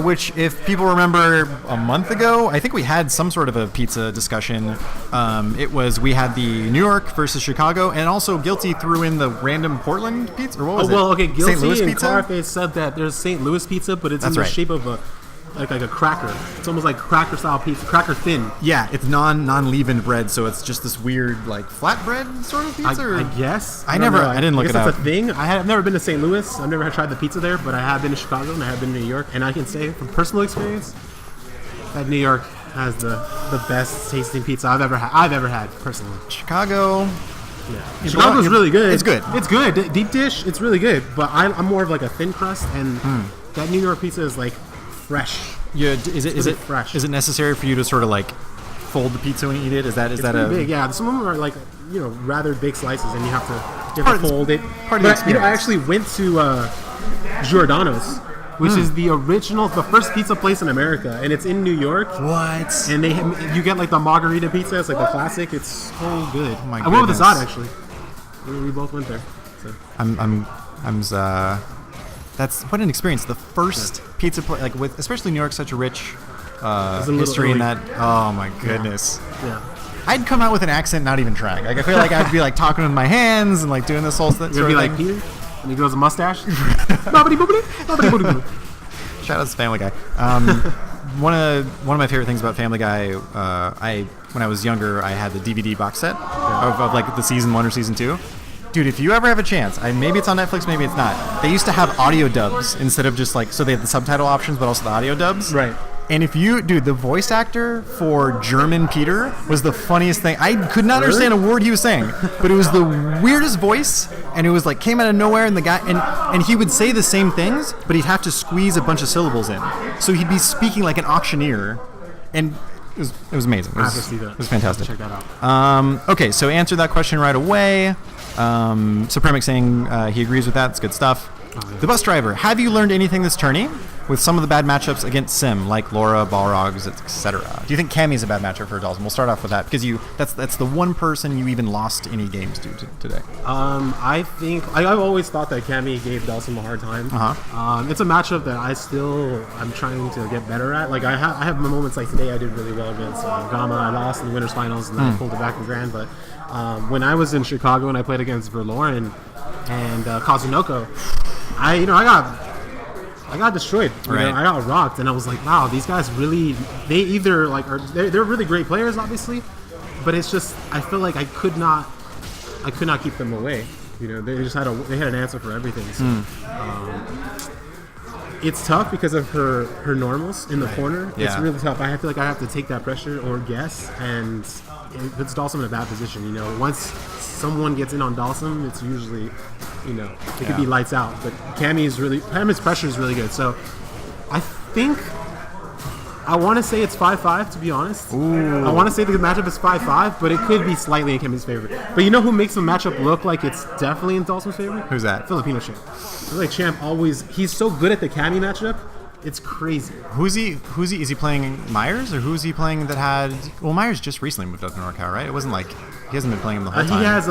which, if people remember a month ago, I think we had some sort of a pizza discussion. We had the New York versus Chicago, and also Guilty threw in the random Portland pizza, or what was it? Okay, St. Guilty Louis and pizza? Carface said that there's St. Louis pizza, but it's That's in the right. shape of like a cracker. It's almost like cracker style pizza, cracker thin. Yeah, it's non-leavened bread, so it's just this weird, like, flatbread sort of pizza? or- I guess. I don't never- know. I didn't look guess it that's up. a thing. I've never been to St. Louis. I've never tried the pizza there, but I have been to Chicago and I have been to New York. And I can say from personal experience that New York has the best tasting pizza I've ever had personally. Chicago... Yeah. Chicago's really good. It's good. It's good. Deep dish, it's really good. But I'm more of like a thin crust, and that New York pizza is like fresh. Yeah, is it fresh. Is it necessary for you to sort of like fold the pizza when you eat it? Is that It's a pretty big, yeah. Some of them are like rather big slices, and you have to You have to fold it. part of the But, you know, I experience. actually went to Giordano's, which is the first pizza place in America, and it's in New York. What? And you get like the margarita pizza. It's like the classic. It's so good. my I went with goodness. Azad actually. We both went there. So. That's what an experience. The first pizza place, like with especially New York, such a rich a little history in early. that. Oh my goodness. Yeah. I'd come out with an accent, not even trying. Like I feel like I'd be like talking with my hands and like doing this whole sort You're of gonna be thing. like Peter, and he grows a mustache. Bobbity boobity, bobbity boobity boo. Shout out to Family Guy. One of my favorite things about Family Guy, when I was younger, I had the DVD box set of like the season 1 or season 2. Dude, if you ever have a chance, maybe it's on Netflix, maybe it's not. They used to have audio dubs instead of just like, so they had the subtitle options, but also the audio dubs. Right. And the voice actor for German Peter was the funniest thing. I could not understand a word he was saying, but it was the weirdest voice, and it was like came out of nowhere, and the guy, and he would say the same things, but he'd have to squeeze a bunch of syllables in. So he'd be speaking like an auctioneer, and it was amazing. It I was, have to see that. It was fantastic. Check that out. Okay, so answer that question right away. Supremic saying he agrees with that. It's good stuff. The bus driver. Have you learned anything this tourney with some of the bad matchups against Sim, like Laura, Balrogs, etc.? Do you think Cammy's a bad matchup for Dalton? We'll start off with that because that's the one person you even lost any games to today. I think I've always thought that Cammy gave Delsum a hard time. It's a matchup that I'm trying to get better at. Like I have my moments like today. I did really well against Gama. I lost in the winners finals and then I pulled it back in grand. But when I was in Chicago and I played against Verloren and Kazunoko, I got destroyed. You know, I got rocked, and I was like, wow, these guys really. They either like they're really great players, obviously, but it's just I feel like I could not keep them away. You know, they just had an answer for everything. So, it's tough because of her normals in the corner. Yeah. It's really tough. I feel like I have to take that pressure or guess, and it puts Dalsum in a bad position. You know, once someone gets in on Dalsum, it's usually, you know, it could be lights out. But Cammy's pressure is really good. So I think I want to say it's 5-5, to be honest. I want to say the matchup is 5-5, but it could be slightly in Cammy's favor. But you know who makes the matchup look like it's definitely in Dalsum's favor? Who's that? Filipino Champ. I feel like Champ he's so good at the Cammy matchup. It's crazy. Who's he? Is he playing Myers, or who's he playing that had? Well, Myers just recently moved up to NorCal, right? It wasn't like he hasn't been playing him the whole time. He has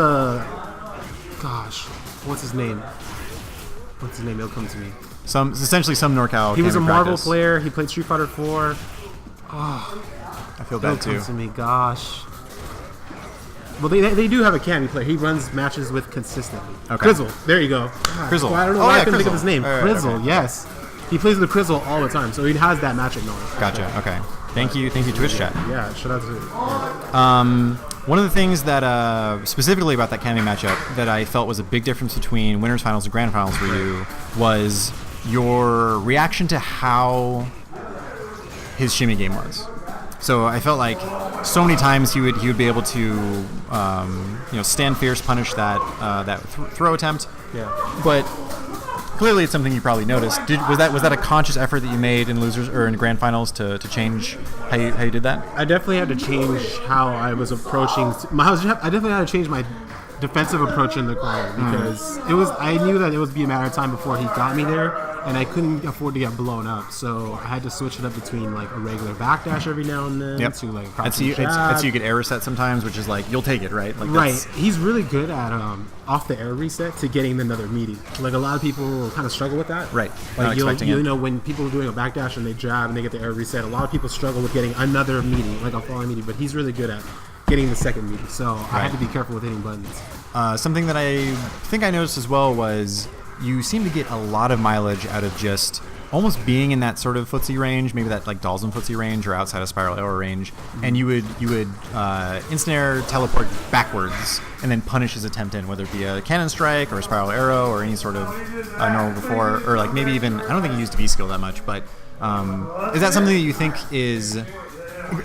what's his name? It'll come to me. Essentially some NorCal. He was a Cammy Marvel practice. player. He played Street Fighter 4. I feel It'll bad too. come to me. Gosh. Well, they do have a Cammy player. He runs matches with consistently. Okay. Crizzle. There you go. God, Crizzle. I don't know Oh, why yeah, I couldn't think of Crizzle. his name. Right, Crizzle, okay. yes. He plays with Crizzle all the time, so he has that matchup knowledge. Gotcha. Okay. Thank you, Twitch chat. Yeah, shout out to One of the things that specifically about that Cammy matchup that I felt was a big difference between winners finals and grand finals for you was your reaction to how his shimmy game was. So I felt like so many times he would be able to stand fierce, punish that throw attempt. Yeah. But clearly it's something you probably noticed. Was that a conscious effort that you made in losers or in grand finals to change how you did that? I definitely had to change how I was approaching. I definitely had to change my defensive approach in the corner because I knew that it would be a matter of time before he got me there, and I couldn't afford to get blown up. So I had to switch it up between like a regular backdash every now and then to like and so you get air reset sometimes, which is like you'll take it, right? Like right. He's really good at off the air reset to getting another meaty. Like a lot of people kind of struggle with that. Right. Like you know when people are doing a backdash and they jab and they get the air reset, a lot of people struggle with getting another meaty, like a falling meaty. But he's really good at getting the second meaty. So I had to be careful with hitting buttons. Something that I think I noticed as well was you seem to get a lot of mileage out of just almost being in that sort of footsie range, maybe that like Dalsum footsie range or outside of spiral arrow range, and you would instant air teleport backwards and then punish his attempt in, whether it be a cannon strike or a spiral arrow or any sort of normal before, or like maybe even, I don't think he used V skill that much, but is that something that you think is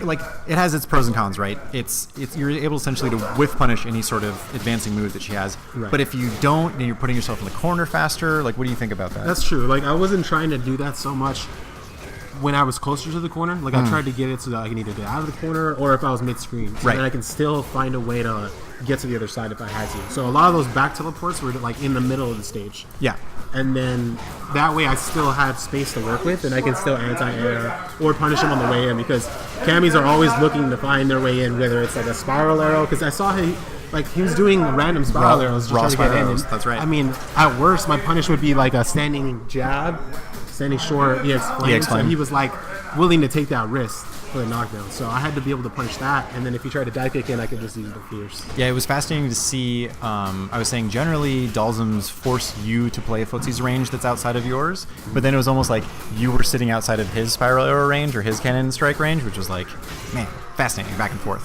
like it has its pros and cons, right? It's you're able essentially to whiff punish any sort of advancing move that she has. Right. But if you don't, then you're putting yourself in the corner faster. Like, what do you think about that? That's true. Like I wasn't trying to do that so much when I was closer to the corner. Like I tried to get it so that I can either get out of the corner or if I was mid-screen. So Right. that I can still find a way to get to the other side if I had to. So a lot of those back teleports were like in the middle of the stage. Yeah. And then that way I still had space to work with and I can still anti-air or punish them on the way in because camis are always looking to find their way in, whether it's like a spiral arrow. Because I saw he was doing random spiral arrows raw just trying to get in. spirals, And, that's right. I mean, at worst, my punish would be like a standing jab, standing short, EX flame. EX So flame. he was like willing to take that risk for the knockdown. So I had to be able to punish that. And then if he tried to die kick in, I could just use the fierce. Yeah, it was fascinating to see. I was saying generally Dalsums force you to play a footsie's range that's outside of yours, but then it was almost like you were sitting outside of his spiral arrow range or his cannon strike range, which was like, man, fascinating, back and forth.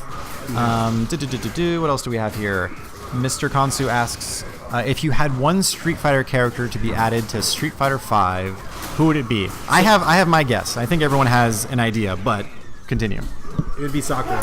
What else do we have here? Mr. Konsu asks, if you had one Street Fighter character to be added to Street Fighter V, who would it be? I have my guess. I think everyone has an idea, but continue. It would be Sakura.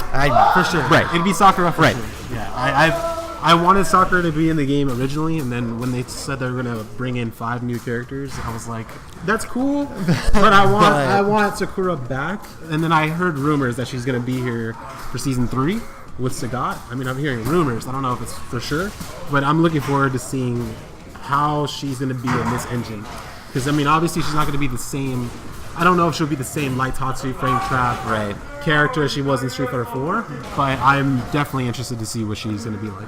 For sure. Right. It'd be Sakura for Right. sure. Yeah. I wanted Sakura to be in the game originally, and then when they said they were gonna bring in 5 new characters, I was like, "That's cool," but I want Sakura back. And then I heard rumors that she's gonna be here for season 3 with Sagat. I mean, I'm hearing rumors. I don't know if it's for sure, but I'm looking forward to seeing how she's gonna be in this engine. Because I mean, obviously she's not gonna be the same. I don't know if she'll be the same Light Tatsu frame trap Right. character as she was in Street Fighter 4, but I'm definitely interested to see what she's going to be like.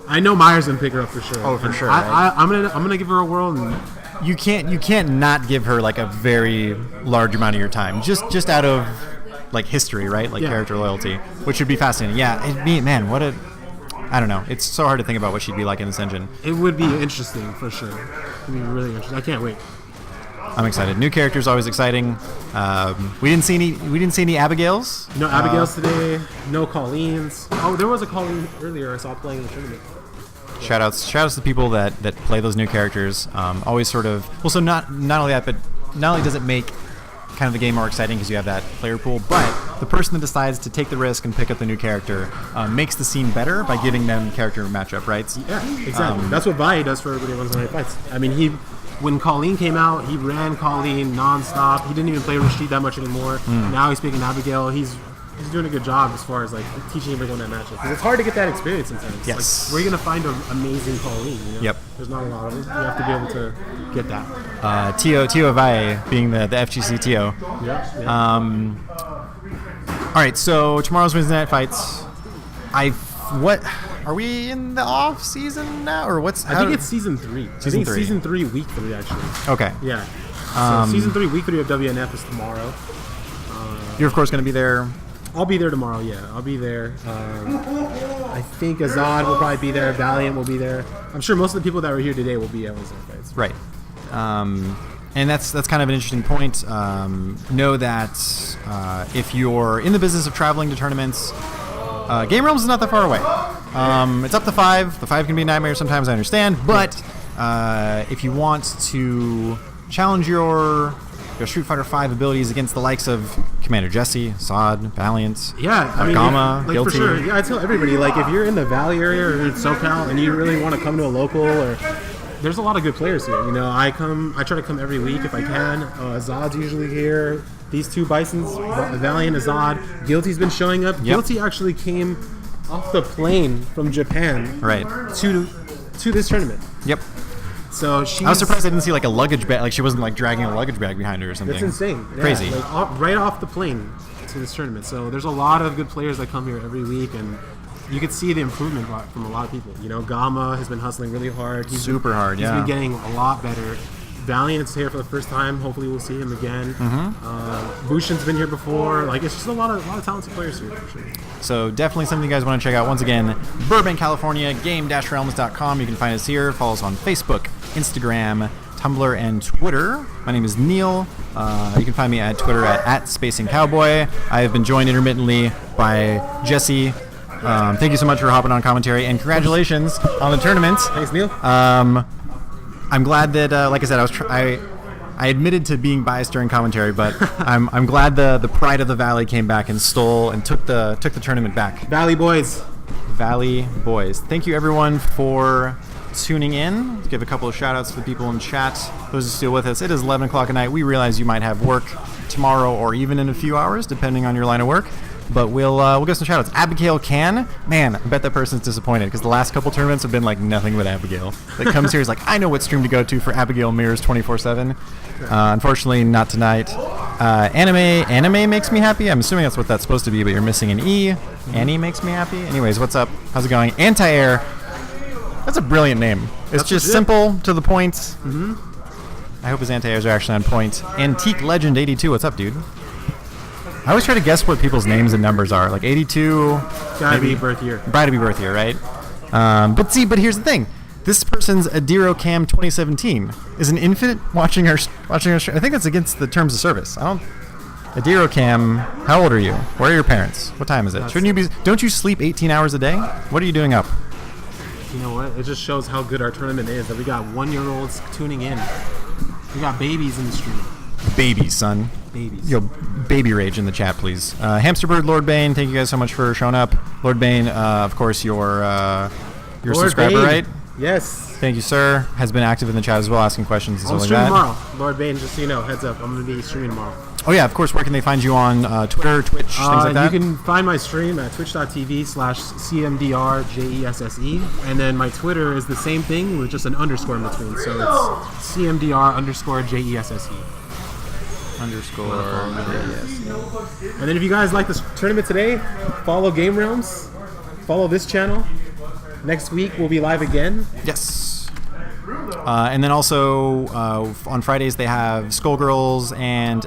I know Meyer's going to pick her up for sure. Oh, for And sure, I'm gonna give her a whirl. And You can't not give her like a very large amount of your time, just out of like history, right? Like Yeah. character loyalty, which would be fascinating. Yeah, it'd be, man, I don't know. It's so hard to think about what she'd be like in this engine. it would be interesting for sure. It'd be really interesting. I can't wait. I'm excited. New characters always exciting. We didn't see any Abigails. No Abigail's today. No Colleen's. Oh, there was a Colleen earlier I saw playing in the tournament. Shout outs to the people that play those new characters. Always sort of so not only that, but not only does it make kind of the game more exciting because you have that player pool, but the person that decides to take the risk and pick up the new character makes the scene better by giving them character matchup rights. Yeah, exactly. That's what Vi does for everybody who runs fights. I mean, when Colleen came out, he ran Colleen nonstop. He didn't even play Rashid that much anymore. Now he's picking Abigail. He's doing a good job as far as like teaching everyone that matchup. Because it's hard to get that experience sometimes. Yes. Like, where are you gonna find an amazing Colleen? You know? Yep. There's not a lot of them. You have to be able to get that. Tio Valle being the FGC Tio. Yeah. All right, so tomorrow's Wednesday Night Fights. What are we in the off season now, or what's? I think it's season 3. Season 3. Season 3, week 3 actually. Okay. Yeah. So season 3, week 3 of WNF is tomorrow. You're of course going to be there. I'll be there tomorrow, yeah. I'll be there. I think Azad will probably be there. Valiant will be there. I'm sure most of the people that were here today will be at Wednesday Fights. Right. And that's kind of an interesting point. Know that if you're in the business of traveling to tournaments, Game Realms is not that far away. It's up to 5. The 5 can be a nightmare sometimes, I understand. But if you want to challenge your Street Fighter V abilities against the likes of Commander Jesse, Sod, Valiant, Yeah, I mean, Gama, like Guilty. for sure. Yeah, I tell everybody, like if you're in the Valley area or in SoCal and you really want to come to a local, or there's a lot of good players here. You know, I try to come every week if I can. Azad's usually here. These 2 Bisons, Valiant, Azad. Guilty's been showing up. Yep. Guilty actually came off the plane from Japan Right. to this tournament. Yep. So she's... I was surprised I didn't see like a luggage bag. Like she wasn't like dragging a luggage bag behind her or something. That's insane. Yeah, Crazy. Like right off the plane to this tournament. So there's a lot of good players that come here every week, and you could see the improvement from a lot of people. You know, Gama has been hustling really hard. Super hard, He's yeah. been getting a lot better. Valiant's here for the first time. Hopefully we'll see him again. Bushin's been here before. Like it's just a lot of talented players here for sure. So definitely something you guys want to check out. Once again, Burbank, California, game-realms.com. You can find us here. Follow us on Facebook, Instagram, Tumblr, and Twitter. My name is Neil. You can find me at Twitter at @SpacingCowboy. I have been joined intermittently by Jesse. Thank you so much for hopping on commentary, and congratulations on the tournament. Thanks, Neil. I'm glad that, like I said, I admitted to being biased during commentary, but I'm glad the pride of the Valley came back and took the tournament back. Valley boys. Valley boys. Thank you everyone for tuning in. Let's give a couple of shout outs to the people in chat. Those who are still with us. It is 11 o'clock at night. We realize you might have work tomorrow or even in a few hours, depending on your line of work. But we'll get some shout outs. Abigail Can. Man, I bet that person's disappointed because the last couple tournaments have been like nothing but Abigail. That comes here is like, I know what stream to go to for Abigail Mirrors 24/7. Unfortunately, not tonight. Anime makes me happy. I'm assuming that's what that's supposed to be, but you're missing an E. Annie makes me happy. Anyways, what's up? How's it going? Anti-Air. That's a brilliant name. It's That's just legit. simple, to the point. Mm-hmm. I hope his anti-airs are actually on point. Antique Legend 82. What's up, dude? I always try to guess what people's names and numbers are. Like 82. Gotta maybe be birth year. Gotta be birth year, right? But here's the thing. This person's Adiro Cam 2017 is an Infinite watching our I think that's against the terms of service. Adiro Cam, how old are you? Where are your parents? What time is it? Shouldn't you be? Don't you sleep 18 hours a day? What are you doing up? You know what? It just shows how good our tournament is. That we got 1-year-olds tuning in. We got babies in the stream. Babies, son. Babies. Yo, baby rage in the chat, please. Hamsterbird, Lord Bane, thank you guys so much for showing up. Lord Bane, of course, your Lord subscriber, Bane. right? Yes. Thank you, sir. Has been active in the chat as well, asking questions and I'm stuff like streaming that. tomorrow. Lord Bane, just so you know, heads up. I'm going to be streaming tomorrow. Oh yeah, of course. Where can they find you on Twitter, Twitch, things like that? You can find my stream at twitch.tv/CMDRJESSE. And then my Twitter is the same thing with just an underscore in between. So it's CMDR_JESSE. And then if you guys like this tournament today, follow Game Realms. Follow this channel. Next week we'll be live again. Yes. And then also on Fridays they have Skullgirls and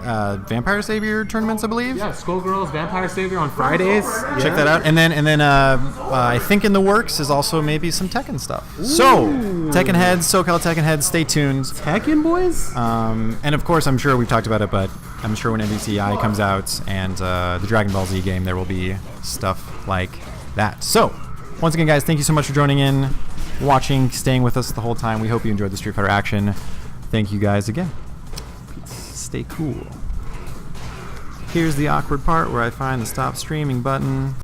Vampire Savior tournaments, I believe. Yeah, Skullgirls, Vampire Savior on Fridays. Check that out. And then I think in the works is also maybe some Tekken stuff. Ooh. So Tekken heads, SoCal Tekken heads, stay tuned. Tekken boys. And of course, I'm sure we've talked about it, but I'm sure when MVCI comes out and the Dragon Ball Z game, there will be stuff like that. So once again, guys, thank you so much for joining in, watching, staying with us the whole time. We hope you enjoyed the Street Fighter action. Thank you guys again. Peace. Stay cool. Here's the awkward part where I find the stop streaming button.